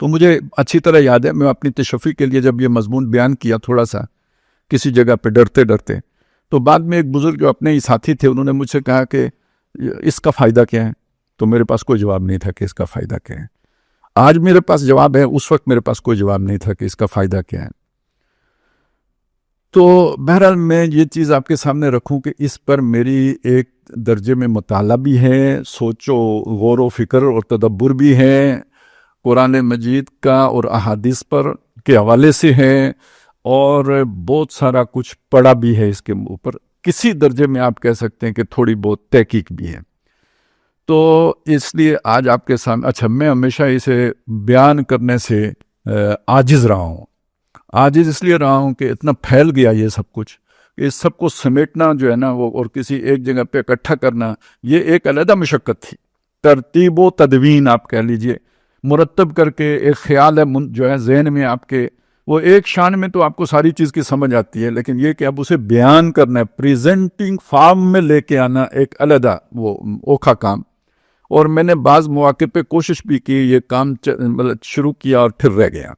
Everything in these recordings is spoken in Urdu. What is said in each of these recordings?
تو مجھے اچھی طرح یاد ہے، میں اپنی تشفی کے لیے جب یہ مضمون بیان کیا تھوڑا سا کسی جگہ پہ ڈرتے ڈرتے، تو بعد میں ایک بزرگ جو اپنے ہی ساتھی تھے انہوں نے مجھ سے کہا کہ اس کا فائدہ کیا ہے؟ تو میرے پاس کوئی جواب نہیں تھا کہ اس کا فائدہ کیا ہے۔ آج میرے پاس جواب ہے، اس وقت میرے پاس کوئی جواب نہیں تھا کہ اس کا فائدہ کیا ہے۔ تو بہرحال میں یہ چیز آپ کے سامنے رکھوں کہ اس پر میری ایک درجے میں مطالعہ بھی ہے، سوچ و غور و فکر اور تدبر بھی ہے، قرآن مجید کا اور احادیث پر کے حوالے سے ہے، اور بہت سارا کچھ پڑھا بھی ہے اس کے اوپر، کسی درجے میں آپ کہہ سکتے ہیں کہ تھوڑی بہت تحقیق بھی ہے۔ تو اس لیے آج آپ کے سامنے، اچھا میں ہمیشہ اسے بیان کرنے سے عاجز رہا ہوں، عاجز اس لیے رہا ہوں کہ اتنا پھیل گیا یہ سب کچھ، اس سب کو سمیٹنا جو ہے نا وہ، اور کسی ایک جگہ پہ اکٹھا کرنا، یہ ایک علیحدہ مشقت تھی۔ ترتیب و تدوین آپ کہہ لیجئے، مرتب کر کے ایک خیال ہے جو ہے ذہن میں آپ کے، وہ ایک شان میں تو آپ کو ساری چیز کی سمجھ آتی ہے، لیکن یہ کہ اب اسے بیان کرنا ہے، پریزنٹنگ فارم میں لے کے آنا، ایک علیحدہ وہ اوکھا کام۔ اور میں نے بعض مواقع پہ کوشش بھی کی، یہ کام شروع کیا اور پھر رہ گیا،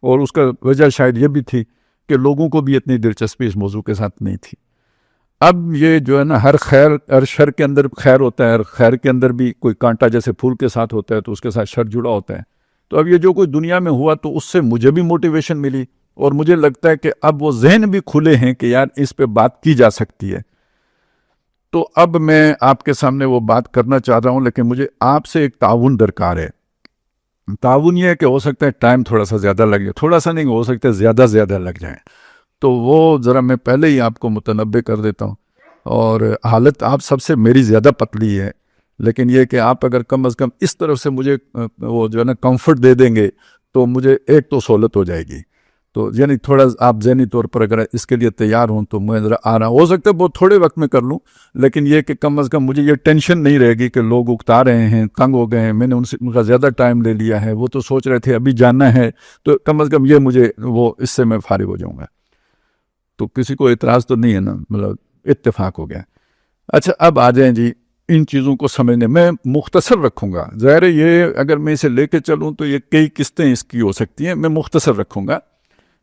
اور اس کا وجہ شاید یہ بھی تھی کہ لوگوں کو بھی اتنی دلچسپی اس موضوع کے ساتھ نہیں تھی۔ اب یہ جو ہے نا، ہر شر کے اندر خیر ہوتا ہے، ہر خیر کے اندر بھی کوئی کانٹا جیسے پھول کے ساتھ ہوتا ہے تو اس کے ساتھ شر جڑا ہوتا ہے۔ تو اب یہ جو کوئی دنیا میں ہوا تو اس سے مجھے بھی موٹیویشن ملی، اور مجھے لگتا ہے کہ اب وہ ذہن بھی کھلے ہیں کہ یار اس پہ بات کی جا سکتی ہے۔ تو اب میں آپ کے سامنے وہ بات کرنا چاہ رہا ہوں، لیکن مجھے آپ سے ایک تعاون درکار ہے۔ تعاون یہ ہے کہ ہو سکتا ہے ٹائم تھوڑا سا زیادہ لگے، تھوڑا سا نہیں، ہو سکتا ہے زیادہ لگ جائیں، تو وہ ذرا میں پہلے ہی آپ کو متنبع کر دیتا ہوں۔ اور حالت آپ سب سے میری زیادہ پتلی ہے، لیکن یہ کہ آپ اگر کم از کم اس طرف سے مجھے وہ جو ہے نا کمفرٹ دے دیں گے تو مجھے ایک تو سہولت ہو جائے گی۔ تو یعنی تھوڑا آپ ذہنی طور پر اگر اس کے لیے تیار ہوں تو میں ذرا آ رہا ہوں، ہو سکتا ہے بہت تھوڑے وقت میں کر لوں، لیکن یہ کہ کم از کم مجھے یہ ٹینشن نہیں رہے گی کہ لوگ اکتا رہے ہیں، تنگ ہو گئے ہیں، میں نے ان کا زیادہ ٹائم لے لیا ہے، وہ تو سوچ رہے تھے ابھی جانا ہے، تو کم از کم یہ مجھے وہ اس سے میں فارغ ہو جاؤں گا۔ تو کسی کو اعتراض تو نہیں ہے نا، مطلب اتفاق ہو گیا۔ اچھا اب آ جائیں جی ان چیزوں کو سمجھنے، میں مختصر رکھوں گا، ظاہر ہے یہ اگر میں اسے لے کے چلوں تو یہ کئی قسطیں اس کی ہو سکتی ہیں، میں مختصر رکھوں گا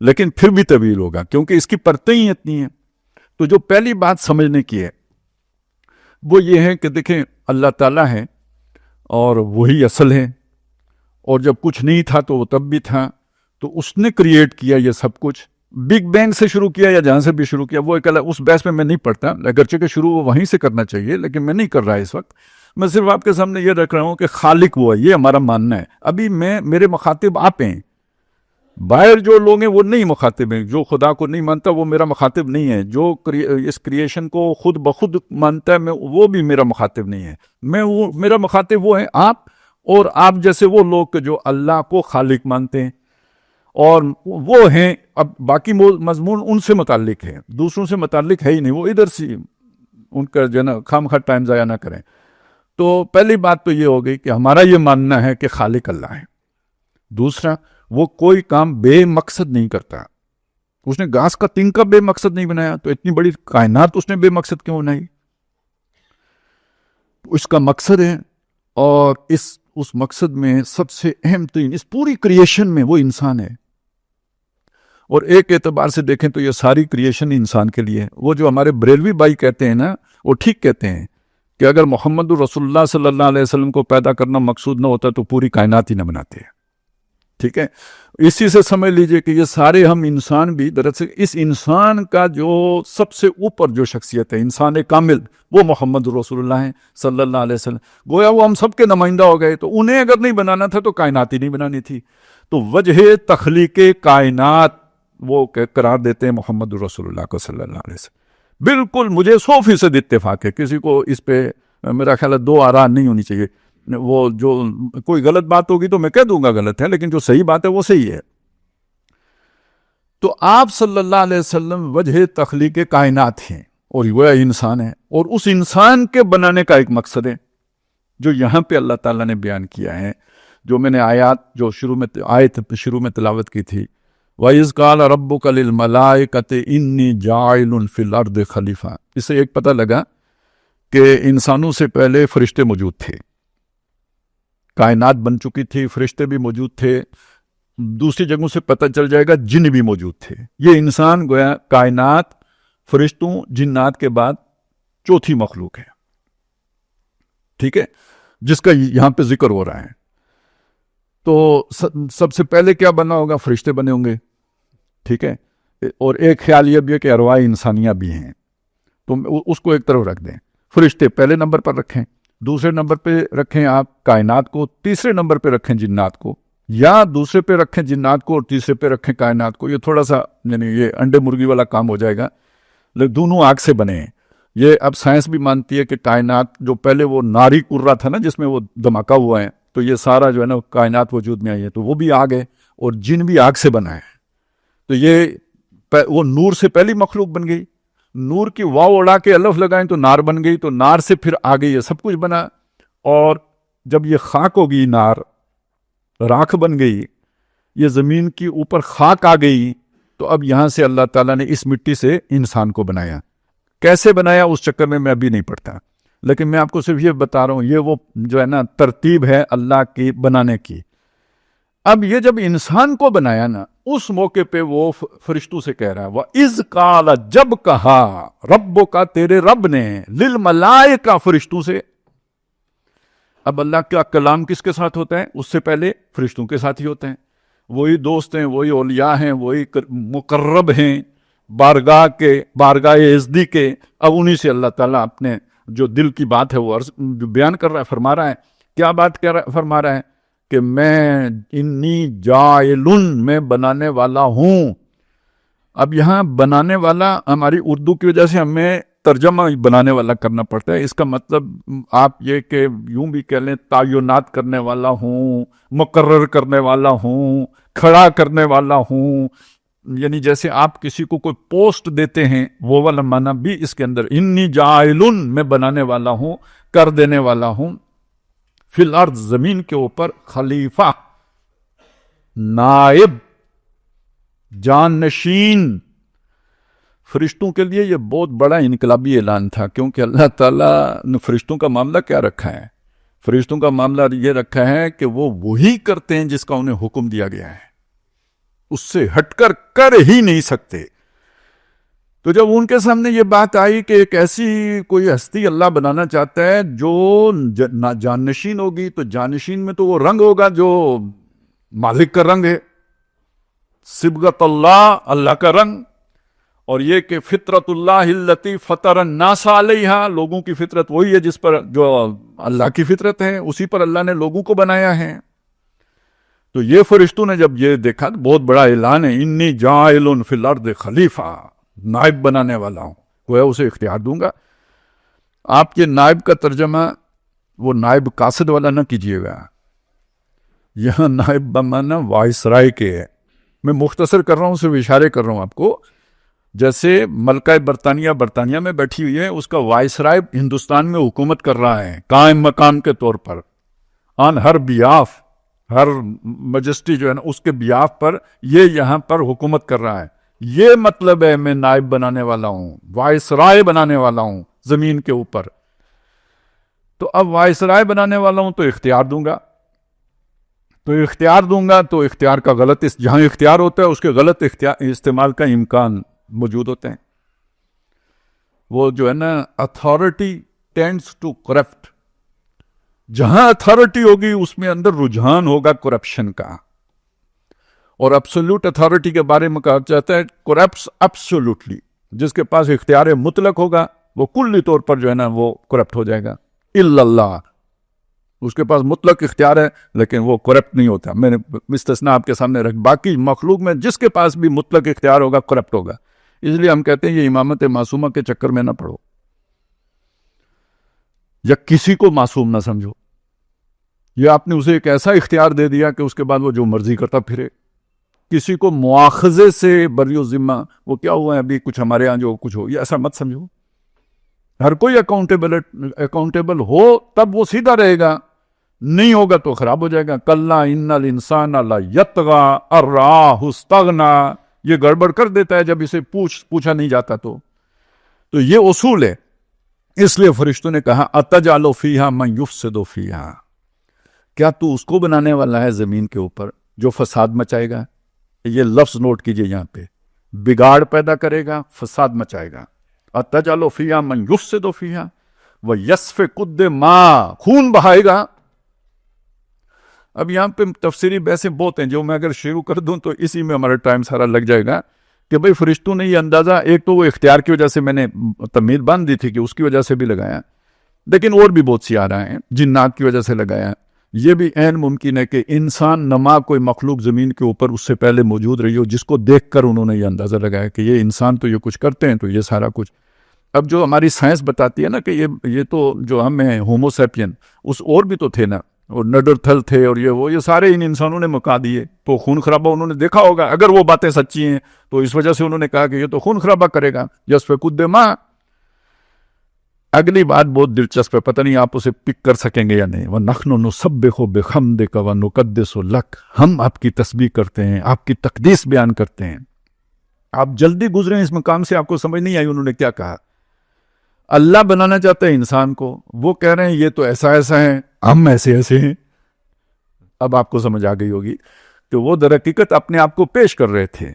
لیکن پھر بھی طویل ہوگا کیونکہ اس کی پرتیں ہی اتنی ہیں۔ تو جو پہلی بات سمجھنے کی ہے وہ یہ ہے کہ دیکھیں اللہ تعالیٰ ہے اور وہی اصل ہے، اور جب کچھ نہیں تھا تو وہ تب بھی تھا، تو اس نے کریٹ کیا یہ سب کچھ، بگ بینگ سے شروع کیا یا جہاں سے بھی شروع کیا، وہ ایک اس بحث میں نہیں پڑھتا، اگرچہ کہ شروع وہ وہیں سے کرنا چاہیے لیکن میں نہیں کر رہا اس وقت۔ میں صرف آپ کے سامنے یہ رکھ رہا ہوں کہ خالق وہ ہے، یہ ہمارا ماننا ہے۔ ابھی میرے مخاطب آپ ہیں، باہر جو لوگ ہیں وہ نہیں مخاطب ہیں، جو خدا کو نہیں مانتا وہ میرا مخاطب نہیں ہے، جو اس کریشن کو خود بخود مانتا ہے وہ بھی میرا مخاطب نہیں ہے۔ میرا مخاطب وہ ہے آپ، اور آپ جیسے وہ لوگ جو اللہ کو خالق مانتے ہیں، اور وہ ہیں، اب باقی مضمون ان سے متعلق ہے، دوسروں سے متعلق ہے ہی نہیں، وہ ادھر سے ان کا جو ہے نا خواہ ٹائم ضائع نہ کریں۔ تو پہلی بات تو یہ ہو گئی کہ ہمارا یہ ماننا ہے کہ خالق اللہ ہے۔ دوسرا، وہ کوئی کام بے مقصد نہیں کرتا، اس نے گھاس کا تنکا بے مقصد نہیں بنایا، تو اتنی بڑی کائنات اس نے بے مقصد کیوں بنائی؟ اس کا مقصد ہے، اور اس مقصد میں سب سے اہم ترین اس پوری کریشن میں وہ انسان ہے۔ اور ایک اعتبار سے دیکھیں تو یہ ساری کریشن انسان کے لیے ہے۔ وہ جو ہمارے بریلوی بھائی کہتے ہیں نا، وہ ٹھیک کہتے ہیں کہ اگر محمد رسول اللہ صلی اللہ علیہ وسلم کو پیدا کرنا مقصود نہ ہوتا تو پوری کائنات ہی نہ بناتے ہیں۔ ٹھیک ہے، اسی سے سمجھ لیجئے کہ یہ سارے ہم انسان بھی دراصل اس انسان کا جو سب سے اوپر جو شخصیت ہے، انسان کامل، وہ محمد رسول اللہ ہیں صلی اللہ علیہ وسلم، گویا وہ ہم سب کے نمائندہ ہو گئے، تو انہیں اگر نہیں بنانا تھا تو کائنات ہی نہیں بنانی تھی۔ تو وجہ تخلیق کائنات وہ قرار دیتے ہیں محمد رسول اللہ کو صلی اللہ علیہ وسلم۔ بالکل مجھے 100% اتفاق ہے، کسی کو اس پہ میرا خیال ہے دو آراء نہیں ہونی چاہیے۔ وہ جو کوئی غلط بات ہوگی تو میں کہہ دوں گا غلط ہے، لیکن جو صحیح بات ہے وہ صحیح ہے۔ تو آپ صلی اللہ علیہ وسلم وجہ تخلیق کائنات ہیں، اور وہ انسان ہے، اور اس انسان کے بنانے کا ایک مقصد ہے جو یہاں پہ اللہ تعالیٰ نے بیان کیا ہے، جو میں نے آیات جو شروع میں تلاوت کی تھی، وَإِذْ قَالَ رَبُّكَ لِلْمَلَائِكَةِ إِنِّي جَاعِلٌ فِي الْأَرْضِ خَلِيفَةً۔ اس سے ایک پتہ لگا کہ انسانوں سے پہلے فرشتے موجود تھے، کائنات بن چکی تھی، فرشتے بھی موجود تھے، دوسری جگہوں سے پتہ چل جائے گا جن بھی موجود تھے. یہ انسان گویا کائنات فرشتوں جنات کے بعد چوتھی مخلوق ہے, ٹھیک ہے, جس کا یہاں پہ ذکر ہو رہا ہے. تو سب سے پہلے کیا بنا ہوگا؟ فرشتے بنے ہوں گے, ٹھیک ہے. اور ایک خیال یہ بھی ہے کہ ارواح انسانیہ بھی ہیں, تو اس کو ایک طرف رکھ دیں. فرشتے پہلے نمبر پر رکھیں, دوسرے نمبر پہ رکھیں آپ کائنات کو, تیسرے نمبر پہ رکھیں جنات کو, یا دوسرے پہ رکھیں جنات کو اور تیسرے پہ رکھیں کائنات کو. یہ تھوڑا سا یعنی یہ انڈے مرغی والا کام ہو جائے گا, لیکن دونوں آگ سے بنے ہیں. یہ اب سائنس بھی مانتی ہے کہ کائنات جو پہلے وہ ناری کرہ تھا نا جس میں وہ دھماکہ ہوا ہے, تو یہ سارا جو ہے نا کائنات وجود میں آئی ہے, تو وہ بھی آگ ہے اور جن بھی آگ سے بنا ہے. تو یہ وہ نور سے پہلی مخلوق بن گئی, نور کی واو اڑا کے الف لگائیں تو نار بن گئی, تو نار سے پھر آگے یہ سب کچھ بنا. اور جب یہ خاک ہوگی, نار راکھ بن گئی, یہ زمین کی اوپر خاک آ گئی, تو اب یہاں سے اللہ تعالیٰ نے اس مٹی سے انسان کو بنایا. کیسے بنایا اس چکر میں ابھی نہیں پڑھتا, لیکن میں آپ کو صرف یہ بتا رہا ہوں, یہ وہ جو ہے نا ترتیب ہے اللہ کی بنانے کی. اب یہ جب انسان کو بنایا نا, اس موقع پہ وہ فرشتوں سے کہہ رہا ہے, وَإِذْ قَالَ, جب کہا, ربوں کا تیرے رب نے, لِلْمَلَائِكَ, فرشتوں سے. اب اللہ کا کلام کس کے ساتھ ہوتا ہے؟ اس سے پہلے فرشتوں کے ساتھ ہی ہوتا ہے. وہی دوست ہیں, وہی اولیاء ہیں, وہی مقرب ہیں بارگاہ عزدی کے. اب انہی سے اللہ تعالیٰ اپنے جو دل کی بات ہے وہ بیان کر رہا ہے, فرما رہا ہے. کیا بات فرما رہا ہے؟ کہ میں انی جاعلن, میں بنانے والا ہوں. اب یہاں بنانے والا ہماری اردو کی وجہ سے ہمیں ترجمہ بنانے والا کرنا پڑتا ہے. اس کا مطلب آپ یہ کہ یوں بھی کہہ لیں, تعینات کرنے والا ہوں, مقرر کرنے والا ہوں, کھڑا کرنے والا ہوں. یعنی جیسے آپ کسی کو کوئی پوسٹ دیتے ہیں, وہ والا معنی بھی اس کے اندر. انی جاعلن, میں بنانے والا ہوں, کر دینے والا ہوں, فی الارض, زمین کے اوپر, خلیفہ, نائب, جانشین. فرشتوں کے لیے یہ بہت بڑا انقلابی اعلان تھا, کیونکہ اللہ تعالیٰ نے فرشتوں کا معاملہ کیا رکھا ہے؟ فرشتوں کا معاملہ یہ رکھا ہے کہ وہ وہی کرتے ہیں جس کا انہیں حکم دیا گیا ہے, اس سے ہٹ کر ہی نہیں سکتے. تو جب ان کے سامنے یہ بات آئی کہ ایک ایسی کوئی ہستی اللہ بنانا چاہتا ہے جو جانشین ہوگی, تو جانشین میں تو وہ رنگ ہوگا جو مالک کا رنگ ہے, صبغت اللہ, اللہ کا رنگ. اور یہ کہ فطرت اللہ التی فطر الناس علیہا, لوگوں کی فطرت وہی ہے جس پر جو اللہ کی فطرت ہے, اسی پر اللہ نے لوگوں کو بنایا ہے. تو یہ فرشتوں نے جب یہ دیکھا, بہت بڑا اعلان ہے, انی جاعل فی الارض خلیفہ, نائب بنانے والا ہوں, گویا اسے اختیار دوں گا. آپ کے نائب کا ترجمہ وہ نائب قاصد والا نہ کیجیے گا, یہاں نائب بمانا وائسرائے کے ہے. میں مختصر کر رہا ہوں, صرف اشارے کر رہا ہوں آپ کو. جیسے ملکہ برطانیہ میں بیٹھی ہوئی ہے, اس کا وائسرائے ہندوستان میں حکومت کر رہا ہے قائم مقام کے طور پر, آن ہر بیاف, ہر مجسٹی جو ہے نا اس کے بیاف پر یہ یہاں پر حکومت کر رہا ہے. یہ مطلب ہے میں نائب بنانے والا ہوں, وائسرائے بنانے والا ہوں زمین کے اوپر. تو اب وائسرائے بنانے والا ہوں تو اختیار دوں گا, تو اختیار کا غلط, جہاں اختیار ہوتا ہے اس کے غلط استعمال کا امکان موجود ہوتے ہیں. وہ جو ہے نا اتھارٹی ٹینڈس ٹو کرپٹ, جہاں اتھارٹی ہوگی اس میں اندر رجحان ہوگا کرپشن کا. اور ایبسولوٹ اتھارٹی کے بارے میں کہا جاتا ہے کرپٹس ایبسولوٹلی, جس کے پاس اختیار مطلق ہوگا وہ کلی طور پر جو ہے نا وہ کرپٹ ہو جائے گا. الا اللہ, اس کے پاس مطلق اختیار ہے لیکن وہ کرپٹ نہیں ہوتا. میں نے استثناء آپ کے سامنے رکھ, باقی مخلوق میں جس کے پاس بھی مطلق اختیار ہوگا کرپٹ ہوگا. اس لیے ہم کہتے ہیں یہ امامت معصومہ کے چکر میں نہ پڑو, یا کسی کو معصوم نہ سمجھو. یہ آپ نے اسے ایک ایسا اختیار دے دیا کہ اس کے بعد وہ جو مرضی کرتا پھرے. کسی کو مواخذے سے بری و ذمہ, وہ کیا ہوا ہے ابھی کچھ ہمارے ہاں جو کچھ ہو, یہ ایسا مت سمجھو. ہر کوئی اکاؤنٹیبل ہو تب وہ سیدھا رہے گا, نہیں ہوگا تو خراب ہو جائے گا. کلا ان الانسان لیطغی ان رآہ استغنی, یہ گڑبڑ کر دیتا ہے جب اسے پوچھا نہیں جاتا. تو یہ اصول ہے. اس لیے فرشتوں نے کہا اتجعل فیہا من یفسد فیہا, کیا تو اس کو بنانے والا ہے زمین کے اوپر جو فساد مچائے گا. یہ لفظ نوٹ کیجئے یہاں پہ, بگاڑ پیدا کرے گا, فساد مچائے گا. اتجعل فیہا من یفسد فیہا ویسفک الدماء, خون بہائے گا. اب یہاں پہ تفسیری بحثیں بہت ہیں جو میں اگر شروع کر دوں تو اسی میں ہمارا ٹائم سارا لگ جائے گا کہ بھئی فرشتوں نے یہ اندازہ, ایک تو وہ اختیار کی وجہ سے میں نے تمہید باندھ دی تھی کہ اس کی وجہ سے بھی لگایا, لیکن اور بھی بہت سی آ رہے ہیں, جنات کی وجہ سے لگایا. یہ بھی عین ممکن ہے کہ انسان نما کوئی مخلوق زمین کے اوپر اس سے پہلے موجود رہی ہو جس کو دیکھ کر انہوں نے یہ اندازہ لگایا کہ یہ انسان تو یہ کچھ کرتے ہیں تو یہ سارا کچھ. اب جو ہماری سائنس بتاتی ہے نا کہ یہ تو جو ہم ہیں ہومو سیپین, اس اور بھی تو تھے نا, اور نڈرتھل تھے اور یہ سارے ان انسانوں نے مکا دیے. تو خون خرابہ انہوں نے دیکھا ہوگا, اگر وہ باتیں سچی ہیں تو اس وجہ سے انہوں نے کہا کہ یہ تو خون خرابہ کرے گا. یسفک الدماء. اگلی بات بہت دلچسپ ہے, پتہ نہیں آپ اسے پک کر سکیں گے یا نہیں. وَنَحْنُ نُسَبِّحُ بِحَمْدِكَ وَنُقَدِّسُ لَكَ, ہم آپ کی تسبیح کرتے ہیں, آپ کی تقدیس بیان کرتے ہیں. آپ جلدی گزریں اس مقام سے, آپ کو سمجھ نہیں آئی انہوں نے کیا کہا. اللہ بنانا چاہتا ہے انسان کو, وہ کہہ رہے ہیں یہ تو ایسا ایسا ہے, ہم ایسے ایسے ہیں. اب آپ کو سمجھ آ گئی ہوگی کہ وہ در حقیقت اپنے آپ کو پیش کر رہے تھے.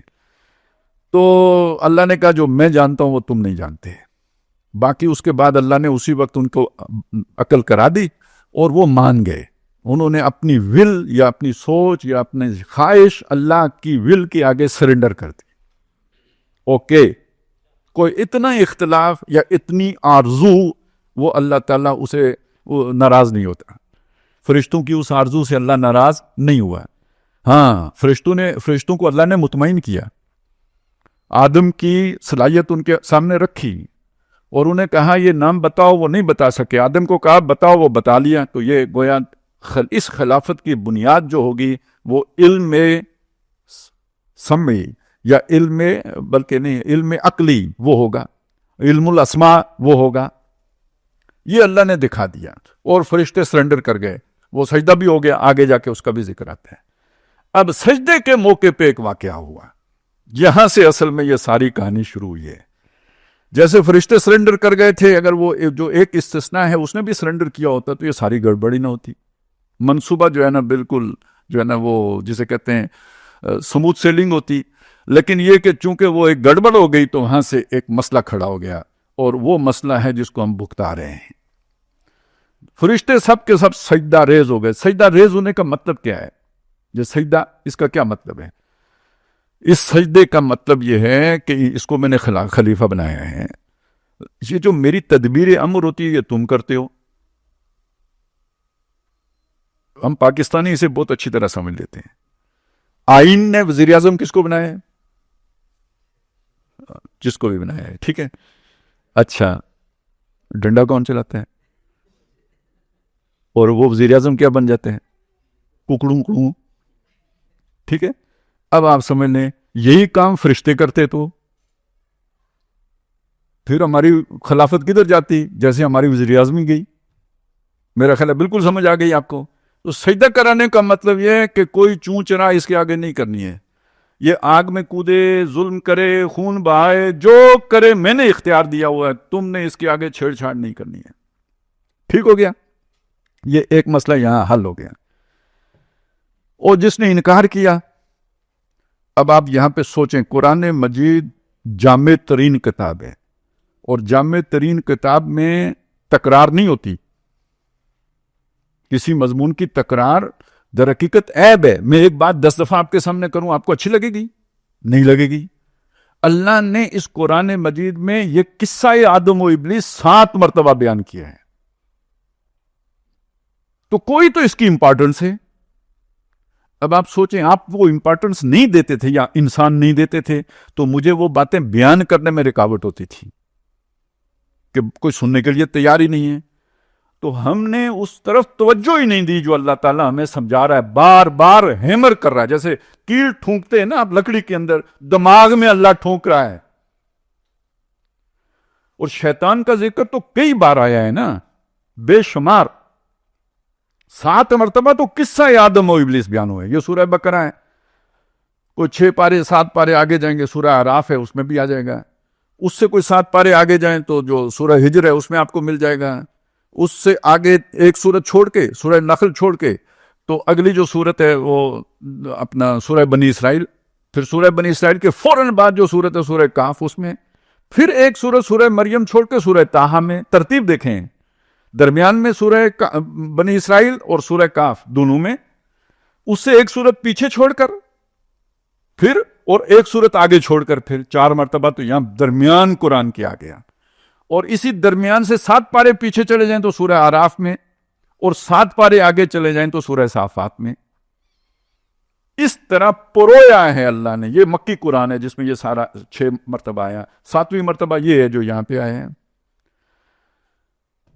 تو اللہ نے کہا جو میں جانتا ہوں وہ تم نہیں جانتے. باقی اس کے بعد اللہ نے اسی وقت ان کو عقل کرا دی اور وہ مان گئے. انہوں نے اپنی ول یا اپنی سوچ یا اپنی خواہش اللہ کی ول کے آگے سرنڈر کر دی. اوکے, کوئی اتنا اختلاف یا اتنی آرزو وہ اللہ تعالیٰ اسے ناراض نہیں ہوتا. فرشتوں کی اس آرزو سے اللہ ناراض نہیں ہوا. ہاں, فرشتوں کو اللہ نے مطمئن کیا, آدم کی صلاحیت ان کے سامنے رکھی اور انہیں کہا یہ نام بتاؤ, وہ نہیں بتا سکے. آدم کو کہا بتاؤ, وہ بتا لیا. تو یہ گویا اس خلافت کی بنیاد جو ہوگی وہ علم سمعی یا علم, بلکہ نہیں علم عقلی وہ ہوگا, علم الاسماء وہ ہوگا. یہ اللہ نے دکھا دیا اور فرشتے سرنڈر کر گئے. وہ سجدہ بھی ہو گیا, آگے جا کے اس کا بھی ذکر آتا ہے. اب سجدے کے موقع پہ ایک واقعہ ہوا, یہاں سے اصل میں یہ ساری کہانی شروع ہوئی ہے. جیسے فرشتے سرنڈر کر گئے تھے, اگر وہ جو ایک استثناء ہے اس نے بھی سرنڈر کیا ہوتا تو یہ ساری گڑبڑی نہ ہوتی. منصوبہ جو ہے نا بالکل جو ہے نا وہ جسے کہتے ہیں سموتھ سیلنگ ہوتی. لیکن یہ کہ چونکہ وہ ایک گڑبڑ ہو گئی تو وہاں سے ایک مسئلہ کھڑا ہو گیا, اور وہ مسئلہ ہے جس کو ہم بھگتا رہے ہیں. فرشتے سب کے سب سجدہ ریز ہو گئے. سجدہ ریز ہونے کا مطلب کیا ہے؟ یہ سجدہ, اس کا کیا مطلب ہے؟ اس سجدے کا مطلب یہ ہے کہ اس کو میں نے خلیفہ بنایا ہے. یہ جو میری تدبیر امر ہوتی ہے یہ تم کرتے ہو. ہم پاکستانی اسے بہت اچھی طرح سمجھ لیتے ہیں. آئین نے وزیر اعظم کس کو بنایا ہے؟ جس کو بھی بنایا ہے, ٹھیک ہے. اچھا, ڈنڈا کون چلاتا ہے؟ اور وہ وزیر اعظم کیا بن جاتے ہیں؟ ککڑوں. ٹھیک ہے. اب آپ سمجھ لیں یہی کام فرشتے کرتے تو پھر ہماری خلافت کدھر جاتی؟ جیسے ہماری وزیر اعظمی گئی. میرا خیال ہے بالکل سمجھ آ گئی آپ کو. تو سجدہ کرانے کا مطلب یہ ہے کہ کوئی چون چرا اس کے آگے نہیں کرنی ہے. یہ آگ میں کودے, ظلم کرے, خون بہائے, جو کرے, میں نے اختیار دیا ہوا ہے, تم نے اس کے آگے چھیڑ چھاڑ نہیں کرنی ہے. ٹھیک ہو گیا, یہ ایک مسئلہ یہاں حل ہو گیا. اور جس نے انکار کیا, اب آپ یہاں پہ سوچیں, قرآن مجید جامع ترین کتاب ہے اور جامع ترین کتاب میں تکرار نہیں ہوتی. کسی مضمون کی تکرار در حقیقت عیب ہے. میں ایک بات 10 دفعہ آپ کے سامنے کروں, آپ کو اچھی لگے گی؟ نہیں لگے گی. اللہ نے اس قرآن مجید میں یہ قصہ آدم و ابلیس 7 مرتبہ بیان کیا ہے. تو کوئی تو اس کی امپارٹنس ہے. اب آپ سوچیں, آپ وہ امپارٹنس نہیں دیتے تھے یا انسان نہیں دیتے تھے تو مجھے وہ باتیں بیان کرنے میں رکاوٹ ہوتی تھی کہ کوئی سننے کے لیے تیار ہی نہیں ہے. تو ہم نے اس طرف توجہ ہی نہیں دی جو اللہ تعالیٰ ہمیں سمجھا رہا ہے, بار بار ہیمر کر رہا ہے. جیسے کیل ٹھونکتے ہیں نا آپ لکڑی کے اندر, دماغ میں اللہ ٹھونک رہا ہے. اور شیطان کا ذکر تو کئی بار آیا ہے نا, بے شمار. 7 مرتبہ تو قصہ آدم و ابلیس بیان ہوئے. یہ سورہ بقرہ ہے, کوئی 6 پارے 7 پارے آگے جائیں گے سورہ اعراف ہے, اس میں بھی آ جائے گا. اس سے کوئی 7 پارے آگے جائیں تو جو سورہ ہجر ہے اس میں آپ کو مل جائے گا. اس سے آگے ایک سورت چھوڑ کے, سورہ نخل چھوڑ کے تو اگلی جو صورت ہے وہ اپنا سورہ بنی اسرائیل، پھر سورہ بنی اسرائیل کے فوراً بعد جو صورت ہے سورہ کہف، اس میں پھر ایک سورت سورہ مریم چھوڑ کے سورہ طٰہٰ میں، ترتیب دیکھیں درمیان میں سورہ بنی اسرائیل اور سورہ کہف دونوں میں، اس سے ایک سورت پیچھے چھوڑ کر پھر اور ایک سورت آگے چھوڑ کر پھر 4 مرتبہ تو یہاں درمیان قرآن کی آ گیا، اور اسی درمیان سے 7 پارے پیچھے چلے جائیں تو سورہ اعراف میں، اور 7 پارے آگے چلے جائیں تو سورہ صافات میں. اس طرح پرویا ہے اللہ نے. یہ مکی قرآن ہے جس میں یہ سارا 6 مرتبہ آیا، 7ویں مرتبہ یہ ہے جو یہاں پہ آئے ہیں.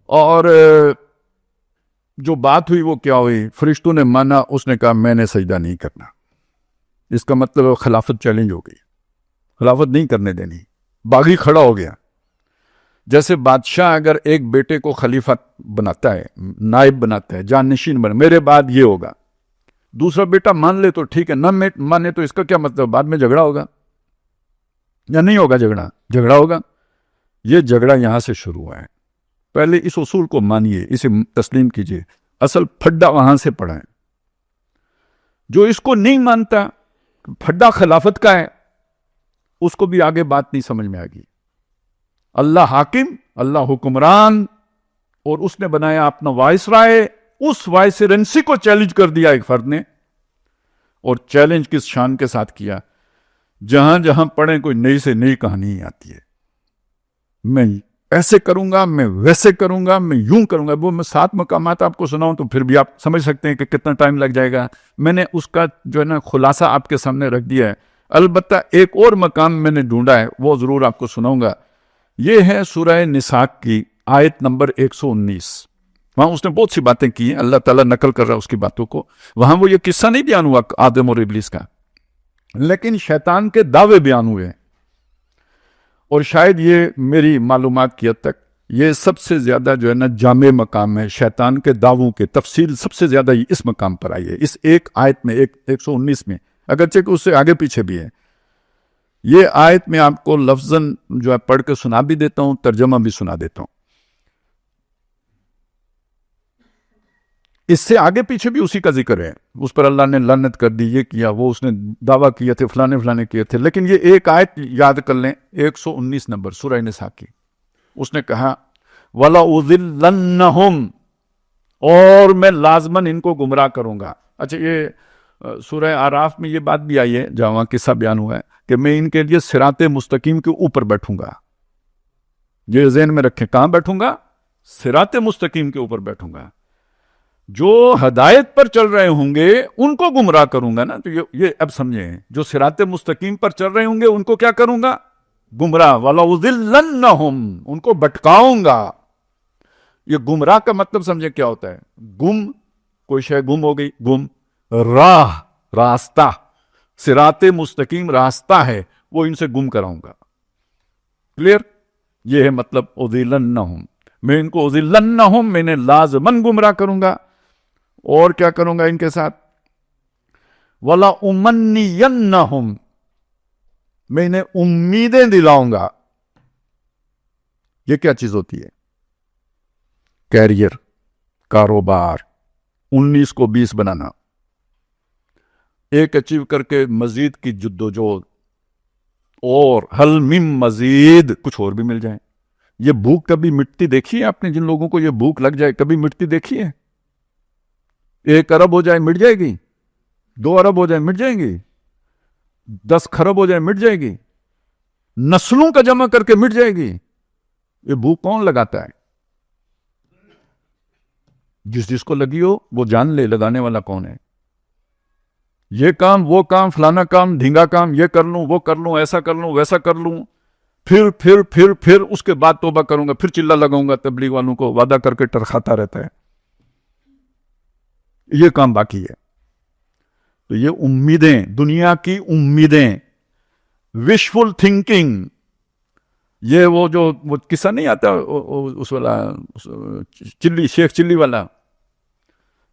اور جو بات ہوئی وہ کیا ہوئی، فرشتوں نے مانا، اس نے کہا میں نے سجدہ نہیں کرنا. اس کا مطلب خلافت چیلنج ہو گئی، خلافت نہیں کرنے دینی. باغی کھڑا ہو گیا. جیسے بادشاہ اگر ایک بیٹے کو خلیفہ بناتا ہے، نائب بناتا ہے، جانشین بنا، میرے بعد یہ ہوگا، دوسرا بیٹا مان لے تو ٹھیک ہے، نہ مانے تو اس کا کیا مطلب، بعد میں جھگڑا ہوگا یا نہیں ہوگا؟ جھگڑا ہوگا. یہ جھگڑا یہاں سے شروع ہوا ہے. پہلے اس اصول کو مانیے، اسے تسلیم کیجئے. اصل پھڈا وہاں سے پڑا ہے. جو اس کو نہیں مانتا، پھڈا خلافت کا ہے، اس کو بھی آگے بات نہیں سمجھ میں آ گئی. اللہ حاکم، اللہ حکمران، اور اس نے بنایا اپنا وائس رائے. اس وائسرنسی کو چیلنج کر دیا ایک فرد نے. اور چیلنج کس شان کے ساتھ کیا، جہاں جہاں پڑھیں کوئی نئی سے نئی کہانی آتی ہے. میں ایسے کروں گا، میں ویسے کروں گا، میں یوں کروں گا. وہ میں 7 مقامات آپ کو سناؤں تو پھر بھی آپ سمجھ سکتے ہیں کہ کتنا ٹائم لگ جائے گا. میں نے اس کا جو ہے نا خلاصہ آپ کے سامنے رکھ دیا ہے. البتہ ایک اور مقام میں نے ڈھونڈا ہے، وہ ضرور آپ کو سناؤں گا. یہ ہے سورہ نساء کی آیت نمبر 119. وہاں اس نے بہت سی باتیں کی ہیں، اللہ تعالیٰ نقل کر رہا ہے اس کی باتوں کو. وہاں وہ یہ قصہ نہیں بیان ہوا آدم اور ابلیس کا، لیکن شیطان کے دعوے بیان ہوئے ہیں. اور شاید یہ میری معلومات کی حد تک یہ سب سے زیادہ جو ہے نا جامع مقام ہے. شیطان کے دعووں کے تفصیل سب سے زیادہ اس مقام پر آئی ہے، اس ایک آیت میں، 119 میں، اگرچہ کہ اس سے آگے پیچھے بھی ہے. یہ آیت میں آپ کو لفظاً جو ہے پڑھ کے سنا بھی دیتا ہوں، ترجمہ بھی سنا دیتا ہوں. اس سے آگے پیچھے بھی اسی کا ذکر ہے. اس پر اللہ نے لعنت کر دی، یہ کیا، وہ اس نے دعویٰ کیے تھے، فلانے کیے تھے. لیکن یہ ایک آیت یاد کر لیں، 119 نمبر سورہ نساء کی. اس نے کہا وَلَأُضِلَّنَّهُمْ، اور میں لازماً ان کو گمراہ کروں گا. اچھا، یہ سورہ اعراف میں یہ بات بھی آئی ہے جہاں قصہ بیان ہوا ہے کہ میں ان کے لیے صراط مستقیم کے اوپر بیٹھوں گا. یہ ذہن میں رکھیں، کہاں بیٹھوں گا؟ صراط مستقیم کے اوپر بیٹھوں گا. جو ہدایت پر چل رہے ہوں گے ان کو گمراہ کروں گا نا. تو یہ اب سمجھیں، جو صراط مستقیم پر چل رہے ہوں گے ان کو کیا کروں گا؟ گمراہ. وَلَأُضِلَّنَّهُمْ، ان کو بھٹکاؤں گا. یہ گمراہ کا مطلب سمجھیں کیا ہوتا ہے؟ گم، کوئی شے گم ہو گئی، گم. راہ، راستہ، صراط مستقیم راستہ ہے، وہ ان سے گم کراؤں گا. کلیئر؟ یہ ہے مطلب اُضِلَّنَّهُمْ. میں ان کو اُضِلَّنَّهُمْ، میں انہیں لازماً گمراہ کروں گا. اور کیا کروں گا ان کے ساتھ؟ وَلَأُمَنِّيَنَّهُمْ، میں انہیں امیدیں دلاؤں گا. یہ کیا چیز ہوتی ہے؟ کیریئر، کاروبار، 19 کو 20 بنانا، ایک اچیو کر کے مزید کی جد و جہد، اور حل من مزید، کچھ اور بھی مل جائیں. یہ بھوک کبھی مٹتی دیکھی ہے آپ نے؟ جن لوگوں کو یہ بھوک لگ جائے کبھی مٹتی دیکھی ہے؟ 1 ارب ہو جائے مٹ جائے گی، 2 ارب ہو جائے مٹ جائیں گی، 10 خرب ہو جائے مٹ جائے گی، نسلوں کا جمع کر کے مٹ جائے گی. یہ بھوک کون لگاتا ہے؟ جس کو لگی ہو وہ جان لے لگانے والا کون ہے. یہ کام، وہ کام، فلانا کام، ڈھینگا کام، یہ کر لوں، وہ کر لوں، ایسا کر لوں، ویسا کر لوں، پھر اس کے بعد توبہ کروں گا، پھر چلا لگاؤں گا. تبلیغ والوں کو وعدہ کر کے ٹرخاتا رہتا ہے. یہ کام باقی ہے. تو یہ امیدیں، دنیا کی امیدیں، وشفل تھنکنگ، یہ وہ جو وہ قصہ نہیں آتا اس والا، چلی، شیخ چلی والا،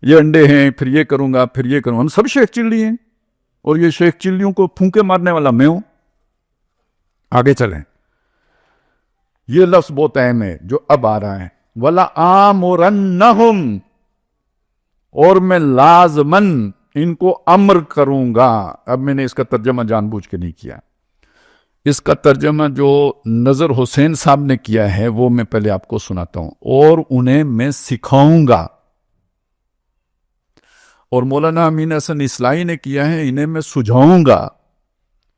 یہ انڈے ہیں، پھر یہ کروں گا، پھر یہ کروں گا. ہم سب شیخ چلی ہیں، اور یہ شیخ چلیوں کو پھونکے مارنے والا میں ہوں. آگے چلیں. یہ لفظ بہت اہم ہے جو اب آ رہا ہے. وَلَآمُرَنَّهُمْ، اور میں لازمن ان کو امر کروں گا. اب میں نے اس کا ترجمہ جان بوجھ کے نہیں کیا. اس کا ترجمہ جو نظر حسین صاحب نے کیا ہے وہ میں پہلے آپ کو سناتا ہوں. اور انہیں میں سکھاؤں گا. اور مولانا امین حسن اصلاحی نے کیا ہے انہیں میں سجھاؤں گا.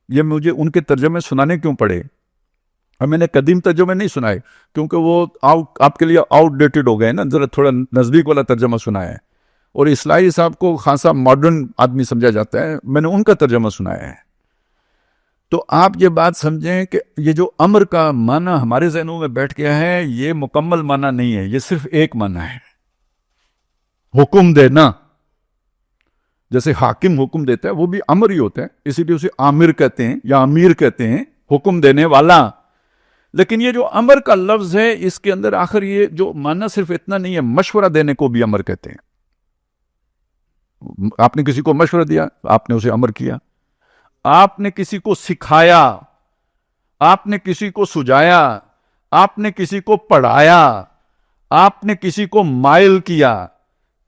یہ مجھے ان کے ترجمے سنانے کیوں پڑے؟ اب میں نے قدیم ترجمے نہیں سنائے کیونکہ وہ آپ کے لیے آؤٹ ڈیٹڈ ہو گئے نا. ذرا تھوڑا نزدیک والا ترجمہ سنایا ہے. اور اصلاحی صاحب کو خاصا ماڈرن آدمی سمجھا جاتا ہے. میں نے ان کا ترجمہ سنایا ہے. تو آپ یہ بات سمجھیں کہ یہ جو امر کا معنی ہمارے ذہنوں میں بیٹھ گیا ہے یہ مکمل معنی نہیں ہے. یہ صرف ایک معنی ہے، حکم دینا. جیسے حاکم حکم دیتا ہے وہ بھی امر ہی ہوتا ہے، اسی لیے اسے آمر کہتے ہیں یا امیر کہتے ہیں، حکم دینے والا. لیکن یہ جو امر کا لفظ ہے اس کے اندر آخر یہ جو معنی صرف اتنا نہیں ہے، مشورہ دینے کو بھی امر کہتے ہیں. آپ نے کسی کو مشورہ دیا، آپ نے اسے امر کیا. آپ نے کسی کو سکھایا، آپ نے کسی کو سجایا، آپ نے کسی کو پڑھایا، آپ نے کسی کو مائل کیا،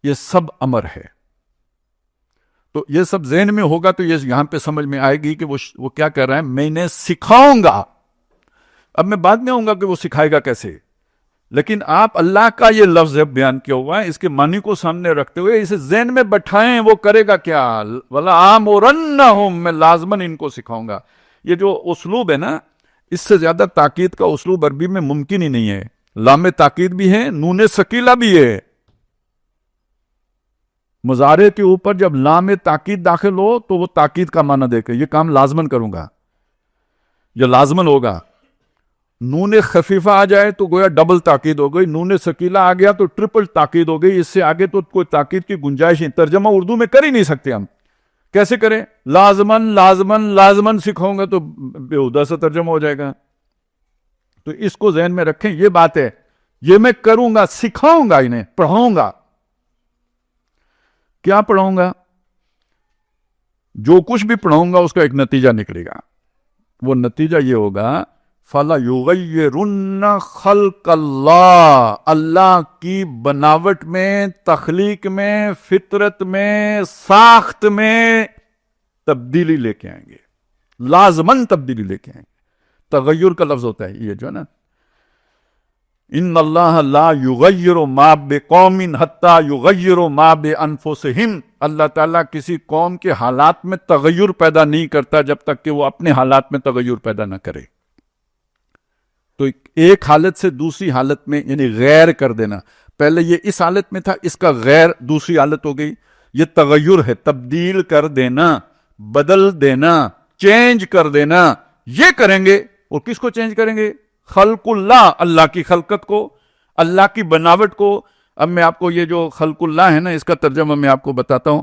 یہ سب امر ہے. تو یہ سب ذہن میں ہوگا تو یہ یہاں پہ سمجھ میں آئے گی کہ وہ کیا کہہ رہا ہے، میں انہیں سکھاؤں گا. اب میں بعد میں آؤں گا کہ وہ سکھائے گا کیسے، لیکن آپ اللہ کا یہ لفظ بیان کیا ہوا ہے، اس کے معنی کو سامنے رکھتے ہوئے اسے ذہن میں بٹھائیں وہ کرے گا کیا. وَلَآمُرَنَّهُمْ، میں لازماً ان کو سکھاؤں گا. یہ جو اسلوب ہے نا، اس سے زیادہ تاکید کا اسلوب عربی میں ممکن ہی نہیں ہے. لام تاکید بھی ہے، نون ثقیلہ بھی ہے. مضارع کے اوپر جب لام تاکید داخل ہو تو وہ تاکید کا معنی دے کے یہ کام لازماً کروں گا، یہ لازماً ہوگا. نون خفیفہ آ جائے تو گویا ڈبل تاکید ہو گئی، نون ثقیلہ آ گیا تو ٹرپل تاکید ہو گئی. اس سے آگے تو کوئی تاکید کی گنجائش نہیں. ترجمہ اردو میں کر ہی نہیں سکتے ہم. کیسے کریں؟ لازماً لازماً لازماً سکھاؤں گا تو بےہودہ سا ترجمہ ہو جائے گا. تو اس کو ذہن میں رکھیں، یہ بات ہے، یہ میں کروں گا، سکھاؤں گا، انہیں پڑھاؤں گا. کیا پڑھاؤں گا؟ جو کچھ بھی پڑھاؤں گا اس کا ایک نتیجہ نکلے گا. وہ نتیجہ یہ ہوگا، فَلَيُغَيِّرُنَّ خَلْقَ اللَّهِ، اللہ کی بناوٹ میں، تخلیق میں، فطرت میں، ساخت میں تبدیلی لے کے آئیں گے. لازماً تبدیلی لے کے آئیں گے. تغیر کا لفظ ہوتا ہے یہ جو ہے نا، ان اللہ لا یغیر ما بقوم حتی یغیر ما بانفسہم. اللہ تعالیٰ کسی قوم کے حالات میں تغیر پیدا نہیں کرتا جب تک کہ وہ اپنے حالات میں تغیر پیدا نہ کرے. تو ایک حالت سے دوسری حالت میں یعنی غیر کر دینا. پہلے یہ اس حالت میں تھا، اس کا غیر دوسری حالت ہو گئی. یہ تغیر ہے، تبدیل کر دینا، بدل دینا، چینج کر دینا. یہ کریں گے. اور کس کو چینج کریں گے؟ خلق اللہ، اللہ کی خلقت کو، اللہ کی بناوٹ کو. اب میں آپ کو یہ جو خلق اللہ ہے نا، اس کا ترجمہ میں آپ کو بتاتا ہوں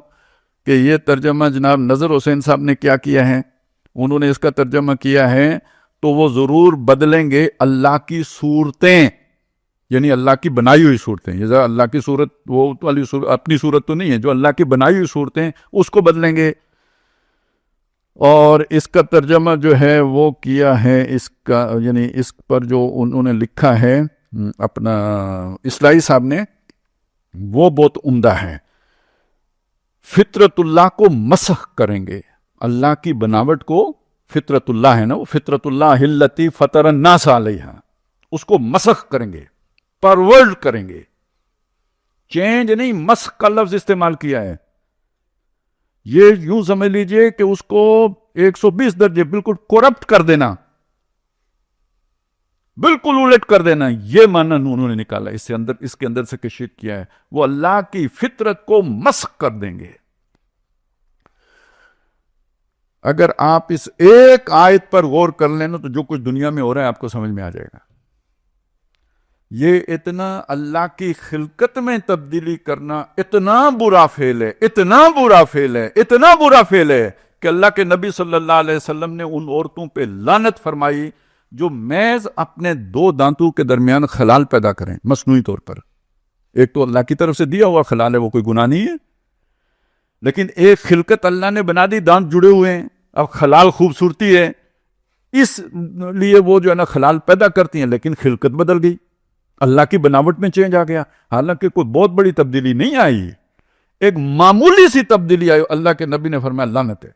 کہ یہ ترجمہ جناب نظر حسین صاحب نے کیا کیا ہے. انہوں نے اس کا ترجمہ کیا ہے تو وہ ضرور بدلیں گے اللہ کی صورتیں، یعنی اللہ کی بنائی ہوئی صورتیں. یہ ذرا اللہ کی صورت وہ والی صورت اپنی صورت تو نہیں ہے، جو اللہ کی بنائی ہوئی صورتیں اس کو بدلیں گے. اور اس کا ترجمہ جو ہے وہ کیا ہے، اس کا یعنی اس پر جو انہوں نے لکھا ہے اپنا اصلاحی صاحب نے، وہ بہت عمدہ ہے. فطرت اللہ کو مسخ کریں گے. اللہ کی بناوٹ کو، فطرت اللہ ہے نا، وہ فطرت اللہ التی فطر الناس علیہا، اس کو مسخ کریں گے، پرورڈ کریں گے. چینج نہیں، مسخ کا لفظ استعمال کیا ہے. یہ یوں سمجھ لیجئے کہ اس کو 120 درجے بالکل کرپٹ کر دینا، بالکل الٹ کر دینا. یہ معنی انہوں نے نکالا اس کے اندر سے کشید کیا ہے. وہ اللہ کی فطرت کو مسخ کر دیں گے. اگر آپ اس ایک آیت پر غور کر لینا تو جو کچھ دنیا میں ہو رہا ہے آپ کو سمجھ میں آ جائے گا. یہ اتنا اللہ کی خلقت میں تبدیلی کرنا اتنا برا فعل ہے، اتنا برا فعل ہے، اتنا برا فعل ہے کہ اللہ کے نبی صلی اللہ علیہ وسلم نے ان عورتوں پہ لعنت فرمائی جو محض اپنے دو دانتوں کے درمیان خلال پیدا کریں مصنوعی طور پر. ایک تو اللہ کی طرف سے دیا ہوا خلال ہے، وہ کوئی گناہ نہیں ہے، لیکن ایک خلقت اللہ نے بنا دی، دانت جڑے ہوئے ہیں، اب خلال خوبصورتی ہے، اس لیے وہ جو ہے نا خلال پیدا کرتی ہیں، لیکن خلقت بدل گئی، اللہ کی بناوٹ میں چینج آ گیا. حالانکہ کوئی بہت بڑی تبدیلی نہیں آئی، ایک معمولی سی تبدیلی آئی, اللہ کے نبی نے فرمایا لعنت ہے.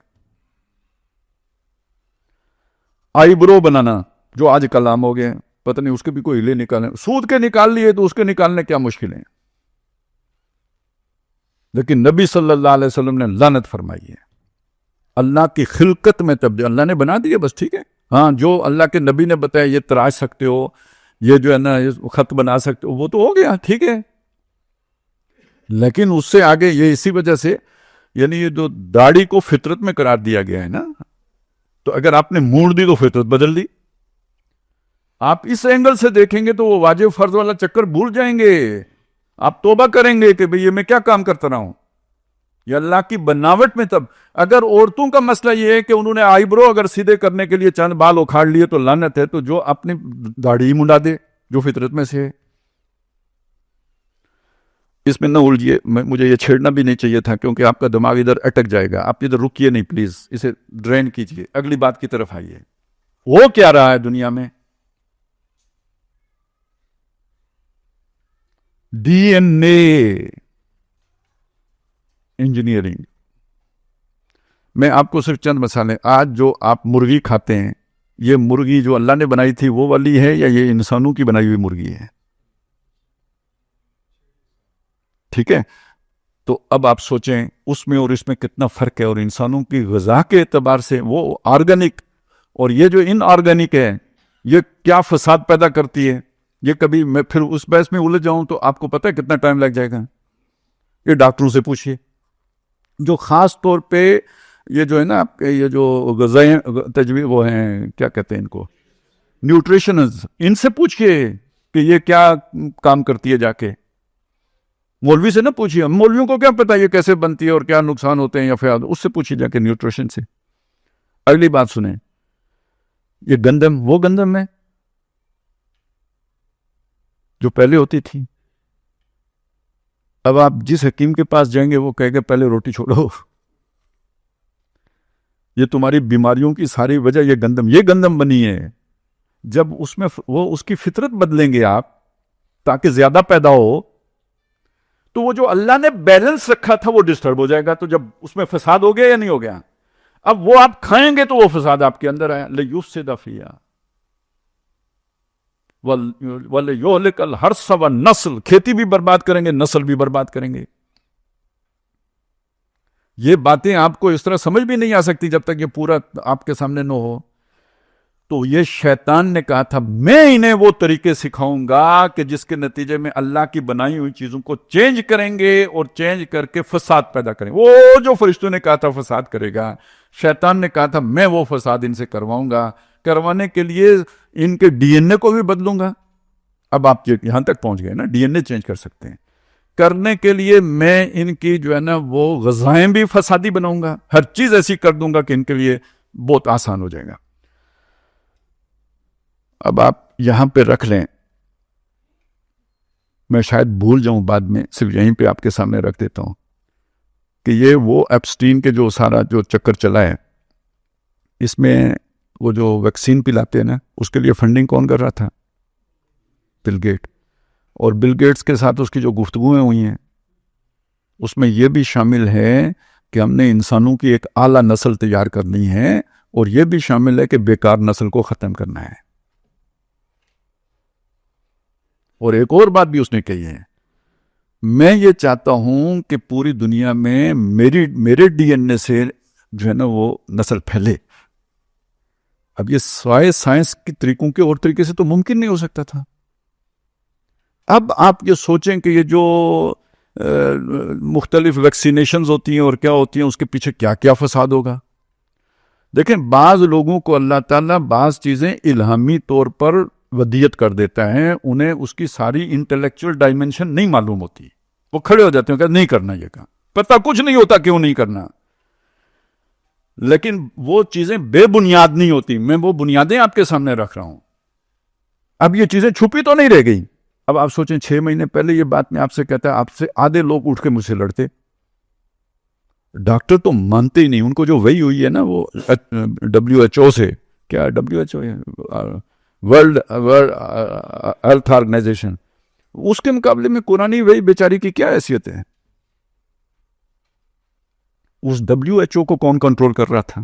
آئی برو بنانا جو آج کل عام ہو گئے, پتہ نہیں اس کے بھی کوئی ہلے نکالیں, سود کے نکال لیے تو اس کے نکالنے کیا مشکل ہیں, لیکن نبی صلی اللہ علیہ وسلم نے لعنت فرمائی ہے. اللہ کی خلقت میں تبدیل اللہ نے بنا دی ہے, بس ٹھیک ہے. ہاں جو اللہ کے نبی نے بتایا یہ تراش سکتے ہو, یہ جو ہے نا خط بنا سکتے ہو, وہ تو ہو گیا ٹھیک ہے, لیکن اس سے آگے یہ اسی وجہ سے یعنی یہ جو داڑھی کو فطرت میں قرار دیا گیا ہے نا, تو اگر آپ نے موڑ دی تو فطرت بدل دی. آپ اس اینگل سے دیکھیں گے تو وہ واجب فرض والا چکر بھول جائیں گے, آپ توبہ کریں گے کہ بھئی یہ میں کیا کام کرتا رہا ہوں, یہ اللہ کی بناوٹ میں. تب اگر عورتوں کا مسئلہ یہ ہے کہ انہوں نے آئی برو اگر سیدھے کرنے کے لیے چند بال اکھاڑ لیے تو لعنت ہے, تو جو اپنی داڑھی منڈا دے جو فطرت میں سے ہے. اس میں نہ الجھیے, مجھے یہ چھیڑنا بھی نہیں چاہیے تھا کیونکہ آپ کا دماغ ادھر اٹک جائے گا. آپ ادھر رکیے نہیں پلیز, اسے ڈرین کیجیے, اگلی بات کی طرف آئیے. وہ کیا رہا ہے دنیا میں؟ ڈی این اے انجینئرنگ. میں آپ کو صرف چند مثالیں, آج جو آپ مرغی کھاتے ہیں, یہ مرغی جو اللہ نے بنائی تھی وہ والی ہے یا یہ انسانوں کی بنائی ہوئی مرغی ہے؟ ٹھیک ہے, تو اب آپ سوچیں اس میں اور اس میں کتنا فرق ہے. اور انسانوں کی غذا کے اعتبار سے وہ آرگینک, اور یہ جو ان آرگینک ہے یہ کیا فساد پیدا کرتی ہے. یہ کبھی میں پھر اس بحث میں الجھ جاؤں تو آپ کو پتہ ہے کتنا ٹائم لگ جائے گا. یہ ڈاکٹروں سے پوچھئے جو خاص طور پہ یہ جو ہے نا آپ کے یہ جو غذائیں تجویز وہ ہیں, کیا کہتے ہیں ان کو, نیوٹریشنز, ان سے پوچھئے کہ یہ کیا کام کرتی ہے. جا کے مولوی سے نہ پوچھئے, مولویوں کو کیا پتا یہ کیسے بنتی ہے اور کیا نقصان ہوتے ہیں یا فیاد, اس سے پوچھئے جا کے نیوٹریشن سے. اگلی بات سنیں, یہ گندم وہ گندم ہے جو پہلے ہوتی تھی. اب آپ جس حکیم کے پاس جائیں گے وہ کہے گا پہلے روٹی چھوڑو, یہ تمہاری بیماریوں کی ساری وجہ یہ گندم بنی ہے. جب اس میں وہ اس کی فطرت بدلیں گے آپ تاکہ زیادہ پیدا ہو, تو وہ جو اللہ نے بیلنس رکھا تھا وہ ڈسٹرب ہو جائے گا. تو جب اس میں فساد ہو گیا یا نہیں ہو گیا, اب وہ آپ کھائیں گے تو وہ فساد آپ کے اندر آیا. لَيُفْسِدَ فِيهَا وَلَيُهْلِكَ الْحَرْثَ وَالنَّسْلَ, کھیتی بھی برباد کریں گے, نسل بھی برباد کریں گے. یہ باتیں آپ کو اس طرح سمجھ بھی نہیں آ سکتی جب تک یہ پورا آپ کے سامنے نہ ہو. تو یہ شیطان نے کہا تھا میں انہیں وہ طریقے سکھاؤں گا کہ جس کے نتیجے میں اللہ کی بنائی ہوئی چیزوں کو چینج کریں گے اور چینج کر کے فساد پیدا کریں. وہ جو فرشتوں نے کہا تھا فساد کرے گا, شیطان نے کہا تھا میں وہ فساد ان سے کرواؤں گا. کروانے کے لیے ان کے ڈی این اے کو بھی بدلوں گا. اب آپ یہاں تک پہنچ گئے نا, ڈی این اے چینج کر سکتے ہیں. کرنے کے لیے میں ان کی جو ہے نا وہ غذائیں بھی فسادی بناؤں گا, ہر چیز ایسی کر دوں گا کہ ان کے لیے بہت آسان ہو جائے گا. اب آپ یہاں پہ رکھ لیں, میں شاید بھول جاؤں بعد میں, صرف یہیں پہ آپ کے سامنے رکھ دیتا ہوں کہ یہ وہ ایپسٹین کے جو سارا جو چکر چلا ہے, اس میں وہ جو ویکسین پلاتے ہیں نا اس کے لیے فنڈنگ کون کر رہا تھا؟ Bill Gate. اور بل گیٹس کے ساتھ اس کی جو گفتگویں ہوئی ہیں اس میں یہ بھی شامل ہے کہ ہم نے انسانوں کی ایک اعلیٰ نسل تیار کرنی ہے, اور یہ بھی شامل ہے کہ بیکار نسل کو ختم کرنا ہے. اور ایک اور بات بھی اس نے کہی ہے, میں یہ چاہتا ہوں کہ پوری دنیا میں میرے ڈی این اے سے جو ہے نا وہ نسل پھیلے. اب یہ سوائے سائنس کے طریقوں کے اور طریقے سے تو ممکن نہیں ہو سکتا تھا. اب آپ یہ سوچیں کہ یہ جو مختلف ویکسینیشنز ہوتی ہیں اور کیا ہوتی ہیں اس کے پیچھے کیا کیا فساد ہوگا. دیکھیں بعض لوگوں کو اللہ تعالیٰ بعض چیزیں الہامی طور پر ودیت کر دیتا ہے, انہیں اس کی ساری انٹلیکچوئل ڈائمنشن نہیں معلوم ہوتی, وہ کھڑے ہو جاتے ہیں کہ نہیں کرنا, یہ کام پتہ کچھ نہیں ہوتا کیوں نہیں کرنا, لیکن وہ چیزیں بے بنیاد نہیں ہوتی. میں وہ بنیادیں آپ کے سامنے رکھ رہا ہوں. اب یہ چیزیں چھپی تو نہیں رہ گئی. اب آپ سوچیں 6 مہینے پہلے یہ بات میں آپ سے کہتا ہے, آپ سے آدھے لوگ اٹھ کے مجھ سے لڑتے. ڈاکٹر تو مانتے ہی نہیں, ان کو جو وہی ہوئی ہے نا وہ WHO سے, کیا WHO ہے, ورلڈ ہیلتھ آرگنائزیشن, اس کے مقابلے میں قرآنی وہی بیچاری کی کیا حیثیت ہے. اس WHO کو کون کنٹرول کر رہا تھا؟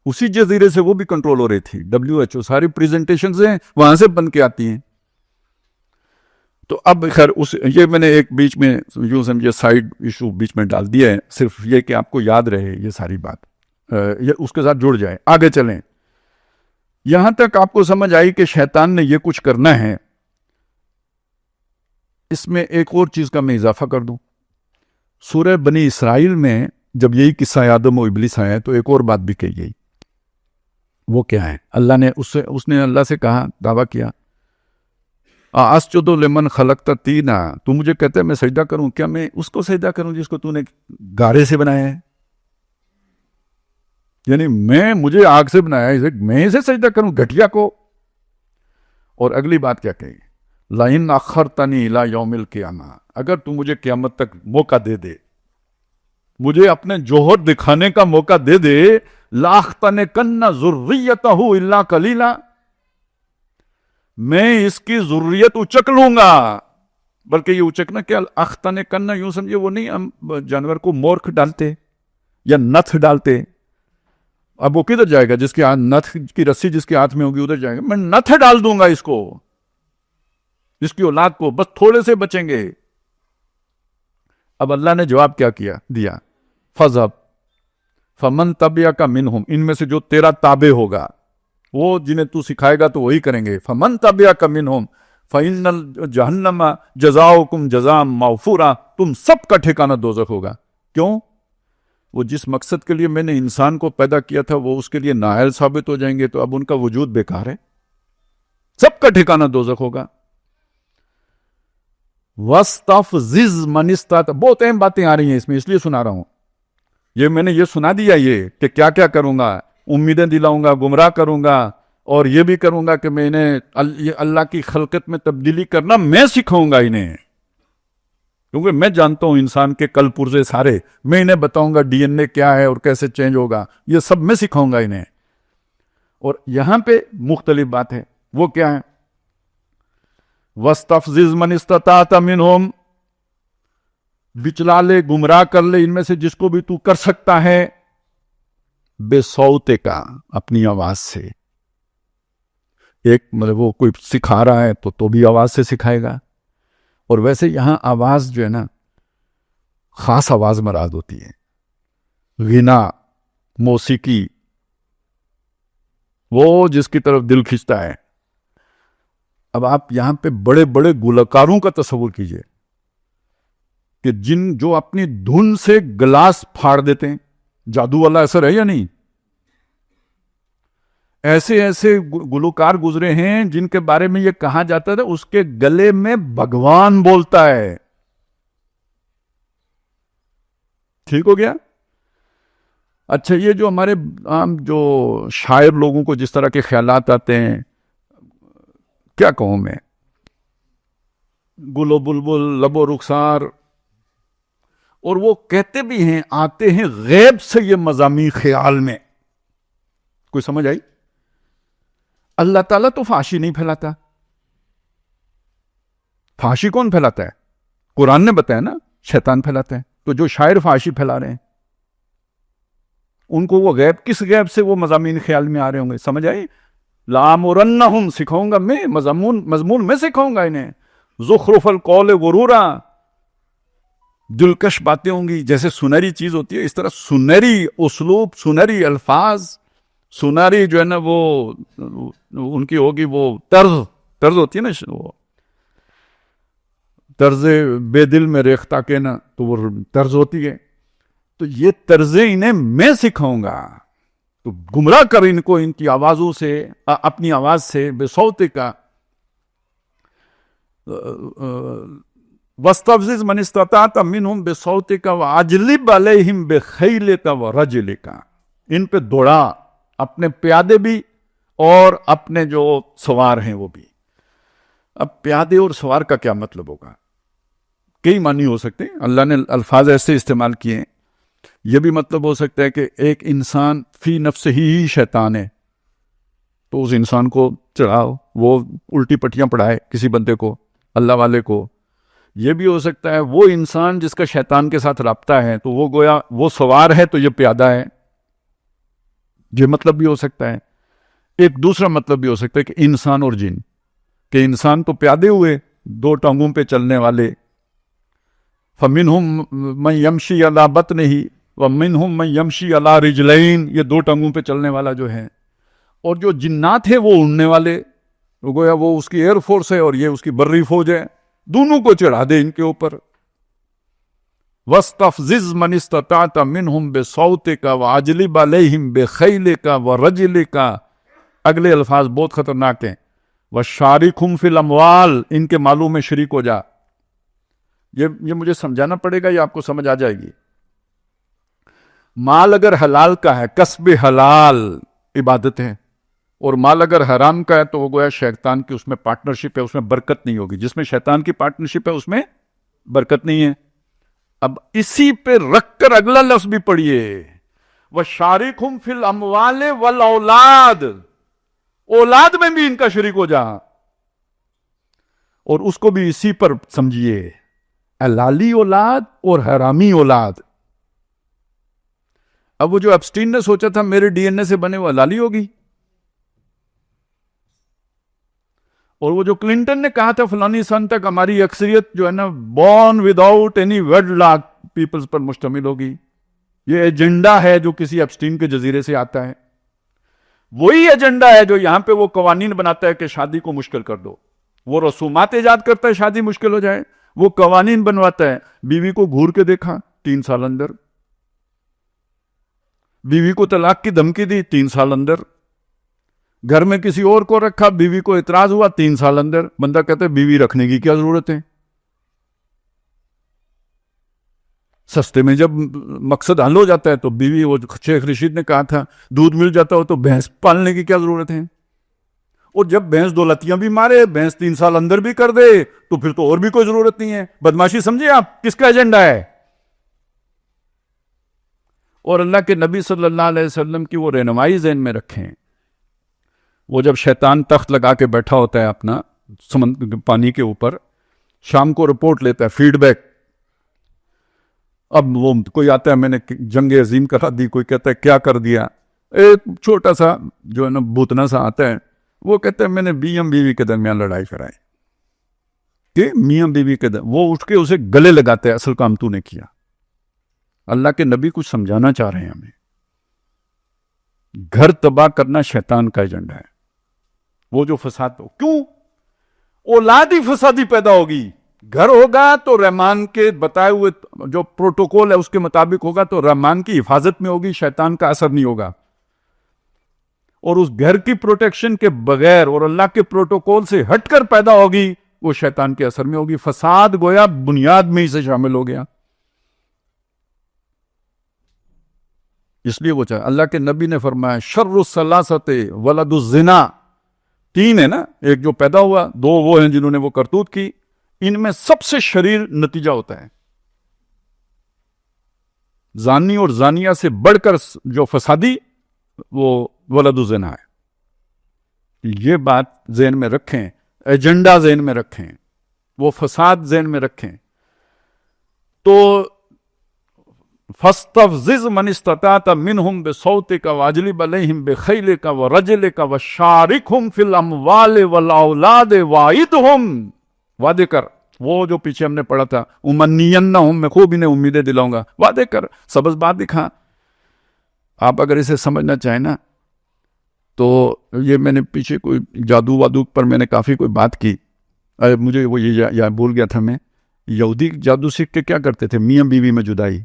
اسی جزیرے سے وہ بھی کنٹرول ہو رہی تھی. WHO ساری پریزنٹیشنز ہیں وہاں سے بن کے آتی ہیں. تو اب خیر یہ میں نے ایک بیچ میں یوں سمجھے سائیڈ ایشو بیچ میں ڈال دیا ہے، صرف یہ کہ آپ کو یاد رہے یہ ساری بات، یہ اس کے ساتھ جڑ جائے. آگے چلیں. یہاں تک آپ کو سمجھ آئی کہ شیطان نے یہ کچھ کرنا ہے. اس میں ایک اور چیز کا میں اضافہ کر دوں. سورہ بنی اسرائیل میں جب یہی قصہ آدم و ابلیس آیا تو ایک اور بات بھی کہی گئی. وہ کیا ہے؟ اللہ نے اس نے اللہ سے کہا، دعویٰ کیا، اسجد لمن خلقت طینا، تو مجھے کہتا ہے میں سجدہ کروں، کیا میں اس کو سجدہ کروں جس کو تو نے گارے سے بنایا ہے؟ یعنی مجھے آگ سے بنایا ہے، میں اسے سجدہ کروں گھٹیا کو؟ اور اگلی بات کیا کہی؟ لئن اخرتنی الی یوم القیامہ، اگر تو مجھے قیامت تک موقع دے دے، مجھے اپنے جوہر دکھانے کا موقع دے دے، لاختنکن ذریتہ الا قلیلا، میں اس کی ذریت اچک لوں گا. بلکہ یہ اچکنا کیا، اختنکن یوں سمجھے وہ نہیں ہم جانور کو مورکھ ڈالتے یا نتھ ڈالتے. اب وہ کدھر جائے گا؟ جس کے ہاتھ نتھ کی رسی جس کے ہاتھ میں ہوگی ادھر جائے گا. میں نتھ ڈال دوں گا اس کو، اس کی اولاد کو، بس تھوڑے سے بچیں گے. اب اللہ نے جواب کیا دیا، فَذْهَبْ فَمَنْ تَبِعَكَ مِنْهُمْ، ان میں سے جو تیرا تابع ہوگا، وہ جنہیں تو سکھائے گا تو وہی کریں گے. فَمَنْ تَبِعَكَ مِنْهُمْ فَإِنَّ جَهَنَّمَ جَزَاؤُكُمْ جَزَاءً مَوْفُورًا، تم سب کا ٹھکانہ دوزخ ہوگا. کیوں؟ وہ جس مقصد کے لیے میں نے انسان کو پیدا کیا تھا وہ اس کے لیے نااہل ثابت ہو جائیں گے تو اب ان کا وجود بیکار ہے. سب کا ٹھکانہ دوزخ ہوگا. وَاسْتَفْزِزْ مَنِ اسْتَطَعْتَ، بہت اہم باتیں آ رہی ہیں اس میں، اس لیے سنا رہا ہوں. یہ میں نے یہ سنا دیا یہ کہ کیا کیا کروں گا، امیدیں دلاؤں گا، گمراہ کروں گا، اور یہ بھی کروں گا کہ میں انہیں اللہ کی خلقت میں تبدیلی کرنا میں سکھاؤں گا انہیں، کیونکہ میں جانتا ہوں انسان کے کل پرزے سارے. میں انہیں بتاؤں گا DNA کیا ہے اور کیسے چینج ہوگا، یہ سب میں سکھاؤں گا انہیں. اور یہاں پہ مختلف بات ہے، وہ کیا ہے؟ وَاسْتَفْزِزْ مَنِ اسْتَطَعْتَ مِنْهُمْ، بچلا لے، گمراہ کر لے ان میں سے جس کو بھی تو کر سکتا ہے، بے صوتے کا، اپنی آواز سے. ایک مطلب وہ کوئی سکھا رہا ہے تو بھی آواز سے سکھائے گا. اور ویسے یہاں آواز جو ہے نا خاص آواز مراد ہوتی ہے، غنا، موسیقی، وہ جس کی طرف دل کھنچتا ہے. اب آپ یہاں پہ بڑے بڑے گلوکاروں کا تصور کیجئے کہ جو اپنی دھن سے گلاس پھاڑ دیتے ہیں. جادو والا اثر ہے یا نہیں؟ ایسے ایسے گلوکار گزرے ہیں جن کے بارے میں یہ کہا جاتا تھا اس کے گلے میں بھگوان بولتا ہے. ٹھیک ہو گیا؟ اچھا، یہ جو ہمارے عام جو شاعر لوگوں کو جس طرح کے خیالات آتے ہیں، کیا کہوں میں، گل و بلبل، لب و رخسار، اور وہ کہتے بھی ہیں، آتے ہیں غیب سے یہ مضامین خیال میں. کوئی سمجھ آئی؟ اللہ تعالیٰ تو فحاشی نہیں پھیلاتا. فحاشی کون پھیلاتا ہے؟ قرآن نے بتایا نا، شیطان پھیلاتا ہے. تو جو شاعر فحاشی پھیلا رہے ہیں ان کو وہ غیب، کس غیب سے وہ مضامین خیال میں آ رہے ہوں گے؟ سمجھ آئی؟ لَآمُرَنَّهُمْ، سکھاؤں گا میں، مضمون میں سکھاؤں گا انہیں. زخرف القول غرورا، دلکش باتیں ہوں گی، جیسے سنہری چیز ہوتی ہے اس طرح سنہری اسلوب، سنہری الفاظ، سنہری جو ہے نا وہ ان کی ہوگی، وہ طرز ہوتی ہے نا، وہ طرز بے دل میں ریختہ کے نا، تو وہ طرز ہوتی ہے. تو یہ طرزیں انہیں میں سکھاؤں گا. تو گمراہ کر ان کو ان کی آوازوں سے، اپنی آواز سے، بے صوتے کا. وَاسْتَفْزِزْ مَنِ اسْتَطَعْتَ مِنْهُمْ بِصَوْتِكَ وَأَجْلِبْ عَلَيْهِمْ بِخَيْلِكَ وَرَجْلِكَ، ان پہ دوڑا، اپنے پیادے بھی اور اپنے جو سوار ہیں وہ بھی. اب پیادے اور سوار کا کیا مطلب ہوگا؟ کئی معنی ہو سکتے ہیں، اللہ نے الفاظ ایسے استعمال کیے ہیں. یہ بھی مطلب ہو سکتا ہے کہ ایک انسان فی نفس ہی شیطان ہے، تو اس انسان کو چڑھاؤ، وہ الٹی پٹیاں پڑھائے کسی بندے کو، اللہ والے کو. یہ بھی ہو سکتا ہے وہ انسان جس کا شیطان کے ساتھ رابطہ ہے تو وہ گویا وہ سوار ہے تو یہ پیادہ ہے، یہ مطلب بھی ہو سکتا ہے۔ ایک دوسرا مطلب بھی ہو سکتا ہے کہ انسان اور جن، کہ انسان تو پیادے ہوئے دو ٹانگوں پہ چلنے والے، فَمِنْهُمْ مَنْ يَمْشِي عَلَى بَطْنِهِ وَمِنْهُمْ مَنْ يَمْشِي عَلَى رِجْلَيْن، یہ دو ٹانگوں پہ چلنے والا جو ہے، اور جو جنات ہیں وہ اڑنے والے، وہ گویا وہ اس کی ایئر فورس ہے اور یہ اس کی بری فوج ہے، دونوں کو چڑھا دے ان کے اوپر۔ وَاسْتَفْزِزْ مَنِ اسْتَطَعْتَ مِنْهُمْ بِصَوْتِكَ وَأَجْلِبْ عَلَيْهِمْ بِخَيْلِكَ وَرَجِلِكَ، اگلے الفاظ بہت خطرناک ہیں، وَشَارِكْهُمْ فِي الْأَمْوَالِ، ان کے مالوں میں شریک ہو جا۔ یہ مجھے سمجھانا پڑے گا یا آپ کو سمجھ آ جائے گی؟ مال اگر حلال کا ہے، کسب حلال عبادت ہے، اور مال اگر حرام کا ہے تو وہ گویا شیطان کی اس میں پارٹنرشپ ہے، اس میں برکت نہیں ہوگی۔ جس میں شیطان کی پارٹنرشپ ہے اس میں برکت نہیں ہے۔ اب اسی پہ رکھ کر اگلا لفظ بھی پڑھیے، وَشَارِكْهُمْ فِي الْأَمْوَالِ وَالْأَوْلَادِ، اولاد میں بھی ان کا شریک ہو جا، اور اس کو بھی اسی پر سمجھیے، حلالی اولاد اور حرامی اولاد۔ اب وہ جو ایپسٹین نے سوچا تھا میرے ڈی این اے سے بنے وہ حلالی ہوگی، اور وہ جو کلنٹن نے کہا تھا فلانی سن تک ہماری اکثریت جو ہے نا born without any wedlock peoples پر مشتمل ہوگی، یہ ایجنڈا ہے جو کسی ایپسٹین کے جزیرے سے آتا ہے۔ وہی ایجنڈا ہے جو یہاں پہ وہ قوانین بناتا ہے کہ شادی کو مشکل کر دو، وہ رسومات ایجاد کرتا ہے شادی مشکل ہو جائے، وہ قوانین بنواتا ہے۔ بیوی کو گھور کے دیکھا 3 سال اندر، بیوی کو طلاق کی دھمکی دی 3 سال اندر، گھر میں کسی اور کو رکھا، بیوی کو اعتراض ہوا 3 سال اندر۔ بندہ کہتا ہے بیوی رکھنے کی کیا ضرورت ہے، سستے میں جب مقصد حل ہو جاتا ہے تو بیوی، وہ شیخ رشید نے کہا تھا دودھ مل جاتا ہو تو بھینس پالنے کی کیا ضرورت ہے، اور جب بھینس دولتیاں بھی مارے، بھینس 3 سال اندر بھی کر دے تو پھر تو اور بھی کوئی ضرورت نہیں ہے۔ بدماشی سمجھے آپ کس کا ایجنڈا ہے؟ اور اللہ کے نبی صلی اللہ علیہ وسلم کی وہ رہنمائی ذہن میں رکھیں۔ وہ جب شیطان تخت لگا کے بیٹھا ہوتا ہے اپنا پانی کے اوپر، شام کو رپورٹ لیتا ہے، فیڈ بیک۔ اب وہ کوئی آتا ہے میں نے جنگ عظیم کرا دی، کوئی کہتا ہے کیا کر دیا، ایک چھوٹا سا جو ہے نا بوتنا سا آتا ہے، وہ کہتا ہے میں نے میاں بیوی کے درمیان لڑائی کرائی، کہ میاں بیوی کے وہ اٹھ کے اسے گلے لگاتا ہے، اصل کام تو نے کیا۔ اللہ کے نبی کچھ سمجھانا چاہ رہے ہیں ہمیں، گھر تباہ کرنا شیطان کا ایجنڈا ہے۔ وہ جو فساد ہو، کیوں؟ اولاد ہی فسادی پیدا ہوگی۔ گھر ہوگا تو رحمان کے بتائے ہوئے جو پروٹوکول ہے اس کے مطابق ہوگا تو رحمان کی حفاظت میں ہوگی، شیطان کا اثر نہیں ہوگا۔ اور اس گھر کی پروٹیکشن کے بغیر اور اللہ کے پروٹوکول سے ہٹ کر پیدا ہوگی، وہ شیطان کے اثر میں ہوگی۔ فساد گویا بنیاد میں ہی سے شامل ہو گیا۔ اس لیے وہ چاہے اللہ کے نبی نے فرمایا شر الثلاثۃ ولد الزنا، 3 ہے نا، ایک جو پیدا ہوا، 2 وہ ہیں جنہوں نے وہ کرتوت کی، ان میں سب سے شریر نتیجہ ہوتا ہے زانی اور زانیہ سے بڑھ کر جو فسادی وہ ولد الزنا ہے۔ یہ بات ذہن میں رکھیں، ایجنڈا ذہن میں رکھیں، وہ فساد ذہن میں رکھیں۔ تو فَاسْتَفْزِزْ مَنِ اسْتَطَعْتَ مِنْهُمْ بِصَوْتِكَ وَأَجْلِبْ عَلَيْهِمْ بِخَيْلِكَ وَرَجِلِكَ وَشَارِكْهُمْ فِي الْأَمْوَالِ وَالْأَوْلَادِ وَعِدْهُمْ، وعدے کر، وہ جو پیچھے ہم نے پڑھا تھا اُمَنِّيَنَّهُمْ، میں خوب انہیں امیدیں دلاؤں گا، وعدے کر، سبز بات دکھا۔ آپ اگر اسے سمجھنا چاہیں نا تو یہ میں نے پیچھے کوئی جادو وادو پر میں نے کافی کوئی بات کی، مجھے وہ یہ بھول گیا تھا میں، یہودی جادو سیکھ کے کیا کرتے تھے؟ میاں بیوی میں جدائی،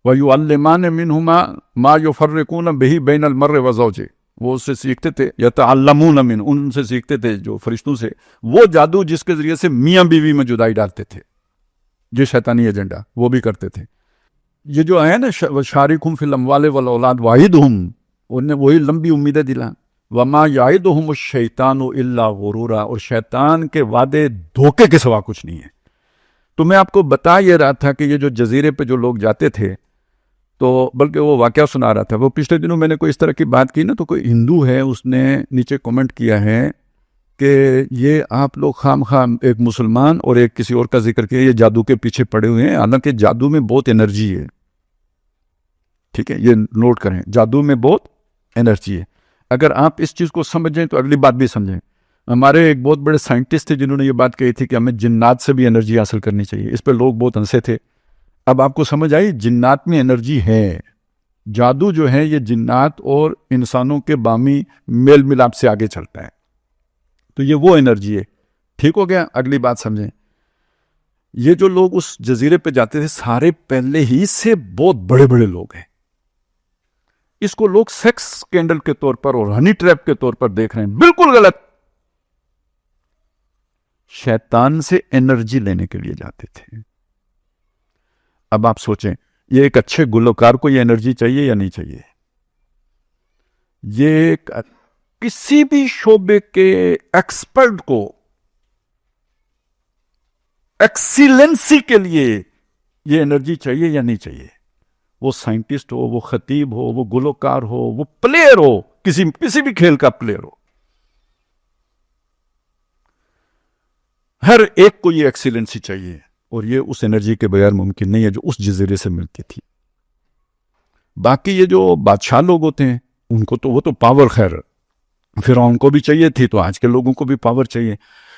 وَيُعَلِّمَانِ مِنْهُمَا مَا يُفَرِّقُونَ بِهِ بَيْنَ الْمَرِّ وَزَوْجِهِ، وہ اس سے سیکھتے تھے، يَتَعَلَّمُونَ مِنْ، ان سے سیکھتے تھے جو فرشتوں سے، وہ جادو جس کے ذریعے سے میاں بیوی میں جدائی ڈالتے تھے، یہ شیطانی ایجنڈا وہ بھی کرتے تھے۔ یہ جو ہے نا شَارِكْهُمْ فِي الْأَمْوَالِ وَالْأَوْلَادِ وَعِدْهُمْ، انہیں وہی لمبی امیدیں دلا، وَمَا يَعِدُهُمُ الشَّيْطَانُ إِلَّا غُرُورًا، اور شیطان کے وعدے دھوکے کے سوا کچھ نہیں ہے۔ تو میں آپ کو بتا یہ رہا تھا کہ یہ جو جزیرے پہ جو لوگ جاتے تھے، تو بلکہ وہ واقعہ سنا رہا تھا، وہ پچھلے دنوں میں نے کوئی اس طرح کی بات کی نا، تو کوئی ہندو ہے اس نے نیچے کمنٹ کیا ہے کہ یہ آپ لوگ خام خام ایک مسلمان اور ایک کسی اور کا ذکر کیا، یہ جادو کے پیچھے پڑے ہوئے ہیں، حالانکہ جادو میں بہت انرجی ہے. ٹھیک ہے، یہ نوٹ کریں، جادو میں بہت انرجی ہے. اگر آپ اس چیز کو سمجھیں تو اگلی بات بھی سمجھیں. ہمارے ایک بہت بڑے سائنٹسٹ تھے جنہوں نے یہ بات کہی تھی کہ ہمیں جنات سے بھی انرجی حاصل کرنی چاہیے. اس پہ لوگ بہت ہنسے تھے. اب آپ کو سمجھ آئی جنات میں انرجی ہے. جادو جو ہے یہ جنات اور انسانوں کے بامی میل ملاپ سے آگے چلتا ہے، تو یہ وہ انرجی ہے. ٹھیک ہو گیا؟ اگلی بات سمجھیں. یہ جو لوگ اس جزیرے پہ جاتے تھے سارے پہلے ہی سے بہت بڑے بڑے لوگ ہیں. اس کو لوگ سیکس سکینڈل کے طور پر اور ہنی ٹریپ کے طور پر دیکھ رہے ہیں. بالکل غلط. شیطان سے انرجی لینے کے لیے جاتے تھے. اب آپ سوچیں، یہ ایک اچھے گلوکار کو یہ انرجی چاہیے یا نہیں چاہیے؟ یہ کسی بھی شعبے کے ایکسپرٹ کو ایکسیلنسی کے لیے یہ انرجی چاہیے یا نہیں چاہیے؟ وہ سائنٹسٹ ہو، وہ خطیب ہو، وہ گلوکار ہو، وہ پلیئر ہو، کسی بھی کھیل کا پلیئر ہو، ہر ایک کو یہ ایکسیلنسی چاہیے. اور یہ اس انرجی کے بغیر ممکن نہیں ہے جو اس جزیرے سے ملتی تھی. باقی یہ جو بادشاہ لوگ ہوتے ہیں ان کو تو وہ تو پاور، خیر فرعون کو بھی چاہیے تھی تو آج کے لوگوں کو بھی پاور چاہیے.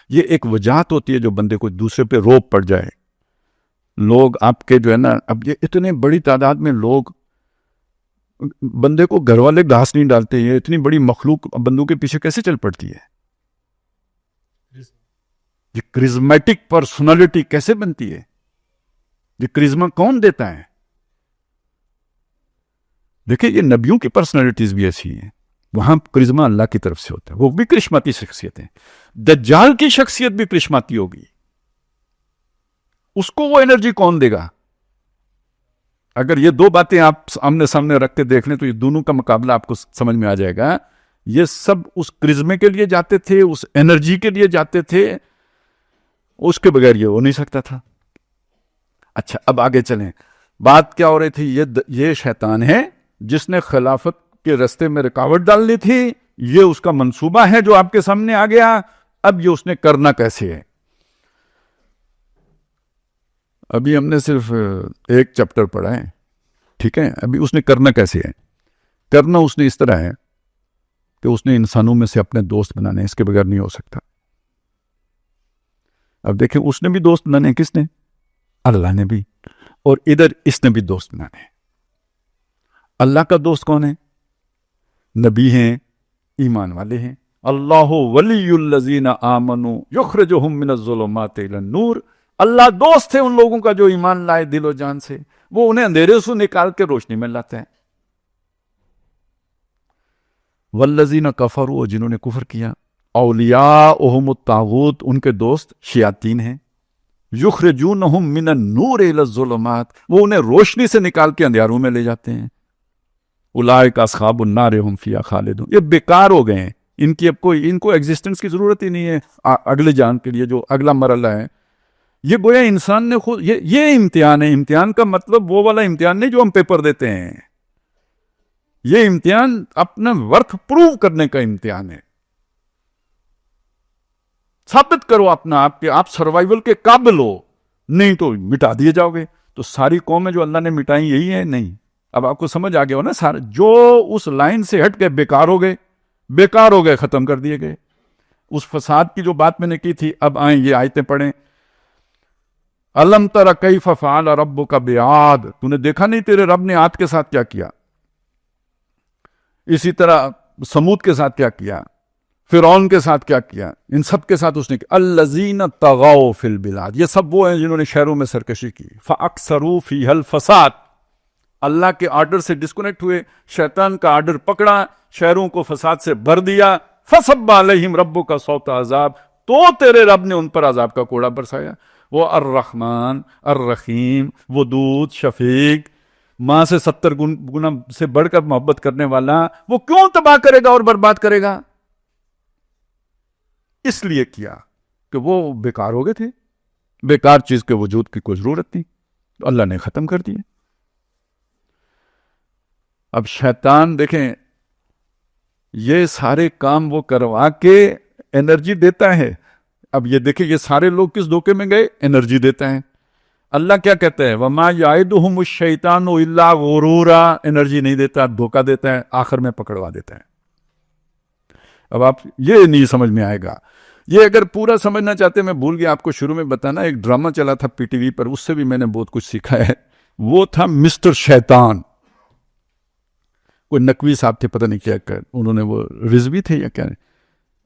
یہ ایک وجاہت ہوتی ہے جو بندے کو دوسرے پہ روب پڑ جائے. لوگ آپ کے جو ہے نا، اب یہ اتنے بڑی تعداد میں لوگ، بندے کو گھر والے گھاس نہیں ڈالتے، یہ اتنی بڑی مخلوق بندوں کے پیچھے کیسے چل پڑتی ہے؟ یہ کرزمیٹک پرسنالٹی کیسے بنتی ہے؟ یہ کرزما کون دیتا ہے؟ دیکھیں یہ نبیوں کی پرسنالٹیز بھی ایسی ہیں، وہاں کرزما اللہ کی طرف سے ہوتا ہے، وہ بھی کرشماتی شخصیت ہیں. دجال کی شخصیت بھی کرشماتی ہوگی، اس کو وہ انرجی کون دے گا؟ اگر یہ دو باتیں آپ آمنے سامنے رکھ کے دیکھ لیں تو یہ دونوں کا مقابلہ آپ کو سمجھ میں آ جائے گا. یہ سب اس کرزمے کے لیے جاتے تھے، اس انرجی کے لیے جاتے تھے، اس کے بغیر یہ ہو نہیں سکتا تھا. اچھا اب آگے چلیں. بات کیا ہو رہی تھی؟ یہ شیطان ہے جس نے خلافت کے رستے میں رکاوٹ ڈال لی تھی. یہ اس کا منصوبہ ہے جو آپ کے سامنے آ گیا. اب یہ اس نے کرنا کیسے ہے؟ ابھی ہم نے صرف ایک چیپٹر پڑھا ہے، ٹھیک ہے؟ ابھی اس نے کرنا کیسے ہے؟ کرنا اس نے اس طرح ہے کہ اس نے انسانوں میں سے اپنے دوست بنانے، اس کے بغیر نہیں ہو سکتا. اب دیکھیں اس نے بھی دوست بنانے، کس نے؟ اللہ نے بھی. اور ادھر اس نے بھی دوست بنانے. اللہ کا دوست کون ہے؟ نبی ہیں، ایمان والے ہیں. اللہ ولی الذین آمنوا یخرجہم من الظلمات الی النور. اللہ دوست ہے ان لوگوں کا جو ایمان لائے دل و جان سے، وہ انہیں اندھیرے سے نکال کے روشنی میں لاتا ہے. والذین کفروا، جنہوں نے کفر کیا، اولیاؤہم الطاغوت، ان کے دوست شیاطین ہیں. یخرجونہم من النور الی الظلمات، وہ انہیں روشنی سے نکال کے اندھیاروں میں لے جاتے ہیں. اولئک اصحاب النار ہم فیہا خالدون. یہ بیکار ہو گئے ہیں، ان کی اب کوئی، ان کو ایگزسٹنس کی ضرورت ہی نہیں ہے اگلے جان کے لیے جو اگلا مرحلہ ہے. یہ گویا انسان نے خود، یہ امتحان ہے. امتحان کا مطلب وہ والا امتحان نہیں جو ہم پیپر دیتے ہیں. یہ امتحان اپنا ورتھ پروو کرنے کا امتحان ہے. ثابت کرو اپنا آپ کہ آپ سروائیول کے قابل ہو، نہیں تو مٹا دیے جاؤ گے. تو ساری قومیں جو اللہ نے مٹائی یہی ہے؟ نہیں. اب آپ کو سمجھ آ گیا ہو نا، سارے جو اس لائن سے ہٹ کے بیکار ہو گئے، ختم کر دیے گئے. اس فساد کی جو بات میں نے کی تھی، اب آئیں یہ آیتیں پڑھیں. الم تر کیف فعل ربک بعاد، تو نے دیکھا نہیں تیرے رب نے عاد کے ساتھ کیا کیا؟ اسی طرح سمود کے ساتھ کیا کیا، فرعون کے ساتھ کیا کیا، ان سب کے ساتھ اس نے کیا. الذین طغوا فی البلاد، یہ سب وہ ہیں جنہوں نے شہروں میں سرکشی کی. فاکثروا فیہا الفساد، اللہ کے آرڈر سے ڈسکنیکٹ ہوئے، شیطان کا آرڈر پکڑا، شہروں کو فساد سے بھر دیا. فصب علیہم ربک صوت عذاب، تو تیرے رب نے ان پر عذاب کا کوڑا برسایا. وہ الرحمن الرحیم، ودود شفیق، ماں سے 70 گنا سے بڑھ کر محبت کرنے والا، وہ کیوں تباہ کرے گا اور برباد کرے گا؟ اس لیے کیا کہ وہ بیکار ہو گئے تھے. بیکار چیز کے وجود کی کوئی ضرورت نہیں، تو اللہ نے ختم کر دیے. اب شیطان دیکھیں یہ سارے کام وہ کروا کے انرجی دیتا ہے. اب یہ دیکھیں یہ سارے لوگ کس دھوکے میں گئے؟ انرجی دیتا ہے. اللہ کیا کہتا ہے؟ وَمَا يَعِدُهُمُ الشَّيْطَانُ إِلَّا غُرُورًا. انرجی نہیں دیتا، دھوکہ دیتا ہے، آخر میں پکڑوا دیتا ہے. اب آپ یہ نہیں سمجھ میں آئے گا. یہ اگر پورا سمجھنا چاہتے ہیں، میں بھول گیا آپ کو شروع میں بتانا، ایک ڈرامہ چلا تھا پی ٹی وی پر، اس سے بھی میں نے بہت کچھ سیکھا ہے. وہ تھا مسٹر شیطان. کوئی نقوی صاحب تھے، پتہ نہیں کیا کر انہوں نے، وہ رضوی تھے یا کیا،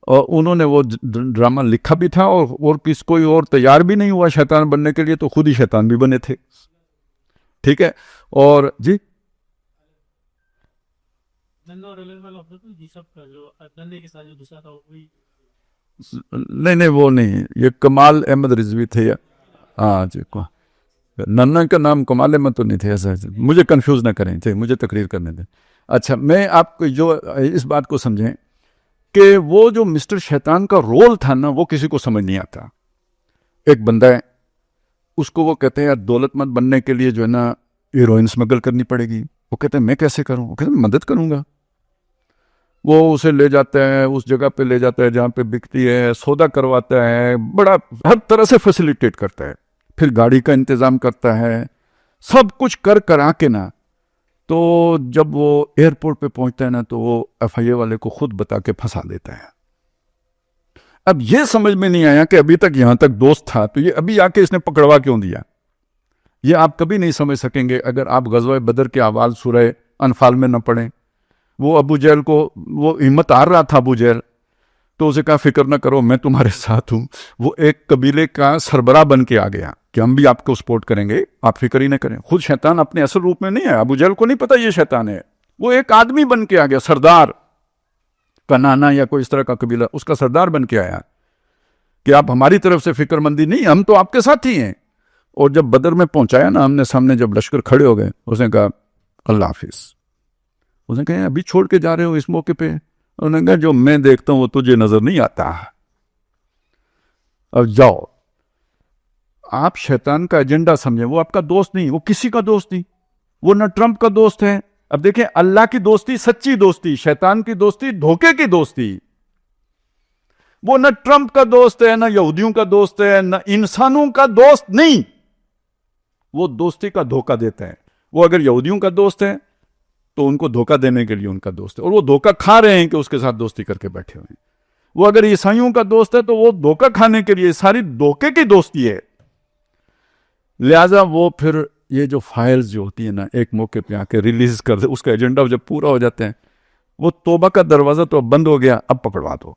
اور انہوں نے وہ ڈرامہ لکھا بھی تھا، اور کوئی اور تیار بھی نہیں ہوا شیطان بننے کے لیے، تو خود ہی شیطان بھی بنے تھے. ٹھیک ہے. اور جی نہیں وہ نہیں، یہ کمال احمد رضوی تھے. ہاں جی، ننا کا نام کمال احمد تو نہیں تھے. ایسا مجھے کنفیوز نہ کریں، مجھے تقریر کرنے دیں. اچھا، میں آپ کو جو اس بات کو سمجھیں کہ وہ جو مسٹر شیطان کا رول تھا نا، وہ کسی کو سمجھ نہیں آتا. ایک بندہ ہے، اس کو وہ کہتے ہیں دولت مند بننے کے لیے جو ہے نا ہیروئن اسمگل کرنی پڑے گی. وہ کہتے ہیں میں کیسے کروں؟ وہ کہتے ہیں مدد کروں گا. وہ اسے لے جاتا ہے، اس جگہ پہ لے جاتا ہے جہاں پہ بکتی ہے، سودا کرواتا ہے، بڑا ہر طرح سے فیسیلیٹیٹ کرتا ہے. پھر گاڑی کا انتظام کرتا ہے، سب کچھ کرا کے نا، تو جب وہ ایئرپورٹ پہ پہنچتا ہے نا، تو وہ ایف آئی اے والے کو خود بتا کے پھنسا دیتا ہے. اب یہ سمجھ میں نہیں آیا کہ ابھی تک یہاں تک دوست تھا، تو یہ ابھی آ کے اس نے پکڑوا کیوں دیا؟ یہ آپ کبھی نہیں سمجھ سکیں گے اگر آپ غزوہ بدر کے احوال سورہ انفال میں نہ پڑھیں. وہ ابو جہل کو، وہ ہمت ہار رہا تھا ابو جہل، تو اسے کہا فکر نہ کرو میں تمہارے ساتھ ہوں. وہ ایک قبیلے کا سربراہ بن کے آ گیا کہ ہم بھی آپ کو سپورٹ کریں گے، آپ فکر ہی نہ کریں. خود شیطان اپنے اصل روپ میں نہیں ہے، ابو جہل کو نہیں پتا یہ شیطان ہے. وہ ایک آدمی بن کے آ گیا، سردار کنانا یا کوئی اس طرح کا قبیلہ، اس کا سردار بن کے آیا کہ آپ ہماری طرف سے فکر مندی نہیں، ہم تو آپ کے ساتھ ہی ہیں. اور جب بدر میں پہنچایا نا، ہم نے سامنے جب لشکر کھڑے ہو گئے، اس نے کہا اللہ حافظ. اس نے کہا ابھی چھوڑ کے جا رہے ہو اس موقع پہ؟ انہوں نے کہا جو میں دیکھتا ہوں وہ تجھے نظر نہیں آتا، اب جاؤ. آپ شیطان کا ایجنڈا سمجھیں، وہ آپ کا دوست نہیں، وہ کسی کا دوست نہیں، وہ نہ ٹرمپ کا دوست ہے. اب دیکھیں، اللہ کی دوستی سچی دوستی، شیطان کی دوستی دھوکے کی دوستی. وہ نہ ٹرمپ کا دوست ہے، نہ یہودیوں کا دوست ہے، نہ انسانوں کا دوست نہیں. وہ دوستی کا دھوکہ دیتا ہے. وہ اگر یہودیوں کا دوست ہے تو ان کو دھوکہ دینے کے لیے ان کا دوست ہے، اور وہ دھوکہ کھا رہے ہیں کہ اس کے ساتھ دوستی کر کے بیٹھے ہوئے ہیں. وہ اگر عیسائیوں کا دوست ہے تو وہ دھوکہ کھانے کے لیے، ساری دھوکے کی دوستی ہے. لہذا وہ پھر یہ جو فائلز جو ہوتی ہیں نا، ایک موقع پہ آ کے ریلیز کر دے، اس کا ایجنڈا جب پورا ہو جاتا ہے، وہ توبہ کا دروازہ تو اب بند ہو گیا، اب پکڑوا دو.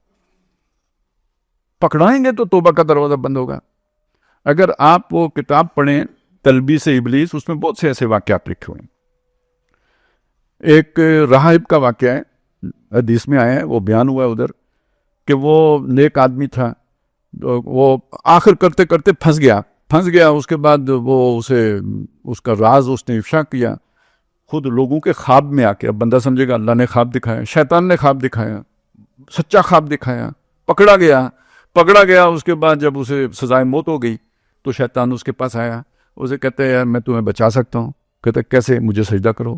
پکڑائیں گے تو توبہ کا دروازہ بند ہوگا. اگر آپ وہ کتاب پڑھیں تلبیس ابلیس، اس میں بہت سے ایسے واقعات لکھے ہوئے ہیں. ایک راہب کا واقعہ ہے، حدیث میں آیا ہے، وہ بیان ہوا ہے ادھر، کہ وہ نیک آدمی تھا، وہ آخر کرتے کرتے پھنس گیا. اس کے بعد وہ اس کا راز اس نے افشا کیا خود لوگوں کے خواب میں آ کے. اب بندہ سمجھے گا اللہ نے خواب دکھایا، شیطان نے خواب دکھایا، سچا خواب دکھایا. پکڑا گیا. اس کے بعد جب اسے سزائے موت ہو گئی تو شیطان اس کے پاس آیا، اسے کہتے ہیں یار میں تمہیں بچا سکتا ہوں. کہتے کیسے؟ مجھے سجدہ کرو.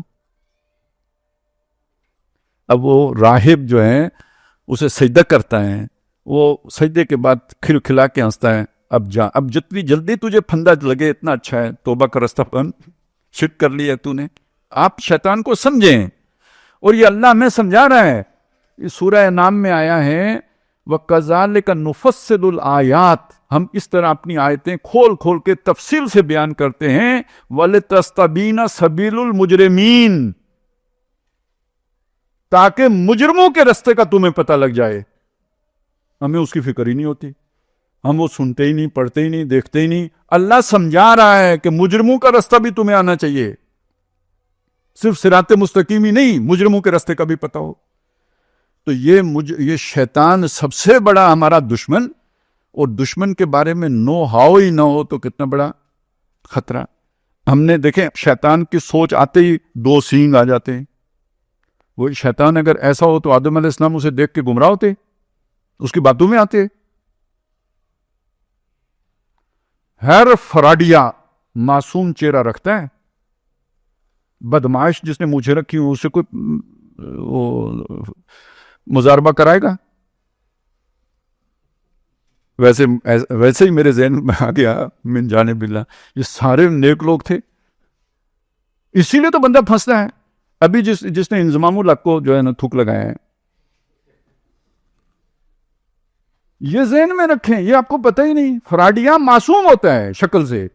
اب وہ راہب جو ہے اسے سجدہ کرتا ہے، وہ سجدے کے بعد کھلا کے ہنستا ہے. اب جتنی جلدی تجھے پھندا لگے اتنا اچھا ہے، توبہ کا رستہ بند، شرک کر لیا تو نے. آپ شیطان کو سمجھیں، اور یہ اللہ ہمیں سمجھا رہا ہے. اس سورہ انعام میں آیا ہے وَكَذَلِكَ نُفَصِّلُ الْآيَاتِ، ہم اس طرح اپنی آیتیں کھول کھول کے تفصیل سے بیان کرتے ہیں. وَلِتَسْتَبِينَ سَبِيلُ الْمُجْرِمِينَ، تاکہ مجرموں کے رستے کا تمہیں پتہ لگ جائے. ہمیں اس کی فکر ہی نہیں ہوتی، ہم وہ سنتے ہی نہیں، پڑھتے ہی نہیں، دیکھتے ہی نہیں. اللہ سمجھا رہا ہے کہ مجرموں کا رستہ بھی تمہیں آنا چاہیے، صرف صراط مستقیم ہی نہیں، مجرموں کے رستے کا بھی پتہ ہو. تو یہ شیطان سب سے بڑا ہمارا دشمن، اور دشمن کے بارے میں نو ہاؤ ہی نہ ہو تو کتنا بڑا خطرہ. ہم نے دیکھیں شیطان کی سوچ آتے ہی 2 سینگ آ جاتے ہیں. وہ شیطان اگر ایسا ہو تو آدم علیہ السلام اسے دیکھ کے گمراہ ہوتے، اس کی باتوں میں آتے. ہر فراڈیا معصوم چہرہ رکھتا ہے. بدمعاش جس نے مونچھیں رکھی ہوں اسے کوئی مزاربہ کرائے گا؟ ویسے ہی میرے ذہن میں آ گیا من جانب اللہ، یہ سارے نیک لوگ تھے، اسی لیے تو بندہ پھنستا ہے۔ ابھی جس نے انضمام الحق کو جو ہے نا تھوک لگایا ہے، یہ ذہن میں رکھیں، یہ آپ کو پتہ ہی نہیں، فراڈیاں معصوم ہوتا ہے شکل سے،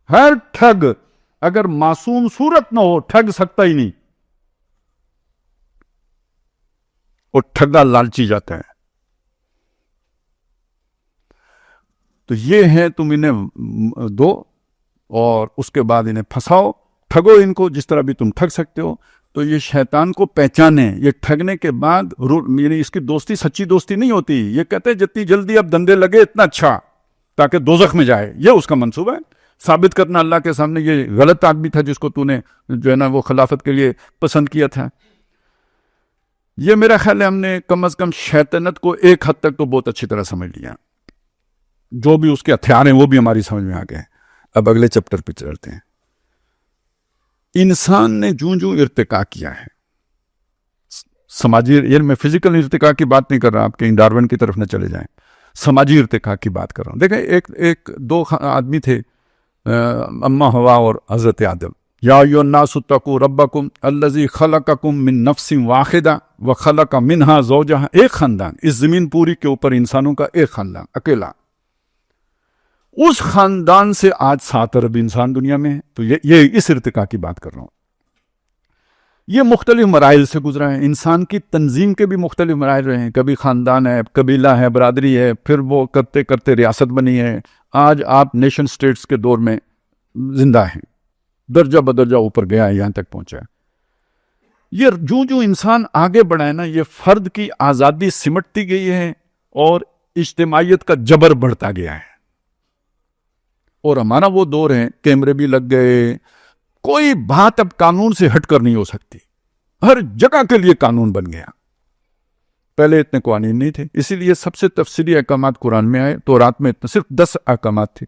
ہر ٹھگ اگر معصوم صورت نہ ہو ٹھگ سکتا ہی نہیں، اور ٹھگا لالچی جاتا ہے۔ تو یہ ہے، تم انہیں دو اور اس کے بعد انہیں پھنساؤ، ٹھگو ان کو جس طرح بھی تم ٹھگ سکتے ہو۔ تو یہ شیطان کو پہچانے، یہ ٹھگنے کے بعد یعنی اس کی دوستی سچی دوستی نہیں ہوتی، یہ کہتے ہیں جتنی جلدی اب دندے لگے اتنا اچھا، تاکہ دوزخ میں جائے، یہ اس کا منصوبہ ہے، ثابت کرنا اللہ کے سامنے یہ غلط آدمی تھا جس کو تو نے جو ہے نا وہ خلافت کے لیے پسند کیا تھا۔ یہ میرا خیال ہے ہم نے کم از کم شیطنت کو ایک حد تک تو بہت اچھی طرح سمجھ لیا، جو بھی اس کے ہتھیار ہیں وہ بھی ہماری سمجھ میں آ گئے۔ اب اگلے چیپٹر پہ چلتے ہیں۔ انسان نے جوں ارتقا کیا ہے سماجی، یہ میں فزیکل ارتقا کی بات نہیں کر رہا، آپ کہیں ڈارون کی طرف نہ چلے جائیں، سماجی ارتقا کی بات کر رہا ہوں۔ دیکھیں دو آدمی تھے، اما ہوا اور حضرت آدم۔ یا ایھا الناس اتقوا ربکم الذی خلقکم من نفس واحدہ وخلق منہا زوجہا، ایک خاندان، اس زمین پوری کے اوپر انسانوں کا ایک خاندان اکیلا، اس خاندان سے آج 7 ارب انسان دنیا میں ہے۔ تو یہ اس ارتقا کی بات کر رہا ہوں۔ یہ مختلف مراحل سے گزرا ہے، انسان کی تنظیم کے بھی مختلف مراحل رہے ہیں، کبھی خاندان ہے، قبیلہ ہے، برادری ہے، پھر وہ کرتے کرتے ریاست بنی ہے، آج آپ نیشن سٹیٹس کے دور میں زندہ ہیں، درجہ بدرجہ اوپر گیا ہے، یہاں تک پہنچا ہے۔ یہ جو انسان آگے بڑھا ہے نا، یہ فرد کی آزادی سمٹتی گئی ہے اور اجتماعیت کا جبر بڑھتا گیا ہے۔ اور ہمارا وہ دور ہے، کیمرے بھی لگ گئے، کوئی بات اب قانون سے ہٹ کر نہیں ہو سکتی، ہر جگہ کے لیے قانون بن گیا۔ پہلے اتنے قوانین نہیں تھے، اسی لیے سب سے تفصیلی احکامات قرآن میں آئے۔ تورات میں صرف 10 احکامات تھے،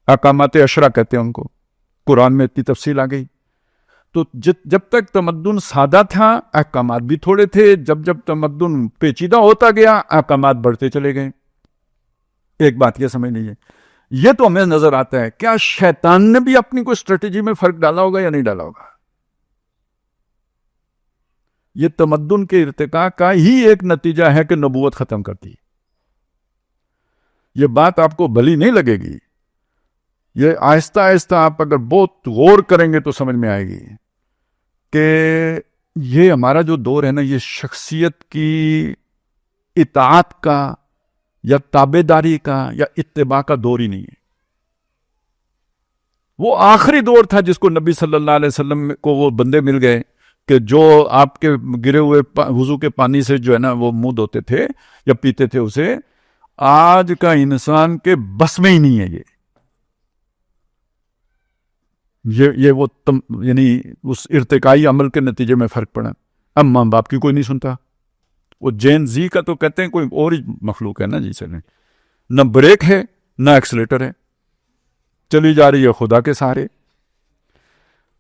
احکامات عشرہ کہتے ہیں ان کو، قرآن میں اتنی تفصیل آ گئی۔ تو جب تک تمدن سادہ تھا احکامات بھی تھوڑے تھے، جب تمدن پیچیدہ ہوتا گیا احکامات بڑھتے چلے گئے۔ ایک بات یہ سمجھ لیجیے، یہ تو ہمیں نظر آتا ہے، کیا شیطان نے بھی اپنی کوئی اسٹریٹجی میں فرق ڈالا ہوگا یا نہیں ڈالا ہوگا؟ یہ تمدن کے ارتقاء کا ہی ایک نتیجہ ہے کہ نبوت ختم کرتی۔ یہ بات آپ کو بھلی نہیں لگے گی، یہ آہستہ آہستہ آپ اگر بہت غور کریں گے تو سمجھ میں آئے گی کہ یہ ہمارا جو دور ہے نا، یہ شخصیت کی اطاعت کا یا تابعداری کا یا اتباع کا دور ہی نہیں ہے۔ وہ آخری دور تھا جس کو نبی صلی اللہ علیہ وسلم کو وہ بندے مل گئے کہ جو آپ کے گرے ہوئے وضو کے پانی سے جو ہے نا وہ منہ دھوتے تھے یا پیتے تھے اسے، آج کا انسان کے بس میں ہی نہیں ہے۔ یہ وہ یعنی اس ارتقائی عمل کے نتیجے میں فرق پڑا۔ اب ماں باپ کی کوئی نہیں سنتا، وہ جین زی کا تو کہتے ہیں کوئی اور ہی مخلوق ہے نا جی سے، نہ بریک ہے نہ ایکسلیٹر ہے، چلی جا رہی ہے خدا کے سہارے۔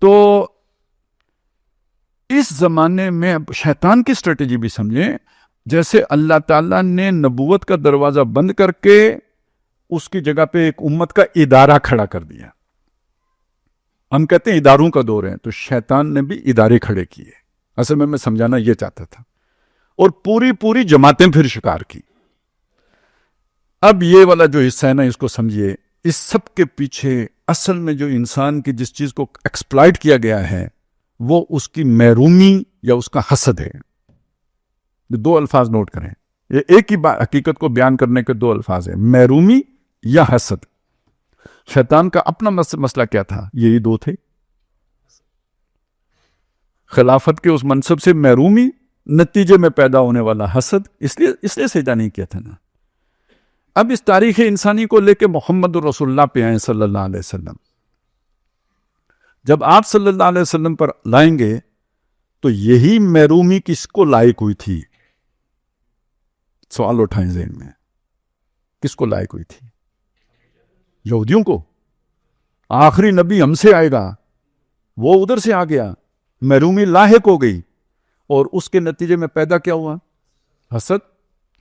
تو اس زمانے میں شیطان کی اسٹریٹجی بھی سمجھیں، جیسے اللہ تعالیٰ نے نبوت کا دروازہ بند کر کے اس کی جگہ پہ ایک امت کا ادارہ کھڑا کر دیا۔ ہم کہتے ہیں اداروں کا دور ہے، تو شیطان نے بھی ادارے کھڑے کیے۔ اصل میں سمجھانا یہ چاہتا تھا، اور پوری جماعتیں پھر شکار کی۔ اب یہ والا جو حصہ ہے نا، اس کو سمجھیے، اس سب کے پیچھے اصل میں جو انسان کی جس چیز کو ایکسپلائٹ کیا گیا ہے وہ اس کی محرومی یا اس کا حسد ہے۔ یہ 2 الفاظ نوٹ کریں، یہ ایک ہی حقیقت کو بیان کرنے کے 2 الفاظ ہیں، محرومی یا حسد۔ شیطان کا اپنا مسئلہ کیا تھا؟ یہی 2 تھے، خلافت کے اس منصب سے محرومی، نتیجے میں پیدا ہونے والا حسد، اس لیے سجدہ نہیں کیا تھا نا۔ اب اس تاریخ انسانی کو لے کے محمد رسول اللہ پہ آئیں صلی اللہ علیہ وسلم۔ جب آپ صلی اللہ علیہ وسلم پر لائیں گے تو یہی محرومی کس کو لائق ہوئی تھی؟ سوال اٹھائیں ذہن میں، کس کو لائق ہوئی تھی؟ یہودیوں کو۔ آخری نبی ہم سے آئے گا، وہ ادھر سے آ گیا، محرومی لاحق ہو گئی، اور اس کے نتیجے میں پیدا کیا ہوا؟ حسد۔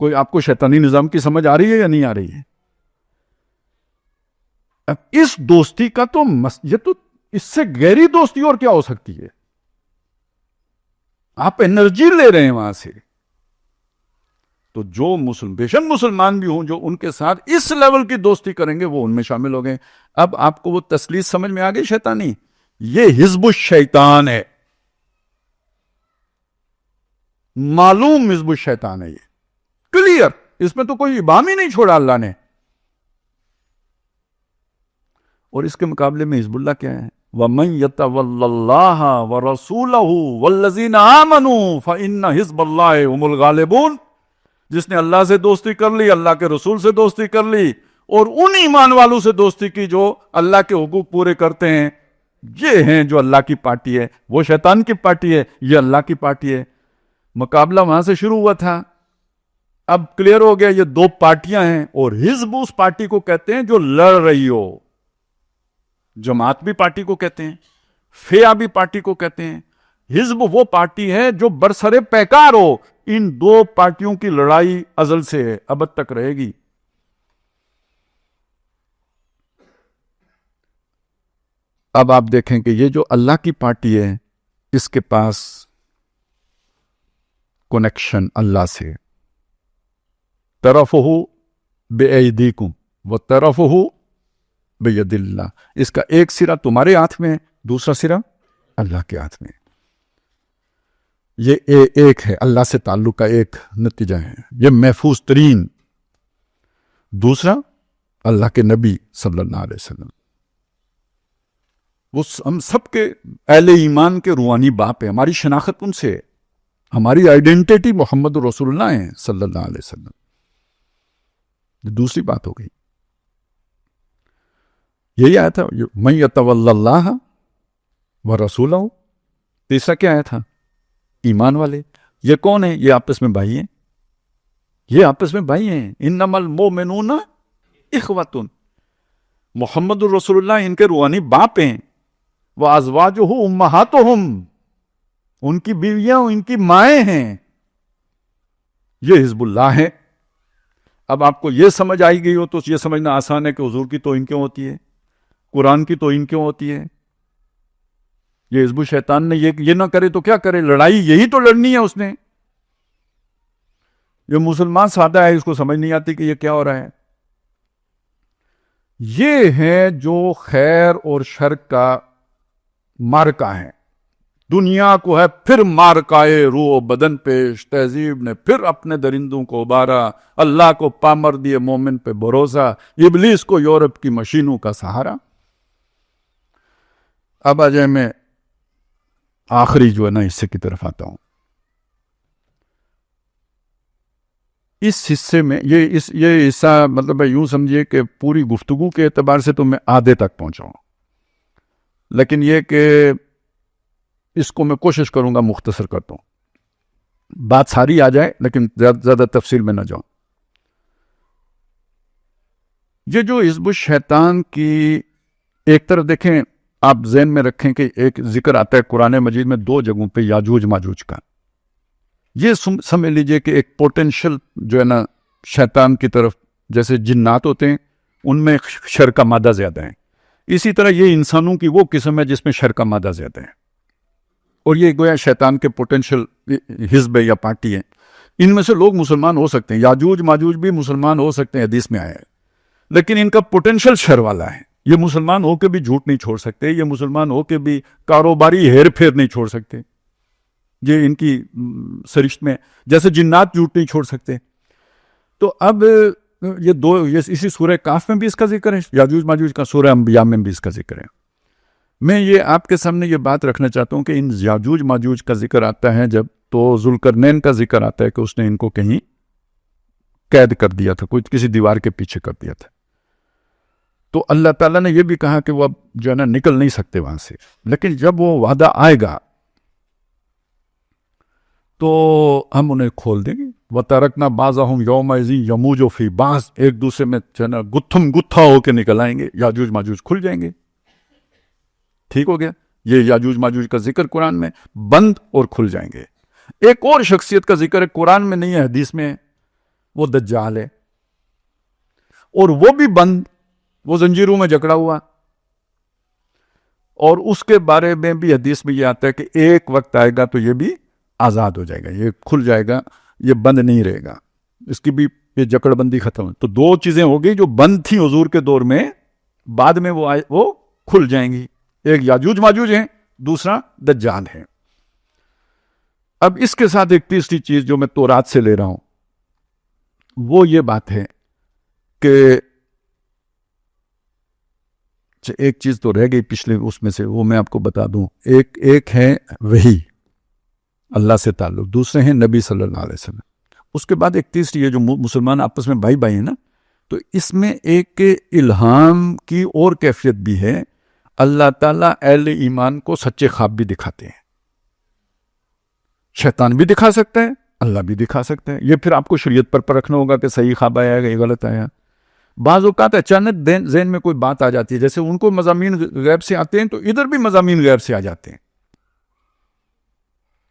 کوئی آپ کو شیطانی نظام کی سمجھ آ رہی ہے یا نہیں آ رہی ہے؟ اب اس دوستی کا تو یہ تو اس سے گہری دوستی اور کیا ہو سکتی ہے؟ آپ انرجی لے رہے ہیں وہاں سے. تو جو بیشک مسلمان بھی ہوں جو ان کے ساتھ اس لیول کی دوستی کریں گے وہ ان میں شامل ہو گئے. اب آپ کو وہ تسلیث سمجھ میں آ گئی شیطانی؟ یہ حزب الشیطان ہے، معلوم حزب الشیطان ہے، یہ کلیئر، اس میں تو کوئی ابہام ہی نہیں چھوڑا اللہ نے. اور اس کے مقابلے میں حزب اللہ کیا ہے؟ وَمَن يَتَوَلَّ اللَّهَ وَرَسُولَهُ وَالَّذِينَ آمَنُوا فَإِنَّ حِزْبَ اللَّهِ هُمُ الْغَالِبُونَ. جس نے اللہ سے دوستی کر لی، اللہ کے رسول سے دوستی کر لی، اور ان ایمان والوں سے دوستی کی جو اللہ کے حقوق پورے کرتے ہیں، یہ ہیں جو اللہ کی پارٹی ہے. وہ شیطان کی پارٹی ہے، یہ اللہ کی پارٹی ہے. مقابلہ وہاں سے شروع ہوا تھا، اب کلیئر ہو گیا یہ دو پارٹیاں ہیں. اور حزب اس پارٹی کو کہتے ہیں جو لڑ رہی ہو. جماعت بھی پارٹی کو کہتے ہیں، فیہ بھی پارٹی کو کہتے ہیں. حزب وہ پارٹی ہے جو برسر پیکار ہو. ان دو پارٹیوں کی لڑائی ازل سے ہے، ابد تک رہے گی. اب آپ دیکھیں کہ یہ جو اللہ کی پارٹی ہے، اس کے پاس کنیکشن اللہ سے. طرفہ بِأَيْدِيكُمْ وَطَرَفُهُ بِيَدِ اللَّهِ. اس کا ایک سرا تمہارے ہاتھ میں، دوسرا سرا اللہ کے ہاتھ میں. یہ ایک ہے، اللہ سے تعلق کا ایک نتیجہ ہے، یہ محفوظ ترین. دوسرا اللہ کے نبی صلی اللہ علیہ وسلم، وہ ہم سب کے اہل ایمان کے روحانی باپ ہیں. ہماری شناخت ان سے ہے، ہماری آئیڈینٹی محمد رسول اللہ ہے صلی اللہ علیہ وسلم. دوسری بات ہو گئی. یہی آیا تھا مَن يَتَوَلَّ اللَّهَ وَرَسُولَهُ. تیسرا کیا آیا تھا؟ ایمان والے. یہ کون ہیں؟ یہ آپس میں بھائی ہیں، یہ آپس میں بھائی ہیں. انما المؤمنون اخوۃ. محمد الرسول اللہ ان کے روحانی باپ ہیں. وازواجہ امہاتہم، ان کی بیویاں ان کی مائیں ہیں. یہ حزب اللہ ہے. اب آپ کو یہ سمجھ آئی گئی ہو تو یہ سمجھنا آسان ہے کہ حضور کی توہین کیوں ہوتی ہے، قرآن کی توہین کیوں ہوتی ہے. یہ حزب الشیطان نے یہ نہ کرے تو کیا کرے؟ لڑائی یہی تو لڑنی ہے اس نے. یہ مسلمان سادہ ہے، اس کو سمجھ نہیں آتی کہ یہ کیا ہو رہا ہے. یہ ہے جو خیر اور شر کا مارکا ہے. دنیا کو ہے پھر مارکائے روح و بدن پیش. تہذیب نے پھر اپنے درندوں کو ابارا، اللہ کو پامر دیے مومن پہ بھروسہ، ابلیس کو یورپ کی مشینوں کا سہارا. اب آ جائے میں آخری جو ہے نا حصے کی طرف آتا ہوں. اس حصے میں یہ حصہ مطلب یوں سمجھیے کہ پوری گفتگو کے اعتبار سے تو میں آدھے تک پہنچا ہوں، لیکن یہ کہ اس کو میں کوشش کروں گا مختصر کرتا ہوں. بات ساری آ جائے لیکن زیادہ تفصیل میں نہ جاؤں. یہ جو حزب الشیطان کی ایک طرف دیکھیں، آپ ذہن میں رکھیں کہ ایک ذکر آتا ہے قرآن مجید میں دو جگہوں پہ یاجوج ماجوج کا. یہ سمجھ لیجئے کہ ایک پوٹینشل جو ہے نا شیطان کی طرف، جیسے جنات ہوتے ہیں ان میں شر کا مادہ زیادہ ہے، اسی طرح یہ انسانوں کی وہ قسم ہے جس میں شر کا مادہ زیادہ ہے. اور یہ گویا شیطان کے پوٹینشل حزب ہے یا پارٹی ہے. ان میں سے لوگ مسلمان ہو سکتے ہیں، یاجوج ماجوج بھی مسلمان ہو سکتے ہیں، حدیث میں آیا ہے، لیکن ان کا پوٹینشل شر والا ہے. یہ مسلمان ہو کے بھی جھوٹ نہیں چھوڑ سکتے، یہ مسلمان ہو کے بھی کاروباری ہیر پھیر نہیں چھوڑ سکتے. یہ ان کی سرشت میں جیسے جنات جھوٹ نہیں چھوڑ سکتے. تو اب یہ اسی سورہ کاف میں بھی اس کا ذکر ہے، یاجوج ماجوج کا سورہ انبیاء میں بھی اس کا ذکر ہے. میں یہ آپ کے سامنے یہ بات رکھنا چاہتا ہوں کہ ان یاجوج ماجوج کا ذکر آتا ہے جب تو ذوالقرنین کا ذکر آتا ہے کہ اس نے ان کو کہیں قید کر دیا تھا، کوئی کسی دیوار کے پیچھے کر دیا تھا. تو اللہ تعالیٰ نے یہ بھی کہا کہ وہ اب جو ہے نا نکل نہیں سکتے وہاں سے، لیکن جب وہ وعدہ آئے گا تو ہم انہیں کھول دیں گے. وَتَرَكْنَا بَعْضَهُمْ يَوْمَئِذٍ يَمُوجُ فِي بَعْضٍ. ایک دوسرے میں جو ہے نا گتھم گتھا ہو کے نکل آئیں گے، یاجوج ماجوج کھل جائیں گے. ٹھیک ہو گیا. یہ یاجوج ماجوج کا ذکر قرآن میں بند اور کھل جائیں گے. ایک اور شخصیت کا ذکر ہے، قرآن میں نہیں ہے، حدیث میں ہے. وہ دجال ہے، اور وہ بھی بند، وہ زنجیروں میں جکڑا ہوا. اور اس کے بارے میں بھی حدیث میں یہ آتا ہے کہ ایک وقت آئے گا تو یہ بھی آزاد ہو جائے گا، یہ کھل جائے گا، یہ بند نہیں رہے گا، اس کی بھی یہ جکڑ بندی ختم ہے. تو دو چیزیں ہو گئی جو بند تھیں حضور کے دور میں، بعد میں وہ کھل جائیں گی. ایک یاجوج ماجوج ہیں، دوسرا دجال ہے. اب اس کے ساتھ ایک تیسری چیز جو میں تورات سے لے رہا ہوں، وہ یہ بات ہے کہ ایک چیز تو رہ گئی پچھلے اس میں سے، وہ میں آپ کو بتا دوں. ایک ہے وحی، اللہ سے تعلق، دوسرے ہیں نبی صلی اللہ علیہ وسلم. اس کے بعد ایک تیسری ہے جو مسلمان آپس میں بھائی بھائی ہیں نا، تو اس میں ایک الہام کی اور کیفیت بھی ہے. اللہ تعالیٰ اہل ایمان کو سچے خواب بھی دکھاتے ہیں. شیطان بھی دکھا سکتا ہے، اللہ بھی دکھا سکتا ہے. یہ پھر آپ کو شریعت پر رکھنا ہوگا کہ صحیح خواب آیا ہے یا غلط آیا. بعض اوقات اچانک ذہن میں کوئی بات آ جاتی ہے، جیسے ان کو مضامین غیب سے آتے ہیں تو ادھر بھی مضامین غیب سے آ جاتے ہیں.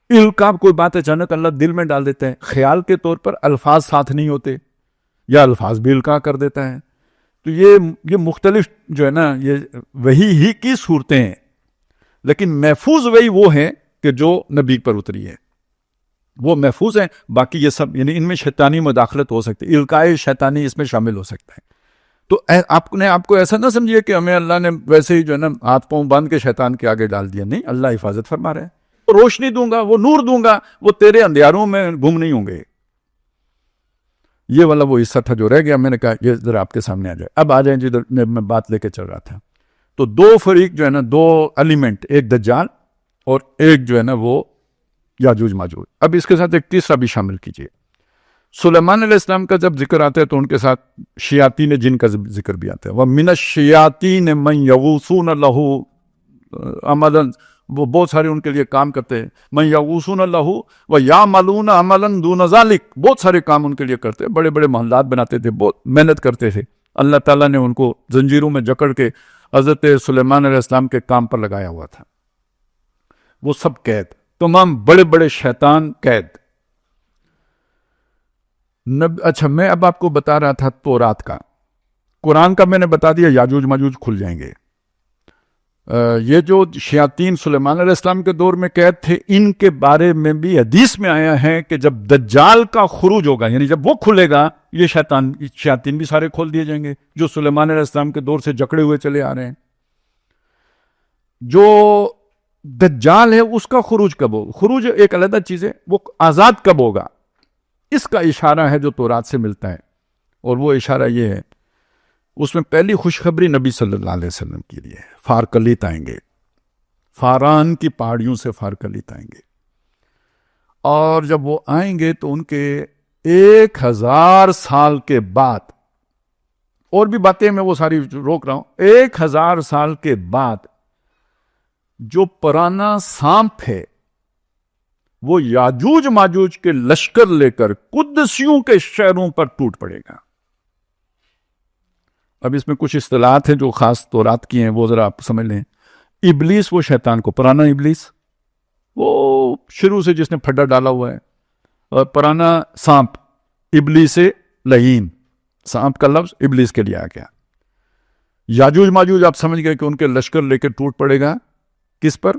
القاب کوئی بات اچانک اللہ دل میں ڈال دیتا ہے، خیال کے طور پر الفاظ ساتھ نہیں ہوتے یا الفاظ بھی القاء کر دیتا ہے. تو یہ مختلف جو ہے نا، یہ وحی ہی کی صورتیں ہیں، لیکن محفوظ وحی وہ ہے کہ جو نبی پر اتری ہے، وہ محفوظ ہیں. باقی یہ سب یعنی ان میں شیطانی مداخلت ہو سکتی ہے، القاء شیطانی اس میں شامل ہو سکتا ہے. تو آپ کو ایسا نہ سمجھیے کہ ہمیں اللہ نے ویسے ہی جو ہے نا ہاتھ پاؤں باندھ کے شیطان کے آگے ڈال دیا. نہیں، اللہ حفاظت فرما رہے ہیں. روشنی دوں گا، وہ نور دوں گا، وہ تیرے اندھیاروں میں گم نہیں ہوں گے. یہ والا وہ حصہ تھا جو رہ گیا، میں نے کہا یہ ذرا آپ کے سامنے آ جائے. اب آ جائیں جدھر میں بات لے کے چل رہا تھا. تو دو فریق جو ہے نا، دو ایلیمنٹ، ایک دجال اور ایک جو ہے نا وہ یاجوج ماجوج. اب اس کے ساتھ ایک تیسرا بھی شامل کیجئے. سلیمان علیہ السلام کا جب ذکر آتا ہے تو ان کے ساتھ شیاطین جن کا ذکر بھی آتا ہے. وَمِنَ الشَّيَاطِينِ مَن يَغُوصُونَ لَهُ عَمَلًا، وہ بہت سارے ان کے لیے کام کرتے ہیں. مَن يَغُوصُونَ لَهُ وَيَعْمَلُونَ عَمَلًا دُونَ ذَلِكَ، بہت سارے کام ان کے لیے کرتے ہیں، بڑے بڑے محلات بناتے تھے، بہت محنت کرتے تھے. اللہ تعالیٰ نے ان کو زنجیروں میں جکڑ کے حضرت سلیمان علیہ السلام کے کام پر لگایا ہوا تھا. وہ سب قید، تمام بڑے بڑے شیطان قید. اچھا، میں اب آپ کو بتا رہا تھا تورات کا. قرآن کا میں نے بتا دیا یاجوج ماجوج کھل جائیں گے. یہ جو شیاطین سلیمان علیہ السلام کے دور میں قید تھے، ان کے بارے میں بھی حدیث میں آیا ہے کہ جب دجال کا خروج ہوگا، یعنی جب وہ کھلے گا، یہ شیاطین بھی سارے کھول دیے جائیں گے جو سلیمان علیہ السلام کے دور سے جکڑے ہوئے چلے آ رہے ہیں. جو دجال ہے اس کا خروج کب ہوگا؟ خروج ایک علیحدہ چیز ہے، وہ آزاد کب ہوگا؟ اس کا اشارہ ہے جو تورات سے ملتا ہے، اور وہ اشارہ یہ ہے، اس میں پہلی خوشخبری نبی صلی اللہ علیہ وسلم کے لیے. فارکلیت آئیں گے، فاران کی پہاڑیوں سے فارکلیت آئیں گے، اور جب وہ آئیں گے تو ان کے 1000 سال کے بعد، اور بھی باتیں میں وہ ساری روک رہا ہوں، 1000 سال کے بعد جو پرانا سانپ ہے وہ یاجوج ماجوج کے لشکر لے کر قدسیوں کے شہروں پر ٹوٹ پڑے گا. اب اس میں کچھ اصطلاحات ہیں جو خاص تورات کی ہیں، وہ ذرا آپ سمجھ لیں. ابلیس، وہ شیطان کو، پرانا ابلیس، وہ شروع سے جس نے پھڈا ڈالا ہوا ہے. اور پرانا سانپ، ابلیس لعین، سانپ کا لفظ ابلیس کے لیے آ گیا. یاجوج ماجوج آپ سمجھ گئے کہ ان کے لشکر لے کے ٹوٹ پڑے گا. کس پر؟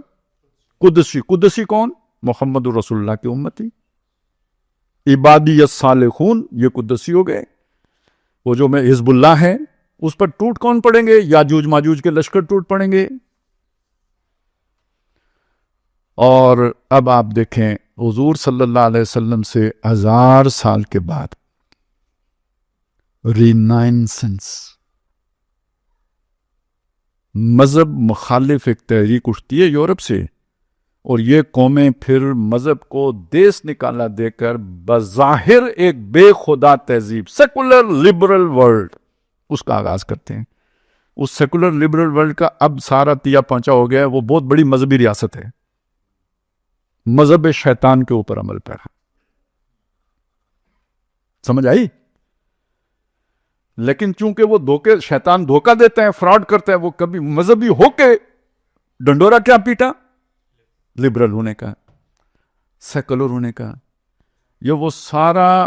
قدسی. قدسی کون؟ محمد رسول اللہ کی امتی، عبادی الصالحون، یہ قدسی ہو گئے. وہ جو میں حزب اللہ ہے، اس پر ٹوٹ کون پڑیں گے؟ یاجوج ماجوج کے لشکر ٹوٹ پڑیں گے. اور اب آپ دیکھیں حضور صلی اللہ علیہ وسلم سے 1000 سال کے بعد رینائنسنس، مذہب مخالف ایک تحریک اٹھتی ہے یورپ سے، اور یہ قومیں پھر مذہب کو دیس نکالا دے کر بظاہر ایک بے خدا تہذیب، سیکولر لبرل ورلڈ، اس کا آغاز کرتے ہیں. اس سیکولر لبرل ورلڈ کا اب سارا تیا پہنچا ہو گیا ہے. وہ بہت بڑی مذہبی ریاست ہے، مذہب شیطان کے اوپر عمل پیرا. سمجھ آئی؟ لیکن چونکہ وہ شیطان دھوکہ دیتا ہے، فراڈ کرتا ہے، وہ کبھی مذہبی ہو کے ڈنڈورا کیا پیٹا؟ لبرل ہونے کا، سیکولر ہونے کا. یہ وہ سارا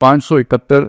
571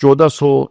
1400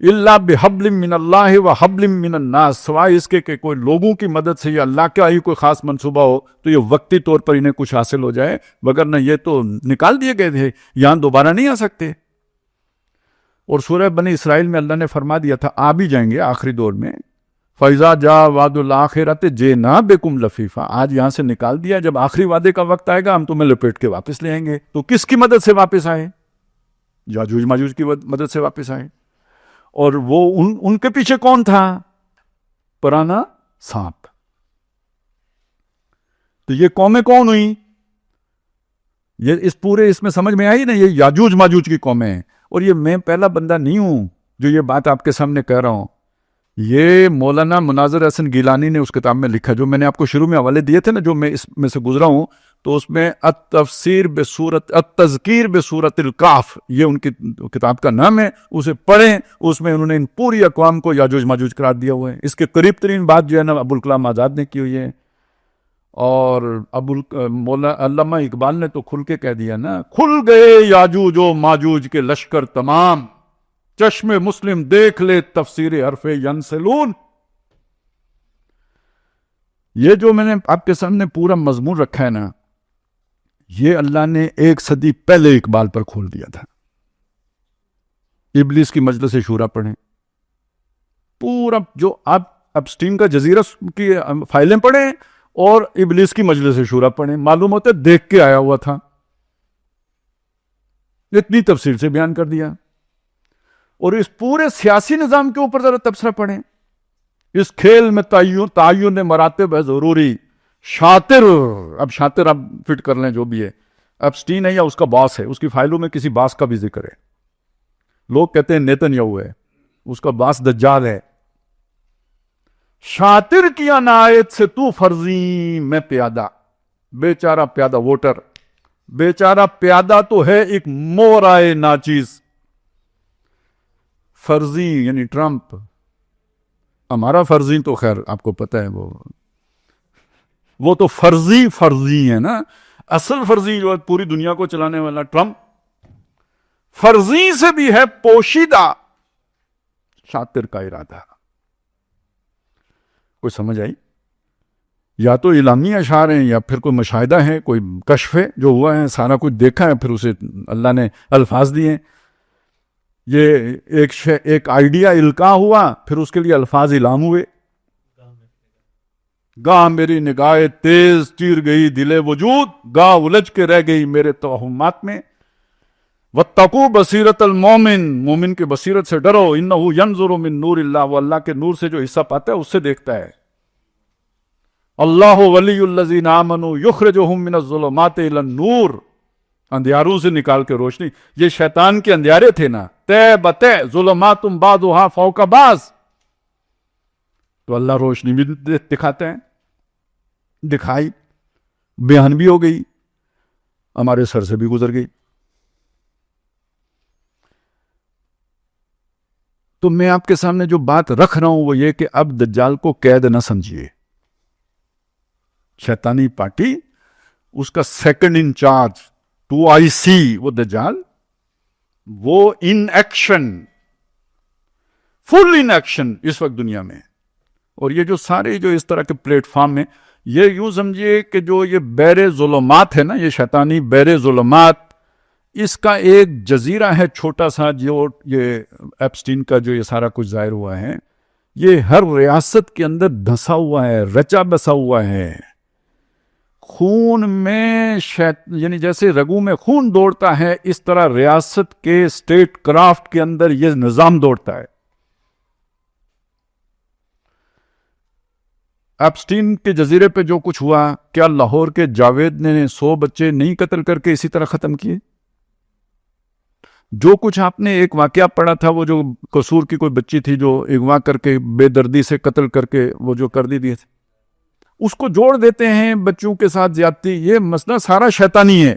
الا بحبل من اللہ و حبل من الناس، سوائے اس کے کہ کوئی لوگوں کی مدد سے یا اللہ کا ہی کوئی خاص منصوبہ ہو تو یہ وقتی طور پر انہیں کچھ حاصل ہو جائے، وگرنہ یہ تو نکال دیے گئے تھے، یہاں دوبارہ نہیں آ سکتے۔ اور سورہ بنی اسرائیل میں اللہ نے فرما دیا تھا آ بھی جائیں گے آخری دور میں، فَإِذَا جَاءَ وَعْدُ الْآخِرَةِ جِئْنَا بِكُمْ لَفِيفًا، آج یہاں سے نکال دیا، جب آخری وعدے کا وقت آئے گا ہم تمہیں لپیٹ کے واپس لے آئیں گے۔ تو کس کی مدد سے واپس آئے؟ یاجوج ماجوج کی مدد سے واپس آئے۔ اور وہ ان کے پیچھے کون تھا؟ پرانا سانپ۔ تو یہ قومیں کون ہوئی؟ یہ اس میں سمجھ میں آئی نا، یہ یاجوج ماجوج کی قومیں ہیں۔ اور یہ میں پہلا بندہ نہیں ہوں جو یہ بات آپ کے سامنے کہہ رہا ہوں، یہ مولانا مناظر حسن گیلانی نے اس کتاب میں لکھا، جو میں نے آپ کو شروع میں حوالے دیے تھے نا، جو میں اس میں سے گزرا ہوں، تو اس میں التذکیر بصورت الکاف، یہ ان کی کتاب کا نام ہے، اسے پڑھیں، اس میں انہوں نے ان پوری اقوام کو یاجوج ماجوج قرار دیا ہوا ہے۔ اس کے قریب ترین بات جو ہے نا ابوالکلام آزاد نے کی ہوئی ہے، اور علامہ اقبال نے تو کھل کے کہہ دیا نا، کھل گئے یاجوج و ماجوج کے لشکر تمام، چشم مسلم دیکھ لے تفسیر حرف ینسلون۔ یہ جو میں نے آپ کے سامنے پورا مضمون رکھا ہے نا، یہ اللہ نے 1 صدی پہلے اقبال پر کھول دیا تھا۔ ابلیس کی مجلس شورا پڑھیں، پورا جو آپ اپسٹین کا جزیرہ کی فائلیں پڑھیں اور ابلیس کی مجلس شورا پڑھیں، معلوم ہوتا ہے دیکھ کے آیا ہوا تھا، اتنی تفصیل سے بیان کر دیا۔ اور اس پورے سیاسی نظام کے اوپر ذرا تبصرہ پڑھیں، اس کھیل میں تعین مراتب ہے ضروری، شاطر، اب شاطر آپ فٹ کر لیں جو بھی ہے، اپسٹین ہے یا اس کا باس ہے، اس کی فائلوں میں کسی باس کا بھی ذکر ہے، لوگ کہتے ہیں نیتن یاہو ہے، اس کا باس دجال ہے۔ شاطر کی عنایت سے تو فرضی میں پیادہ، بیچارہ پیادہ ووٹر، بیچارہ پیادہ تو ہے ایک مورائے ناچیز۔ فرضی یعنی ٹرمپ، ہمارا فرضی تو خیر آپ کو پتہ ہے، وہ تو فرضی ہے نا، اصل فرضی جو ہے پوری دنیا کو چلانے والا ٹرمپ، فرضی سے بھی ہے پوشیدہ شاطر کا ارادہ۔ کوئی سمجھ آئی؟ یا تو الہامی اشعار ہیں یا پھر کوئی مشاہدہ ہے، کوئی کشف ہے جو ہوا ہے، سارا کچھ دیکھا ہے، پھر اسے اللہ نے الفاظ دیے۔ یہ ایک آئیڈیا القاء ہوا، پھر اس کے لیے الفاظ اعلام ہوئے۔ گاہ میری نگاہ تیز چیر گئی دل وجود، گاہ الجھ کے رہ گئی میرے توہمات میں۔ واتقوا بصیرت المومن، مومن کے بصیرت سے ڈرو، انہ ینظر من نور اللہ، وہ اللہ کے نور سے جو حصہ پاتا ہے اس سے دیکھتا ہے۔ اللہ ولی الذین آمنوا یخرجہم من الظلمات الی النور، اندھیاروں سے نکال کے روشنی۔ یہ شیطان کے اندھیارے تھے نا، تے بتے ظلمات بعضھا فوق بعض، تو اللہ روشنی بھی دکھاتے ہیں، دکھائی، بیان بھی ہو گئی، ہمارے سر سے بھی گزر گئی۔ تو میں آپ کے سامنے جو بات رکھ رہا ہوں وہ یہ کہ اب دجال کو قید نہ سمجھیے، شیطانی پارٹی، اس کا سیکنڈ انچارج 2IC وہ دجال، وہ in action, full in action اس وقت دنیا میں۔ اور یہ جو سارے جو اس طرح کے پلیٹ فارم ہیں، یہ یوں سمجھیے کہ جو یہ بحر ظلمات ہے نا، یہ شیطانی بحر ظلمات، اس کا ایک جزیرہ ہے چھوٹا سا، جو یہ ایپسٹین کا جو یہ سارا کچھ ظاہر ہوا ہے، یہ ہر ریاست کے اندر دھسا ہوا ہے، رچا بسا ہوا ہے۔ خون میں یعنی جیسے رگوں میں خون دوڑتا ہے، اس طرح ریاست کے اسٹیٹ کرافٹ کے اندر یہ نظام دوڑتا ہے۔ ایپسٹین کے جزیرے پہ جو کچھ ہوا، کیا لاہور کے جاوید نے 100 بچے نہیں قتل کر کے اسی طرح ختم کیے؟ جو کچھ آپ نے ایک واقعہ پڑھا تھا، وہ جو قصور کی کوئی بچی تھی جو اغوا کر کے بے دردی سے قتل کر کے وہ جو کر دی تھے، اس کو جوڑ دیتے ہیں بچوں کے ساتھ زیادتی۔ یہ مسئلہ سارا شیطانی ہے۔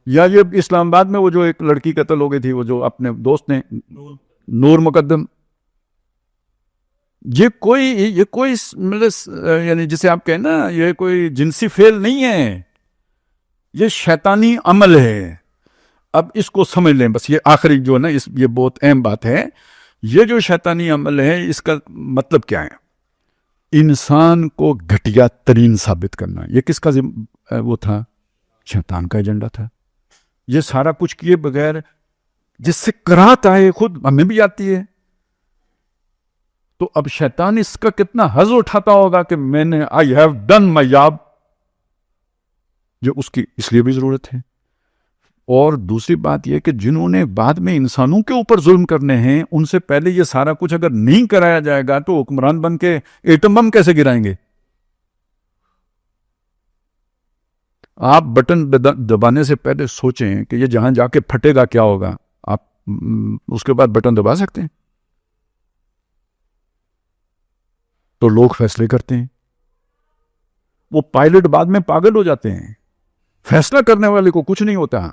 یا یہ اسلام آباد میں وہ جو ایک لڑکی قتل ہو گئی تھی، وہ جو اپنے دوست نے، نور مقدم، یہ کوئی یعنی جسے آپ کہیں نا، یہ کوئی جنسی فعل نہیں ہے، یہ شیطانی عمل ہے۔ اب اس کو سمجھ لیں، بس یہ آخری جو ہے نا، یہ بہت اہم بات ہے. یہ جو شیطانی عمل ہے اس کا مطلب کیا ہے؟ انسان کو گھٹیا ترین ثابت کرنا. یہ کس کا وہ تھا؟ شیطان کا ایجنڈا تھا. یہ سارا کچھ کیے بغیر، جس سے کراہت آئے، خود ہمیں بھی آتی ہے. تو اب شیطان اس کا کتنا حظ اٹھاتا ہوگا کہ میں نے I have done my job, جو اس کی اس لیے بھی ضرورت ہے. اور دوسری بات یہ کہ جنہوں نے بعد میں انسانوں کے اوپر ظلم کرنے ہیں، ان سے پہلے یہ سارا کچھ اگر نہیں کرایا جائے گا تو حکمران بن کے ایٹم بم کیسے گرائیں گے؟ آپ بٹن دبانے سے پہلے سوچیں کہ یہ جہاں جا کے پھٹے گا کیا ہوگا. آپ اس کے بعد بٹن دبا سکتے ہیں؟ تو لوگ فیصلے کرتے ہیں. وہ پائلٹ بعد میں پاگل ہو جاتے ہیں. فیصلہ کرنے والے کو کچھ نہیں ہوتا.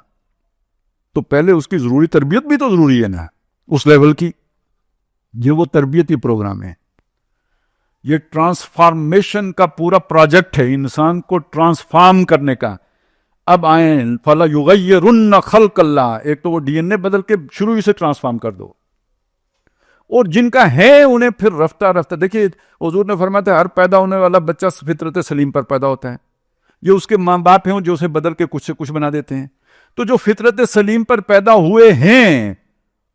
تو پہلے اس کی ضروری تربیت بھی تو ضروری ہے نا، اس لیول کی. یہ وہ تربیتی پروگرام ہے. یہ ٹرانسفارمیشن کا پورا پروجیکٹ ہے، انسان کو ٹرانسفارم کرنے کا. اب آئیں فَلَا يُغَيِّرُنَّ خَلْقَ اللَّهِ، ایک تو وہ ڈی این اے بدل کے شروع ہی سے ٹرانسفارم کر دو. اور جن کا ہے انہیں پھر رفتہ رفتہ، دیکھیے حضور نے فرمایا تھا ہر پیدا ہونے والا بچہ فطرت سلیم پر پیدا ہوتا ہے. یہ اس کے ماں باپ ہیں جو اسے بدل کے کچھ سے کچھ بنا دیتے ہیں. تو جو فطرت سلیم پر پیدا ہوئے ہیں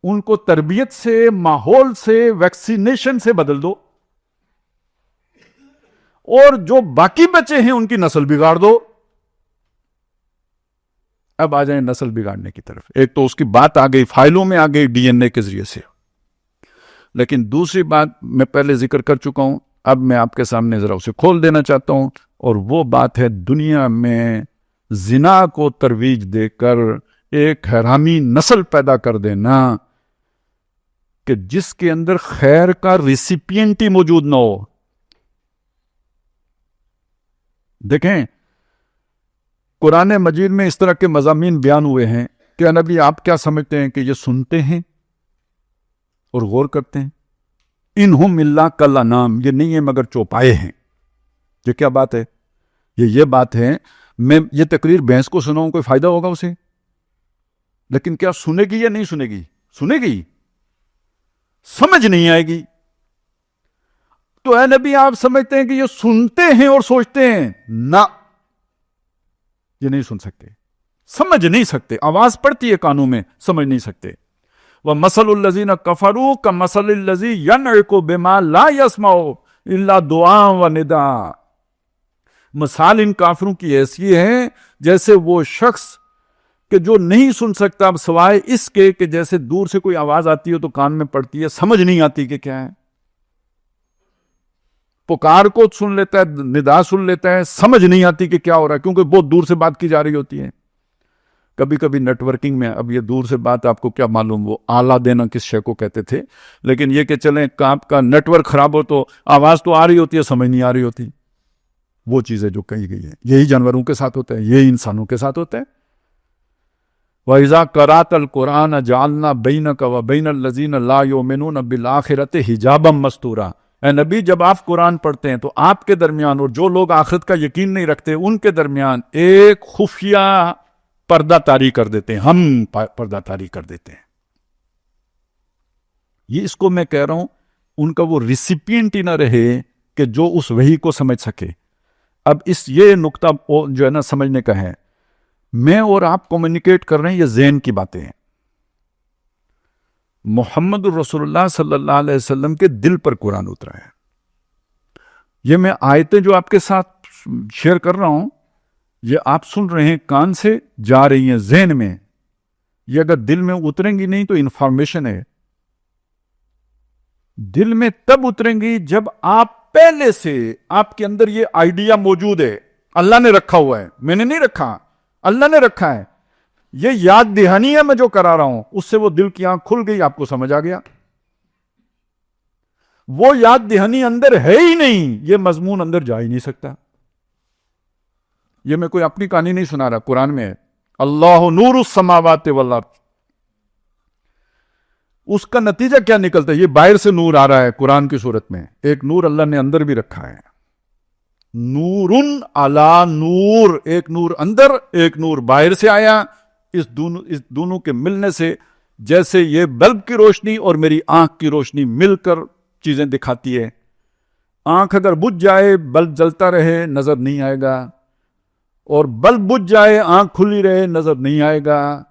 ان کو تربیت سے، ماحول سے، ویکسینیشن سے بدل دو. اور جو باقی بچے ہیں ان کی نسل بگاڑ دو. اب آ جائیں نسل بگاڑنے کی طرف. ایک تو اس کی بات آ گئی، فائلوں میں آ گئی ڈی این اے کے ذریعے سے. لیکن دوسری بات میں پہلے ذکر کر چکا ہوں، اب میں آپ کے سامنے ذرا اسے کھول دینا چاہتا ہوں. اور وہ بات ہے دنیا میں زنا کو ترویج دے کر ایک حرامی نسل پیدا کر دینا کہ جس کے اندر خیر کا ریسیپینٹ ہی موجود نہ ہو. دیکھیں قرآن مجید میں اس طرح کے مضامین بیان ہوئے ہیں کہ نبی آپ کیا سمجھتے ہیں کہ یہ سنتے ہیں اور غور کرتے ہیں؟ انہم الا کالانعام، یہ نہیں ہے مگر چوپائے ہیں. یہ کیا بات ہے؟ یہ بات ہے میں یہ تقریر بھینس کو سناؤں کوئی فائدہ ہوگا اسے؟ لیکن کیا سنے گی یا نہیں سنے گی؟ سنے گی، سمجھ نہیں آئے گی. تو اے نبی آپ سمجھتے ہیں کہ یہ سنتے ہیں اور سوچتے ہیں؟ نہ، یہ نہیں سن سکتے، سمجھ نہیں سکتے. آواز پڑتی ہے کانوں میں، سمجھ نہیں سکتے. وَمَثَلُ الَّذِينَ كَفَرُوا كَمَثَلِ الَّذِي يَنْعِقُ بِمَا لَا يَسْمَعُ إِلَّا دُعَاءً وَنِدَاءً. مثال ان کافروں کی ایسی ہے جیسے وہ شخص کہ جو نہیں سن سکتا سوائے اس کے کہ جیسے دور سے کوئی آواز آتی ہے تو کان میں پڑتی ہے، سمجھ نہیں آتی کہ کیا ہے. پکار کو سن لیتا ہے، ندا سن لیتا ہے، سمجھ نہیں آتی کہ کیا ہو رہا ہے کیونکہ بہت دور سے بات کی جا رہی ہوتی ہے. کبھی کبھی نیٹ ورکنگ میں، اب یہ دور سے بات آپ کو کیا معلوم وہ آلہ دینا کس شے کو کہتے تھے، لیکن یہ کہ چلیں آپ کا نیٹ ورک خراب ہو تو آواز تو آ رہی ہوتی ہے، سمجھ نہیں آ رہی ہوتی. وہ چیزیں جو کہی گئی ہیں یہی جانوروں کے ساتھ ہوتا ہے، یہی انسانوں کے ساتھ ہوتا ہے. وَإِذَا قَرَأْتَ الْقُرْآنَ جَعَلْنَا بَيْنَكَ وَبَيْنَ الَّذِينَ لَا يُؤْمِنُونَ بِالْآخِرَةِ حِجَابًا مَسْتُورًا. اے نبی جب آپ قرآن پڑھتے ہیں تو آپ کے درمیان اور جو لوگ آخرت کا یقین نہیں رکھتے ان کے درمیان ایک خفیہ پردہ طاری کر دیتے ہیں، ہم پردہ طاری کر دیتے ہیں. یہ اس کو میں کہہ رہا ہوں ان کا وہ ریسیپینٹ ہی نہ رہے کہ جو اس وحی کو سمجھ سکے. اب یہ نقطہ جو ہے نا سمجھنے کا ہے. میں اور آپ کمیونیکیٹ کر رہے ہیں، یہ ذہن کی باتیں ہیں. محمد الرسول اللہ صلی اللہ علیہ وسلم کے دل پر قرآن اترا ہے. یہ میں آیتیں جو آپ کے ساتھ شیئر کر رہا ہوں یہ آپ سن رہے ہیں، کان سے جا رہی ہیں ذہن میں. یہ اگر دل میں اتریں گی نہیں تو انفارمیشن ہے. دل میں تب اتریں گی جب آپ پہلے سے آپ کے اندر یہ آئیڈیا موجود ہے. اللہ نے رکھا ہوا ہے، میں نے نہیں رکھا، اللہ نے رکھا ہے. یہ یاد دہانی ہے میں جو کرا رہا ہوں، اس سے وہ دل کی آنکھ کھل گئی، آپ کو سمجھ آ گیا. وہ یاد دہانی اندر ہے ہی نہیں، یہ مضمون اندر جا ہی نہیں سکتا. یہ میں کوئی اپنی کہانی نہیں سنا رہا، قرآن میں ہے اللہ نور السماوات والارض. اس کا نتیجہ کیا نکلتا ہے؟ یہ باہر سے نور آ رہا ہے قرآن کی صورت میں، ایک نور اللہ نے اندر بھی رکھا ہے. نورن علی نور، ایک نور اندر ایک نور باہر سے آیا. اس دونوں کے ملنے سے جیسے یہ بلب کی روشنی اور میری آنکھ کی روشنی مل کر چیزیں دکھاتی ہے. آنکھ اگر بجھ جائے بلب جلتا رہے نظر نہیں آئے گا, اور بلب بجھ جائے آنکھ کھلی رہے نظر نہیں آئے گا.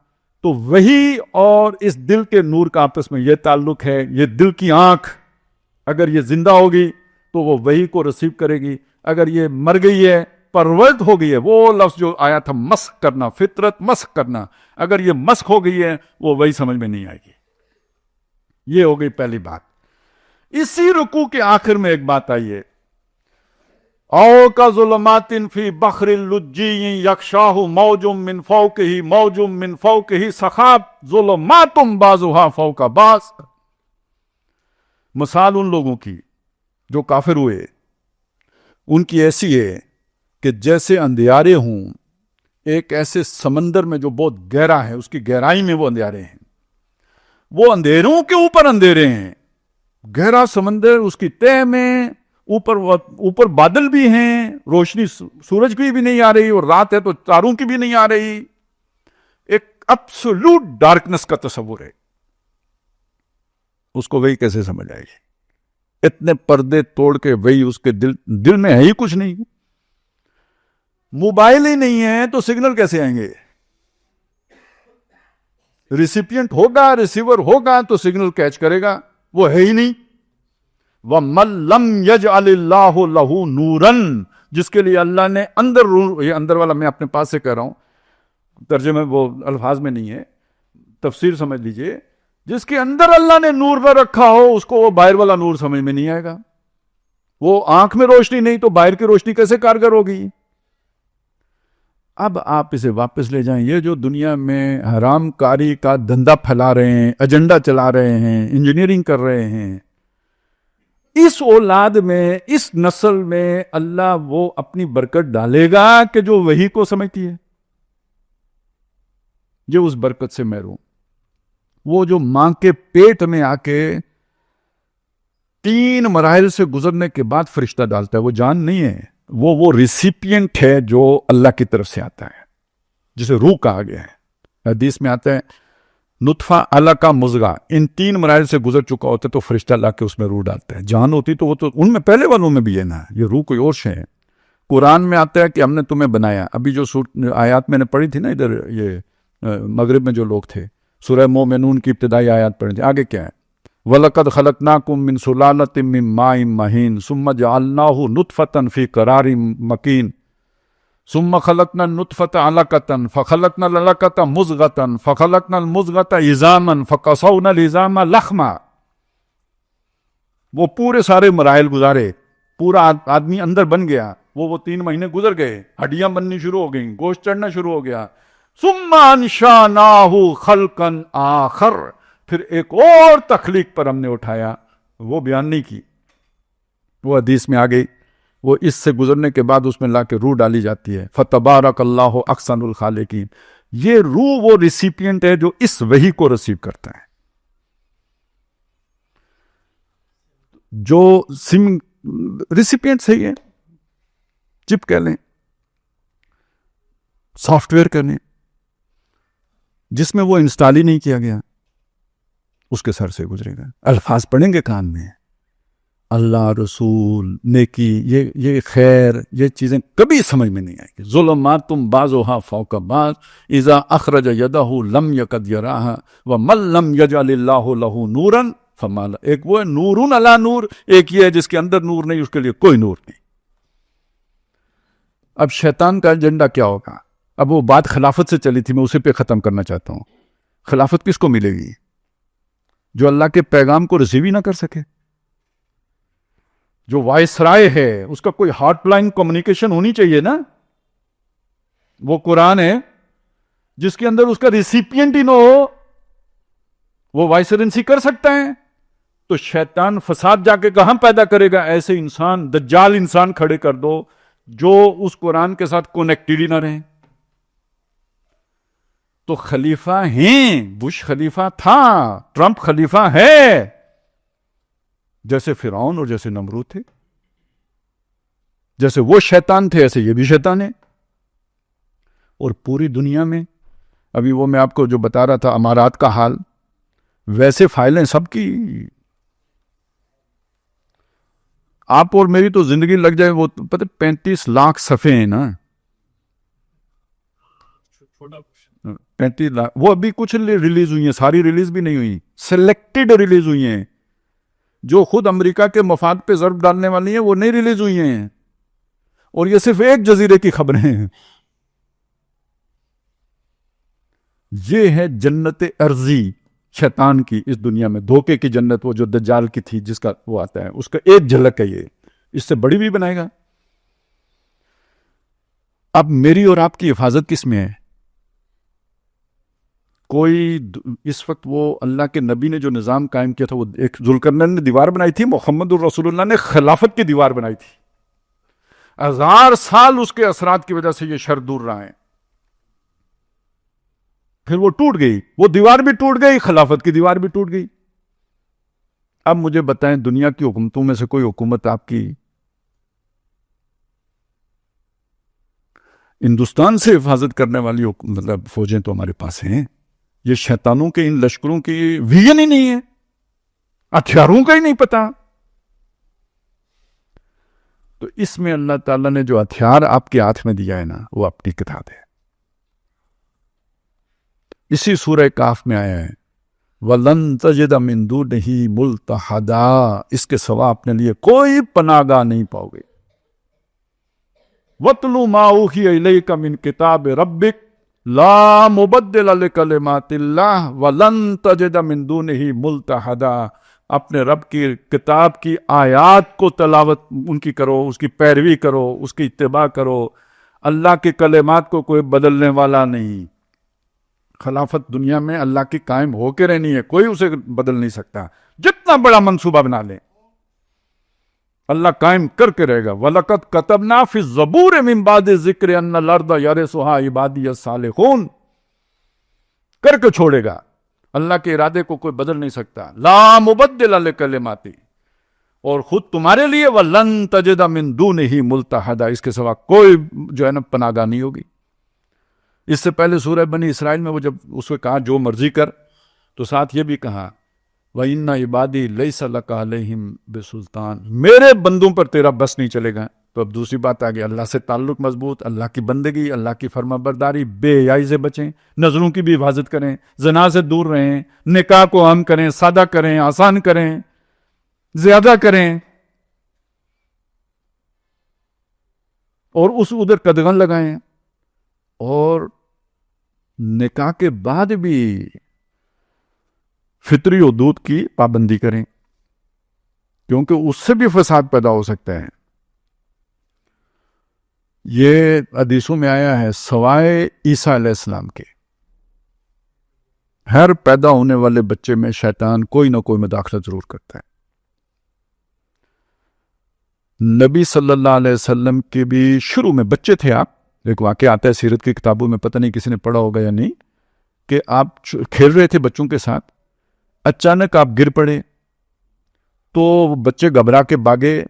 تو وہی اور اس دل کے نور کا آپس میں یہ تعلق ہے. یہ دل کی آنکھ اگر یہ زندہ ہوگی تو وہ وہی کو ریسیو کرے گی. اگر یہ مر گئی ہے, پرورت ہو گئی ہے, وہ لفظ جو آیا تھا مسخ کرنا, فطرت مسخ کرنا, اگر یہ مسخ ہو گئی ہے وہ وہی سمجھ میں نہیں آئے گی. یہ ہو گئی پہلی بات. اسی رکوع کے آخر میں ایک بات آئی ہے, او کا ظلمات فی بحر اللجی یغشاہ موج من فوقہ موج من فوقہ سحاب ظلمات بعضها فوق بعض. مثال ان لوگوں کی جو کافر ہوئے, ان کی ایسی ہے کہ جیسے اندھیارے ہوں ایک ایسے سمندر میں جو بہت گہرا ہے, اس کی گہرائی میں وہ اندھیارے ہیں, وہ اندھیروں کے اوپر اندھیرے ہیں. گہرا سمندر, اس کی تہ میں اوپر بادل بھی ہیں, روشنی سورج کی بھی نہیں آ رہی, اور رات ہے تو تاروں کی بھی نہیں آ رہی. ایک ایبسولوٹ ڈارکنس کا تصور ہے. اس کو وہی کیسے سمجھ آئے گی؟ اتنے پردے توڑ کے وہی اس کے دل میں ہے ہی کچھ نہیں. موبائل ہی نہیں ہے تو سگنل کیسے آئیں گے؟ ریسیپینٹ ہوگا, ریسیور ہوگا تو سگنل کیچ کرے گا, وہ ہے ہی نہیں. وَمَن لَّمْ يَجْعَلِ اللَّهُ لَهُ نُورًا, جس کے لیے اللہ نے اندر, یہ اندر والا میں اپنے پاس سے کہہ رہا ہوں, ترجمے وہ الفاظ میں نہیں ہے, تفسیر سمجھ لیجئے. جس کے اندر اللہ نے نور پر رکھا ہو اس کو وہ باہر والا نور سمجھ میں نہیں آئے گا. وہ آنکھ میں روشنی نہیں تو باہر کی روشنی کیسے کارگر ہوگی؟ اب آپ اسے واپس لے جائیں. یہ جو دنیا میں حرام کاری کا دھندا پھیلا رہے ہیں, ایجنڈا چلا رہے ہیں, انجینئرنگ کر رہے ہیں, اس اولاد میں, اس نسل میں اللہ وہ اپنی برکت ڈالے گا کہ جو وہی کو سمجھتی ہے. جو اس برکت سے محروم, وہ جو ماں کے پیٹ میں آ کے 3 مراحل سے گزرنے کے بعد فرشتہ ڈالتا ہے, وہ جان نہیں ہے, وہ ریسیپینٹ ہے جو اللہ کی طرف سے آتا ہے, جسے روح کہا گیا ہے. حدیث میں آتا ہے نطفہ علقہ مضغہ, ان 3 مراحل سے گزر چکا ہوتا ہے تو فرشتہ لا کے اس میں روح ڈالتا ہے. جان ہوتی تو وہ تو ان میں پہلے والوں میں بھی ہے نا, یہ روح کوئی اور شے ہے. قرآن میں آتا ہے کہ ہم نے تمہیں بنایا. ابھی جو آیات میں نے پڑھی تھی نا ادھر, یہ مغرب میں جو لوگ تھے, سورہ مومنون کی ابتدائی آیات پڑھی تھی. آگے کیا ہے؟ وَلَقَدْ خَلَقْنَاكُم مِّن سُلَالَةٍ مِّن مَّاءٍ مَّهِينٍ ثُمَّ جَعَلْنَاهُ نُطْفَةً فِي قَرَارٍ مَّكِينٍ ثُمَّ خَلَقْنَا النُّطْفَةَ عَلَقَةً فَخَلَقْنَا الْعَلَقَةَ مُضْغَةً فَخَلَقْنَا الْمُضْغَةَ عِظَامًا فَكَسَوْنَا الْعِظَامَ لَحْمًا. وہ پورے سارے مراحل گزارے, پورا آدمی اندر بن گیا. وہ 3 مہینے گزر گئے, ہڈیاں بننی شروع ہو گئیں, گوشت چڑھنا شروع ہو گیا. ثُمَّ أَنشَأْنَاهُ خَلْقًا آخر, پھر ایک اور تخلیق پر ہم نے اٹھایا. وہ بیان نہیں کی, وہ حدیث میں آ گئی. وہ اس سے گزرنے کے بعد اس میں لا کے روح ڈالی جاتی ہے. فَتَبَارَكَ اللَّهُ أَحْسَنُ الْخَالِقِينَ. یہ روح وہ ریسیپینٹ ہے جو اس وحی کو ریسیو کرتا ہے. جو ریسیپینٹ صحیح ہے, چپ کہہ لیں, سافٹ ویئر کہہ لیں, جس میں وہ انسٹال ہی نہیں کیا گیا, اس کے سر سے گزرے گا. الفاظ پڑھیں گے کان میں, اللہ, رسول, نیکی, یہ خیر, یہ چیزیں کبھی سمجھ میں نہیں آئے گی. ظلمات بعضها فوق بعض اذا اخرج يده لم يكد يراها ومن لم يجعل الله له نورا فما له. ایک وہ ہے نورن علی نور, ایک یہ ہے جس کے اندر نور نہیں, اس کے لیے کوئی نور نہیں. اب شیطان کا ایجنڈا کیا ہوگا؟ اب وہ بات خلافت سے چلی تھی, میں اسے پہ ختم کرنا چاہتا ہوں. خلافت کس کو ملے گی؟ جو اللہ کے پیغام کو ریسیو ہی نہ کر سکے. جو وائس رائے ہے اس کا کوئی ہاٹ لائن کمیونیکیشن ہونی چاہیے نا. وہ قرآن ہے جس کے اندر اس کا ریسیپینٹ ہی نہ ہو, وہ وائسرنسی کر سکتا ہے؟ تو شیطان فساد جا کے کہاں پیدا کرے گا؟ ایسے انسان, دجال انسان کھڑے کر دو جو اس قرآن کے ساتھ کنیکٹڈ ہی نہ رہیں. تو خلیفہ ہیں, بش خلیفہ تھا, ٹرمپ خلیفہ ہے, جیسے فرعون اور جیسے نمرود تھے. جیسے وہ شیطان تھے ایسے یہ بھی شیطان ہے. اور پوری دنیا میں ابھی وہ میں آپ کو جو بتا رہا تھا امارات کا حال، ویسے فائلیں سب کی، آپ اور میری تو زندگی لگ جائے، وہ پتہ 35 لاکھ صفحے ہیں نا، 35 لاکھ، وہ ابھی کچھ ریلیز ہوئی ہیں، ساری ریلیز بھی نہیں ہوئی، سلیکٹڈ ریلیز ہوئی ہیں، جو خود امریکہ کے مفاد پہ ضرب ڈالنے والی ہیں وہ نہیں ریلیز ہوئی ہیں، اور یہ صرف ایک جزیرے کی خبریں ہیں۔ یہ ہے جنت ارضی شیطان کی اس دنیا میں، دھوکے کی جنت، وہ جو دجال کی تھی جس کا وہ آتا ہے، اس کا ایک جھلک ہے یہ، اس سے بڑی بھی بنائے گا۔ اب میری اور آپ کی حفاظت کس میں ہے؟ کوئی اس وقت وہ اللہ کے نبی نے جو نظام قائم کیا تھا، وہ ایک ذوالقرنین نے دیوار بنائی تھی، محمد الرسول اللہ نے خلافت کی دیوار بنائی تھی، 1000 سال اس کے اثرات کی وجہ سے یہ شر دور رہا ہے، پھر وہ ٹوٹ گئی، وہ دیوار بھی ٹوٹ گئی، خلافت کی دیوار بھی ٹوٹ گئی۔ اب مجھے بتائیں دنیا کی حکومتوں میں سے کوئی حکومت آپ کی ہندوستان سے حفاظت کرنے والی مطلب فوجیں تو ہمارے پاس ہیں، یہ شیطانوں کے ان لشکروں کی ویژن ہی نہیں ہے، ہتھیاروں کا ہی نہیں پتا۔ تو اس میں اللہ تعالیٰ نے جو ہتھیار آپ کے ہاتھ میں دیا ہے نا، وہ اپنی کتاب ہے، اسی سورہ کاف میں آیا ہے وَلَن تَجِدَ مِن دُونِهِ مُلْتَحَدًا، اس کے سوا اپنے لیے کوئی پناہ گاہ نہیں پاؤ گے۔ وَاتْلُ مَا أُوحِيَ إِلَيْكَ مِن كِتَابِ رَبِّكَ لَا مُبَدِّلَ لِكَلِمَاتِ اللَّهِ وَلَن تَجِدَ مِن دُونِهِ مُلْتَحَدًا، اپنے رب کی کتاب کی آیات کو تلاوت ان کی کرو، اس کی پیروی کرو، اس کی اتباع کرو، اللہ کے کلمات کو کوئی بدلنے والا نہیں۔ خلافت دنیا میں اللہ کی قائم ہو کے رہنی ہے، کوئی اسے بدل نہیں سکتا، جتنا بڑا منصوبہ بنا لے اللہ قائم کر کے رہے گا۔ وَلَقَدْ كَتَبْنَا فِي الزَّبُورِ مِن بَعْدِ الذِّكْرِ أَنَّ الْأَرْضَ يَرِثُهَا عِبَادِيَ الصَّالِحُونَ، کر کے چھوڑے گا، اللہ کے ارادے کو کوئی بدل نہیں سکتا۔ لا مبدل لکلماتی، اور خود تمہارے لیے وَلَن تَجِدَ مِن دُونِهِ مُلْتَحَدًا، اس کے سوا کوئی جو ہے نا پناہ گاہ نہیں ہوگی۔ اس سے پہلے سورہ بنی اسرائیل میں وہ جب اس کو کہا جو مرضی کر، تو ساتھ یہ بھی کہا وَإِنَّ عِبَادِي لَيْسَ لَكَ عَلَيْهِمْ بِسُلْطَانٍ، میرے بندوں پر تیرا بس نہیں چلے گا۔ تو اب دوسری بات آ گئی، اللہ سے تعلق مضبوط، اللہ کی بندگی، اللہ کی فرما برداری، بے حیائی سے بچیں، نظروں کی بھی حفاظت کریں، زنا سے دور رہیں، نکاح کو عام کریں، سادہ کریں، آسان کریں، زیادہ کریں، اور اس ادھر قدغن لگائیں، اور نکاح کے بعد بھی فطری حدود کی پابندی کریں، کیونکہ اس سے بھی فساد پیدا ہو سکتا ہے۔ یہ حدیثوں میں آیا ہے سوائے عیسیٰ علیہ السلام کے ہر پیدا ہونے والے بچے میں شیطان کوئی نہ کوئی مداخلت ضرور کرتا ہے۔ نبی صلی اللہ علیہ وسلم کے بھی شروع میں بچے تھے آپ، ایک واقعہ آتا ہے سیرت کی کتابوں میں، پتہ نہیں کسی نے پڑھا ہوگا یا نہیں، کہ آپ کھیل رہے تھے بچوں کے ساتھ، اچانک آپ گر پڑے، تو بچے گھبرا کے بھاگے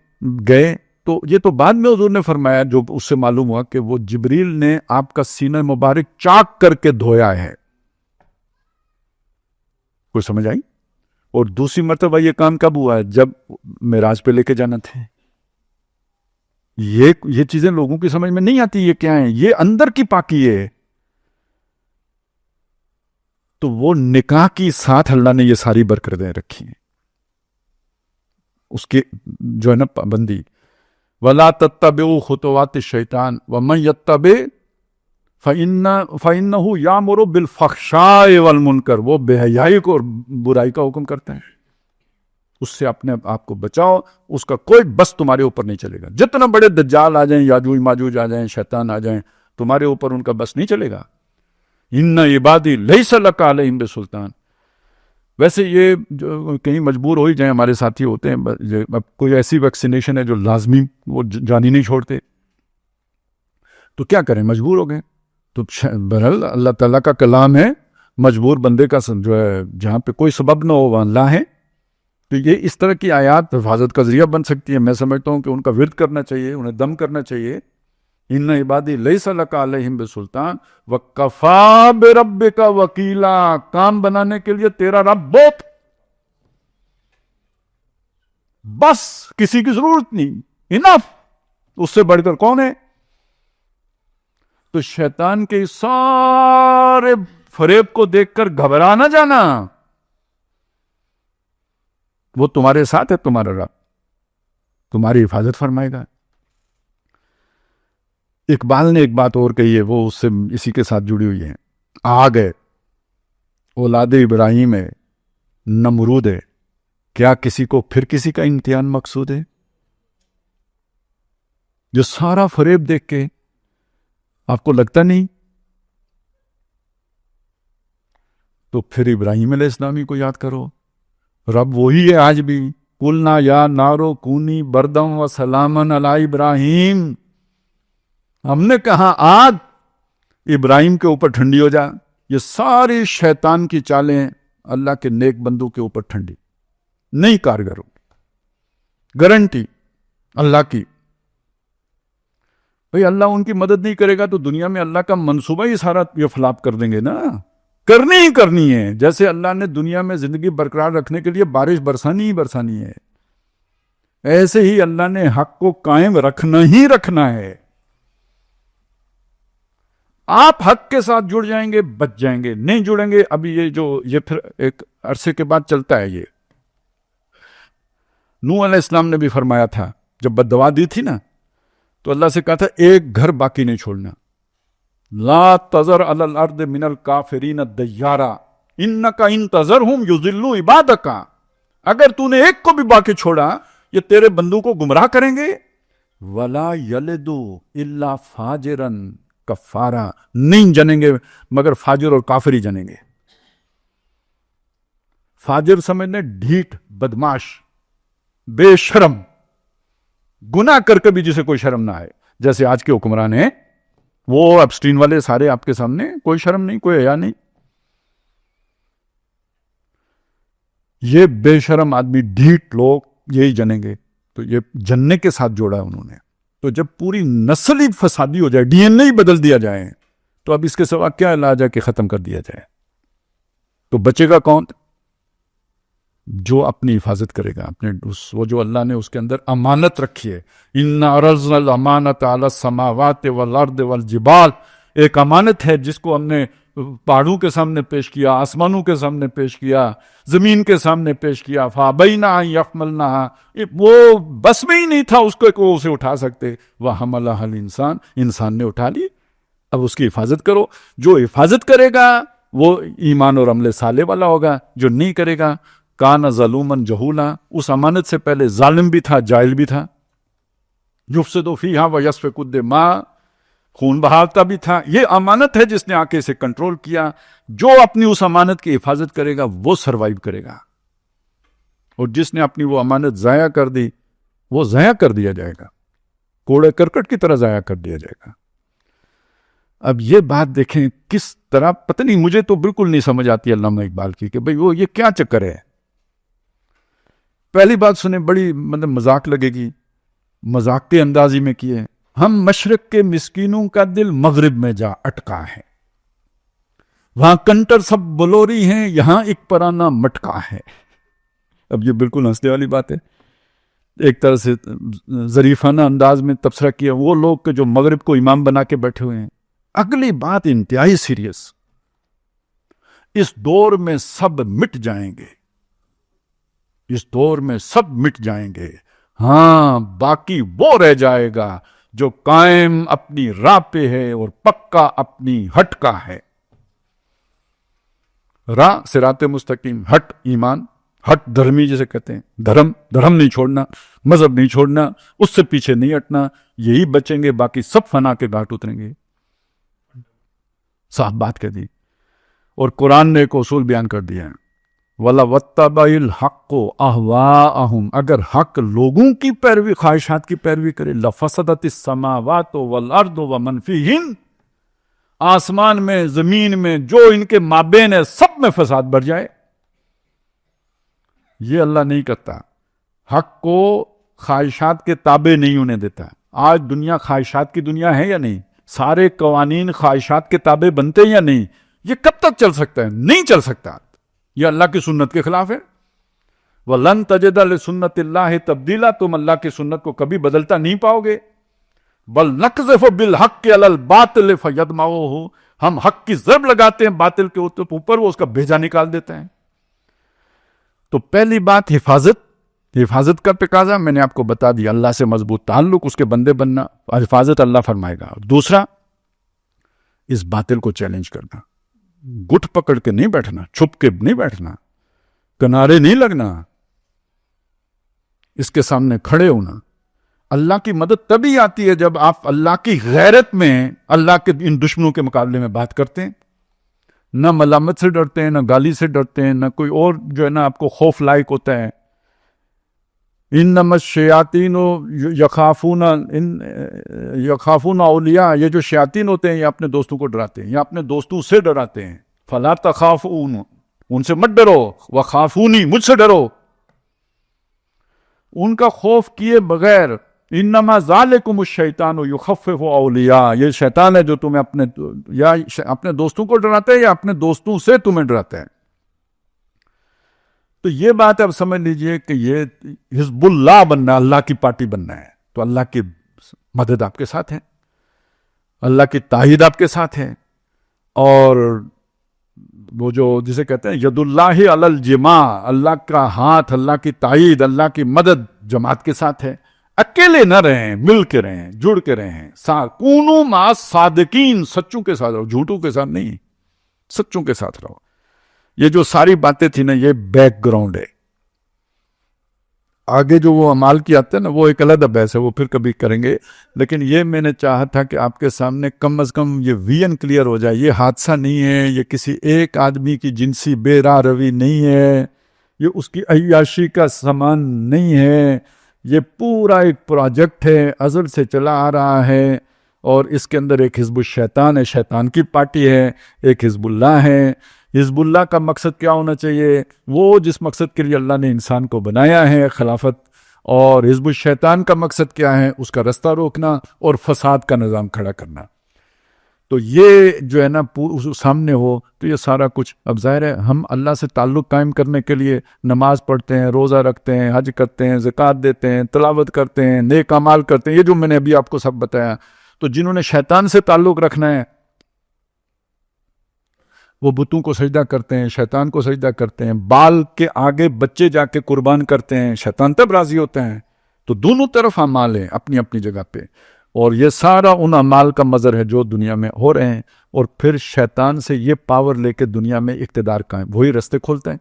گئے، تو یہ تو بعد میں حضور نے فرمایا، جو اس سے معلوم ہوا کہ وہ جبریل نے آپ کا سینہ مبارک چاک کر کے دھویا ہے۔ کوئی سمجھ آئی؟ اور دوسری مرتبہ یہ کام کب ہوا ہے؟ جب معراج پہ لے کے جانا تھے۔ یہ چیزیں لوگوں کی سمجھ میں نہیں آتی، یہ کیا ہیں؟ یہ اندر کی پاکی ہے۔ تو وہ نکاح کی ساتھ اللہ نے یہ ساری برکتیں رکھی ہیں، اس کی جو ہے نا پابندی۔ وَلَا تَتَّبِعُوا خُطُوَاتِ الشَّيْطَانِ وَمَن يَتَّبِعْ فَإِنَّهُ يَأْمُرُ بِالْفَحْشَاءِ وَالْمُنکَرِ، وہ بے حیائی کو اور برائی کا حکم کرتا ہے۔ اس سے اپنے آپ کو بچاؤ، اس کا کوئی بس تمہارے اوپر نہیں چلے گا، جتنا بڑے دجال آ جائیں، یاجوج ماجوج آ جائیں، شیطان آ جائیں، تمہارے اوپر ان کا بس نہیں چلے گا۔ اِنَّ عِبَادِي لَيْسَ لَكَ عَلَيْهِمْ بِسُلْطَانٍ۔ ویسے یہ جو کہیں مجبور ہو ہی جائیں، ہمارے ساتھی ہوتے ہیں، اب کوئی ایسی ویکسینیشن ہے جو لازمی وہ جانی نہیں چھوڑتے، تو کیا کریں، مجبور ہو گئے۔ تو بہرحال اللہ تعالیٰ کا کلام ہے، مجبور بندے کا جو ہے جہاں پہ کوئی سبب نہ ہو وہاں اللہ ہے۔ تو یہ اس طرح کی آیات حفاظت کا ذریعہ بن سکتی ہے۔ میں سمجھتا ہوں کہ ان کا ورد کرنا چاہیے، انہیں دم کرنا چاہیے، ان عبادی لیس لک علیہم بسلطان وکفا بربک وکیلا، کام بنانے کے لیے تیرا رب بہت، بس کسی کی ضرورت نہیں، انف، اس سے بڑھ کر کون ہے؟ تو شیطان کے سارے فریب کو دیکھ کر گھبرا نہ جانا، وہ تمہارے ساتھ ہے، تمہارا رب تمہاری حفاظت فرمائے گا۔ اقبال نے ایک بات اور کہی ہے، وہ اس سے اسی کے ساتھ جڑی ہوئی ہے، آگ ہے، اولاد ابراہیم ہے، نمرود ہے، کیا کسی کو پھر کسی کا امتحان مقصود ہے؟ جو سارا فریب دیکھ کے آپ کو لگتا نہیں، تو پھر ابراہیم علیہ السلامی کو یاد کرو، رب وہی ہے آج بھی، قلنا یا نارو کونی بردم و سلامن علی ابراہیم، ہم نے کہا آگ ابراہیم کے اوپر ٹھنڈی ہو جا۔ یہ ساری شیطان کی چالیں اللہ کے نیک بندوں کے اوپر ٹھنڈی نہیں کارگر ہوگی، گارنٹی اللہ کی۔ بھئی اللہ ان کی مدد نہیں کرے گا تو دنیا میں اللہ کا منصوبہ ہی سارا یہ فلاپ کر دیں گے نا، کرنی ہی کرنی ہے۔ جیسے اللہ نے دنیا میں زندگی برقرار رکھنے کے لیے بارش برسانی ہی برسانی ہے، ایسے ہی اللہ نے حق کو قائم رکھنا ہی رکھنا ہے۔ آپ حق کے ساتھ جڑ جائیں گے بچ جائیں گے، نہیں جڑیں گے، ابھی یہ پھر ایک عرصے کے بعد چلتا ہے۔ یہ نوح علیہ السلام نے بھی فرمایا تھا، جب بددعا دی تھی نا تو اللہ سے کہا تھا ایک گھر باقی نہیں چھوڑنا، لا تذر علی الارض من الکافرین دیارا انک ان تذرہم یضلوا عبادک، اگر تو نے ایک کو بھی باقی چھوڑا یہ تیرے بندوں کو گمراہ کریں گے۔ ولا یلدوا الا فاجرا کفارا، نہیں جنیں گے مگر فاجر اور کافر ہی جنیں گے۔ فاجر سمجھنے ڈھیٹ، بدماش، بے شرم، گناہ کر کے بھی جسے کوئی شرم نہ آئے، جیسے آج کے حکمران ہیں، وہ ایپسٹین والے سارے آپ کے سامنے، کوئی شرم نہیں، کوئی حیا نہیں۔ یہ بے شرم آدمی، ڈھیٹ لوگ یہی جنیں گے، تو یہ جننے کے ساتھ جوڑا انہوں نے۔ تو جب پوری نسل ہی فسادی ہو جائے، ڈی این اے ہی بدل دیا جائے، تو اب اس کے سوا کیا علاج ہے کہ ختم کر دیا جائے؟ تو بچے گا کون؟ جو اپنی حفاظت کرے گا، اپنے وہ جو اللہ نے اس کے اندر امانت رکھی ہے۔ اِنَّا عَرَضْنَا الْأَمَانَةَ عَلَى السَّمَاوَاتِ وَالْأَرْضِ وَالْجِبَالِ، ایک امانت ہے جس کو ہم نے پہاڑوں کے سامنے پیش کیا، آسمانوں کے سامنے پیش کیا، زمین کے سامنے پیش کیا، فَأَبَيْنَا أَن يَحْمِلْنَهَا، وہ بس میں ہی نہیں تھا اس کو کہ وہ اسے اٹھا سکتے، وَحَمَلَهَا الْإِنسَانُ، انسان نے اٹھا لی۔ اب اس کی حفاظت کرو، جو حفاظت کرے گا وہ ایمان اور عمل صالح والا ہوگا، جو نہیں کرے گا کان ظلومن جہولا، اس امانت سے پہلے ظالم بھی تھا، جاہل بھی تھا، یفسد فیہا ویسفک الدماء، خون بہاتا بھی تھا۔ یہ امانت ہے جس نے آ کے اسے کنٹرول کیا، جو اپنی اس امانت کی حفاظت کرے گا وہ سروائیو کرے گا، اور جس نے اپنی وہ امانت ضائع کر دی وہ ضائع کر دیا جائے گا، کوڑے کرکٹ کی طرح ضائع کر دیا جائے گا۔ اب یہ بات دیکھیں کس طرح، پتہ نہیں، مجھے تو بالکل نہیں سمجھ آتی علامہ اقبال کی کہ بھئی وہ یہ کیا چکر ہے۔ پہلی بات سنیں، بڑی مطلب مذاق لگے گی، مذاق کے اندازی میں کیے، ہم مشرق کے مسکینوں کا دل مغرب میں جا اٹکا ہے، وہاں کنٹر سب بلوری ہیں، یہاں ایک پرانا مٹکا ہے۔ اب یہ بالکل ہنسنے والی بات ہے، ایک طرح سے ظریفانہ انداز میں تبصرہ کیا وہ لوگ کہ جو مغرب کو امام بنا کے بیٹھے ہوئے ہیں۔ اگلی بات انتہائی سیریس، اس دور میں سب مٹ جائیں گے، اس دور میں سب مٹ جائیں گے، ہاں باقی وہ رہ جائے گا جو قائم اپنی راہ پہ ہے اور پکا اپنی ہٹ کا ہے۔ راہ صراط مستقیم، ہٹ ایمان، ہٹ دھرمی جسے کہتے ہیں، دھرم نہیں چھوڑنا، مذہب نہیں چھوڑنا، اس سے پیچھے نہیں ہٹنا، یہی بچیں گے، باقی سب فنا کے گھاٹ اتریں گے۔ صاحب بات کہہ دی، اور قرآن نے ایک اصول بیان کر دیا ہے، وَلَا وَاتَّبَعِ الْحَقُّ أَهْوَاءَهُمْ، اگر حق لوگوں کی پیروی، خواہشات کی پیروی کرے، لَفَسَدَتِ السَّمَاوَاتُ وَالْأَرْضُ وَمَنْ فِيهِنَّ، آسمان میں، زمین میں، جو ان کے مابین ہے، سب میں فساد بڑھ جائے۔ یہ اللہ نہیں کرتا، حق کو خواہشات کے تابع نہیں ہونے دیتا، آج دنیا خواہشات کی دنیا ہے یا نہیں؟ سارے قوانین خواہشات کے تابع بنتے ہیں یا نہیں؟ یہ کب تک چل سکتا ہے؟ نہیں چل سکتا. یہ اللہ کی سنت کے خلاف ہے. وَلَن تَجِدَ لِسُنَّتِ اللَّهِ تَبْدِيلًا، تم اللہ کی سنت کو کبھی بدلتا نہیں پاؤ گے. بل نقذف بالحق علی الباطل فیدمغہ، ہم حق کی ضرب لگاتے ہیں باطل کے اوپر، وہ اس کا بھیجا نکال دیتے ہیں. تو پہلی بات حفاظت کا تقاضا میں نے آپ کو بتا دیا، اللہ سے مضبوط تعلق، اس کے بندے بننا، حفاظت اللہ فرمائے گا. دوسرا، اس باطل کو چیلنج کرنا، گٹ پکڑ کے نہیں بیٹھنا، چھپ کے نہیں بیٹھنا، کنارے نہیں لگنا، اس کے سامنے کھڑے ہونا. اللہ کی مدد تبھی آتی ہے جب آپ اللہ کی غیرت میں اللہ کے ان دشمنوں کے مقابلے میں بات کرتے ہیں. نہ ملامت سے ڈرتے ہیں، نہ گالی سے ڈرتے ہیں، نہ کوئی اور جو ہے نا آپ کو خوف لائق ہوتا ہے. انما الشیاطین یخافون اولیاء، یہ جو شیاطین ہوتے ہیں یہ اپنے دوستوں کو ڈراتے ہیں، یا اپنے دوستوں سے ڈراتے ہیں. فلا تخافون، ان سے مت ڈرو، وخافونی، مجھ سے ڈرو. ان کا خوف کیے بغیر، انما ذالکم الشیطان یخفف اولیاء، یہ شیطان ہے جو تمہیں اپنے دوستوں کو ڈراتا ہے یا اپنے دوستوں سے تمہیں ڈراتا ہے. تو یہ بات اب سمجھ لیجئے کہ یہ حزب اللہ بننا، اللہ کی پارٹی بننا ہے. تو اللہ کی مدد آپ کے ساتھ ہے، اللہ کی تائید آپ کے ساتھ ہے. اور وہ جو جسے کہتے ہیں ید اللہ علی الجماع، اللہ کا ہاتھ، اللہ کی تائید، اللہ کی مدد جماعت کے ساتھ ہے. اکیلے نہ رہیں، مل کے رہیں، جڑ کے رہیں. کونوا مع الصادقین، سچوں کے ساتھ رہو، جھوٹوں کے ساتھ نہیں، سچوں کے ساتھ رہو. یہ جو ساری باتیں تھی نا، یہ بیک گراؤنڈ ہے. آگے جو وہ اعمال کی آتے ہیں نا، وہ ایک علیحدہ بحث ہے، وہ پھر کبھی کریں گے. لیکن یہ میں نے چاہا تھا کہ آپ کے سامنے کم از کم یہ ویژن کلیئر ہو جائے. یہ حادثہ نہیں ہے، یہ کسی ایک آدمی کی جنسی بے راہ روی نہیں ہے، یہ اس کی عیاشی کا سامان نہیں ہے. یہ پورا ایک پروجیکٹ ہے، ازل سے چلا آ رہا ہے. اور اس کے اندر ایک حزب الشیطان ہے، شیطان کی پارٹی ہے، ایک حزب اللہ ہے. حزب اللہ کا مقصد کیا ہونا چاہیے؟ وہ جس مقصد کے لیے اللہ نے انسان کو بنایا ہے، خلافت. اور حزب الشیطان کا مقصد کیا ہے؟ اس کا رستہ روکنا اور فساد کا نظام کھڑا کرنا. تو یہ جو ہے نا سامنے ہو تو یہ سارا کچھ. اب ظاہر ہے ہم اللہ سے تعلق قائم کرنے کے لیے نماز پڑھتے ہیں، روزہ رکھتے ہیں، حج کرتے ہیں، زکوٰۃ دیتے ہیں، تلاوت کرتے ہیں، نیک اعمال کرتے ہیں، یہ جو میں نے ابھی آپ کو سب بتایا. تو جنہوں نے شیطان سے تعلق رکھنا ہے وہ بتوں کو سجدہ کرتے ہیں، شیطان کو سجدہ کرتے ہیں. بال کے آگے بچے جا کے قربان کرتے ہیں، شیطان تب راضی ہوتے ہیں. تو دونوں طرف اعمال ہیں اپنی اپنی جگہ پہ. اور یہ سارا ان اعمال کا مظہر ہے جو دنیا میں ہو رہے ہیں. اور پھر شیطان سے یہ پاور لے کے دنیا میں اقتدار قائم، وہی رستے کھولتے ہیں.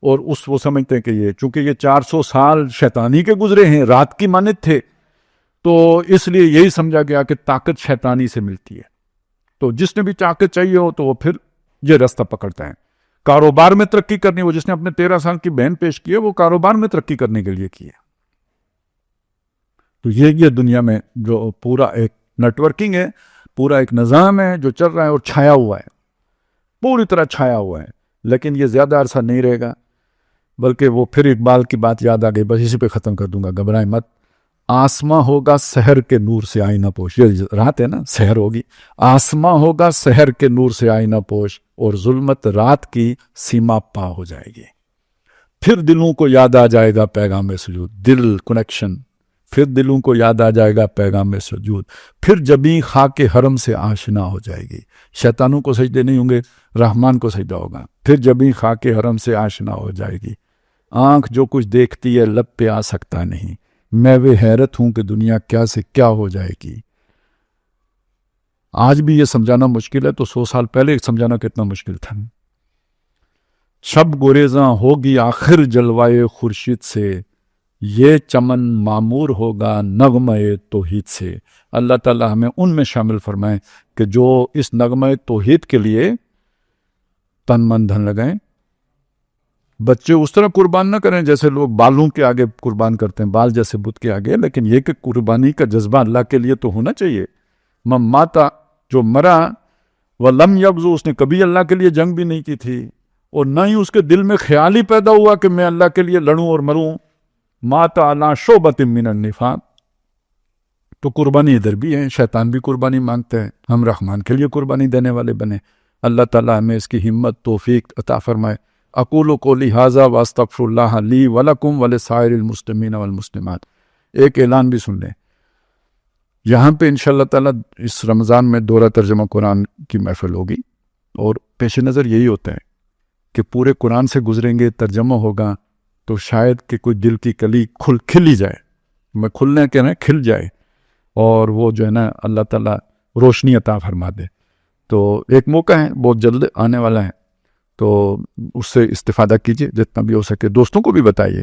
اور وہ سمجھتے ہیں کہ یہ چونکہ یہ 400 سال شیطانی کے گزرے ہیں، رات کی مانند تھے، تو اس لیے یہی سمجھا گیا کہ طاقت شیطانی سے ملتی ہے. تو جس نے بھی طاقت چاہیے ہو تو وہ پھر یہ رستہ پکڑتا ہے. کاروبار میں ترقی کرنی، وہ جس نے اپنے 13 سال کی بہن پیش کی ہے، وہ کاروبار میں ترقی کرنے کے لیے کی ہے. تو یہ دنیا میں جو پورا ایک نیٹ ورکنگ ہے، پورا ایک نظام ہے جو چل رہا ہے اور چھایا ہوا ہے، پوری طرح چھایا ہوا ہے. لیکن یہ زیادہ عرصہ نہیں رہے گا، بلکہ وہ پھر اقبال کی بات یاد آ گئی، بس اسی پہ ختم کر دوں گا، گھبرائیں مت. آسماں ہوگا سحر کے نور سے آئینہ پوش، یہ رات ہے نا، سحر ہوگی. آسماں ہوگا سحر کے نور سے آئینہ پوش، اور ظلمت رات کی سیما پا ہو جائے گی. پھر دلوں کو یاد آ جائے گا پیغام سجود، دل کنیکشن. پھر دلوں کو یاد آ جائے گا پیغام سجود. پھر جبیں خاک حرم سے آشنا ہو جائے گی. شیطانوں کو سجدے نہیں ہوں گے، رحمان کو سجدہ ہوگا. پھر جبیں خاک حرم سے آشنا ہو جائے گی. آنکھ جو کچھ دیکھتی ہے لب پہ آ سکتا نہیں، میں وہ حیرت ہوں کہ دنیا کیا سے کیا ہو جائے گی. آج بھی یہ سمجھانا مشکل ہے، تو 100 سال پہلے سمجھانا کتنا مشکل تھا. شب گریزاں ہوگی آخر جلوائے خورشید سے، یہ چمن معمور ہوگا نغمہ توحید سے. اللہ تعالی ہمیں ان میں شامل فرمائیں کہ جو اس نغمہ توحید کے لیے تن من دھن لگائیں. بچے اس طرح قربان نہ کریں جیسے لوگ بالوں کے آگے قربان کرتے ہیں، بال جیسے بت کے آگے. لیکن یہ کہ قربانی کا جذبہ اللہ کے لیے تو ہونا چاہیے. من ماتا، جو مرا، ولم یغزو، اس نے کبھی اللہ کے لیے جنگ بھی نہیں کی تھی، اور نہ ہی اس کے دل میں خیال ہی پیدا ہوا کہ میں اللہ کے لیے لڑوں اور مروں. ماتا علی شعبۃ من النفاق، تو قربانی ادھر بھی ہے، شیطان بھی قربانی مانگتا ہے، ہم رحمان کے لیے قربانی دینے والے بنے۔ اللہ تعالیٰ ہمیں اس کی ہمت توفیق عطا فرمائے۔ اقول قولی ھذا واستغفر اللہ لی ولکم ولسائر المسلمین والمسلمات۔ ایک اعلان بھی سن لیں، یہاں پہ انشاءاللہ تعالیٰ اس رمضان میں دورہ ترجمہ قرآن کی محفل ہوگی، اور پیش نظر یہی ہوتا ہے کہ پورے قرآن سے گزریں گے، ترجمہ ہوگا، تو شاید کہ کوئی دل کی کلی کھل ہی جائے، میں کھلنے کہہ رہا ہے کھل جائے، اور وہ جو ہے نا اللہ تعالیٰ روشنی عطا فرما دے۔ تو ایک موقع ہے بہت جلد آنے والا ہے، تو اس سے استفادہ کیجئے جتنا بھی ہو سکے، دوستوں کو بھی بتائیے۔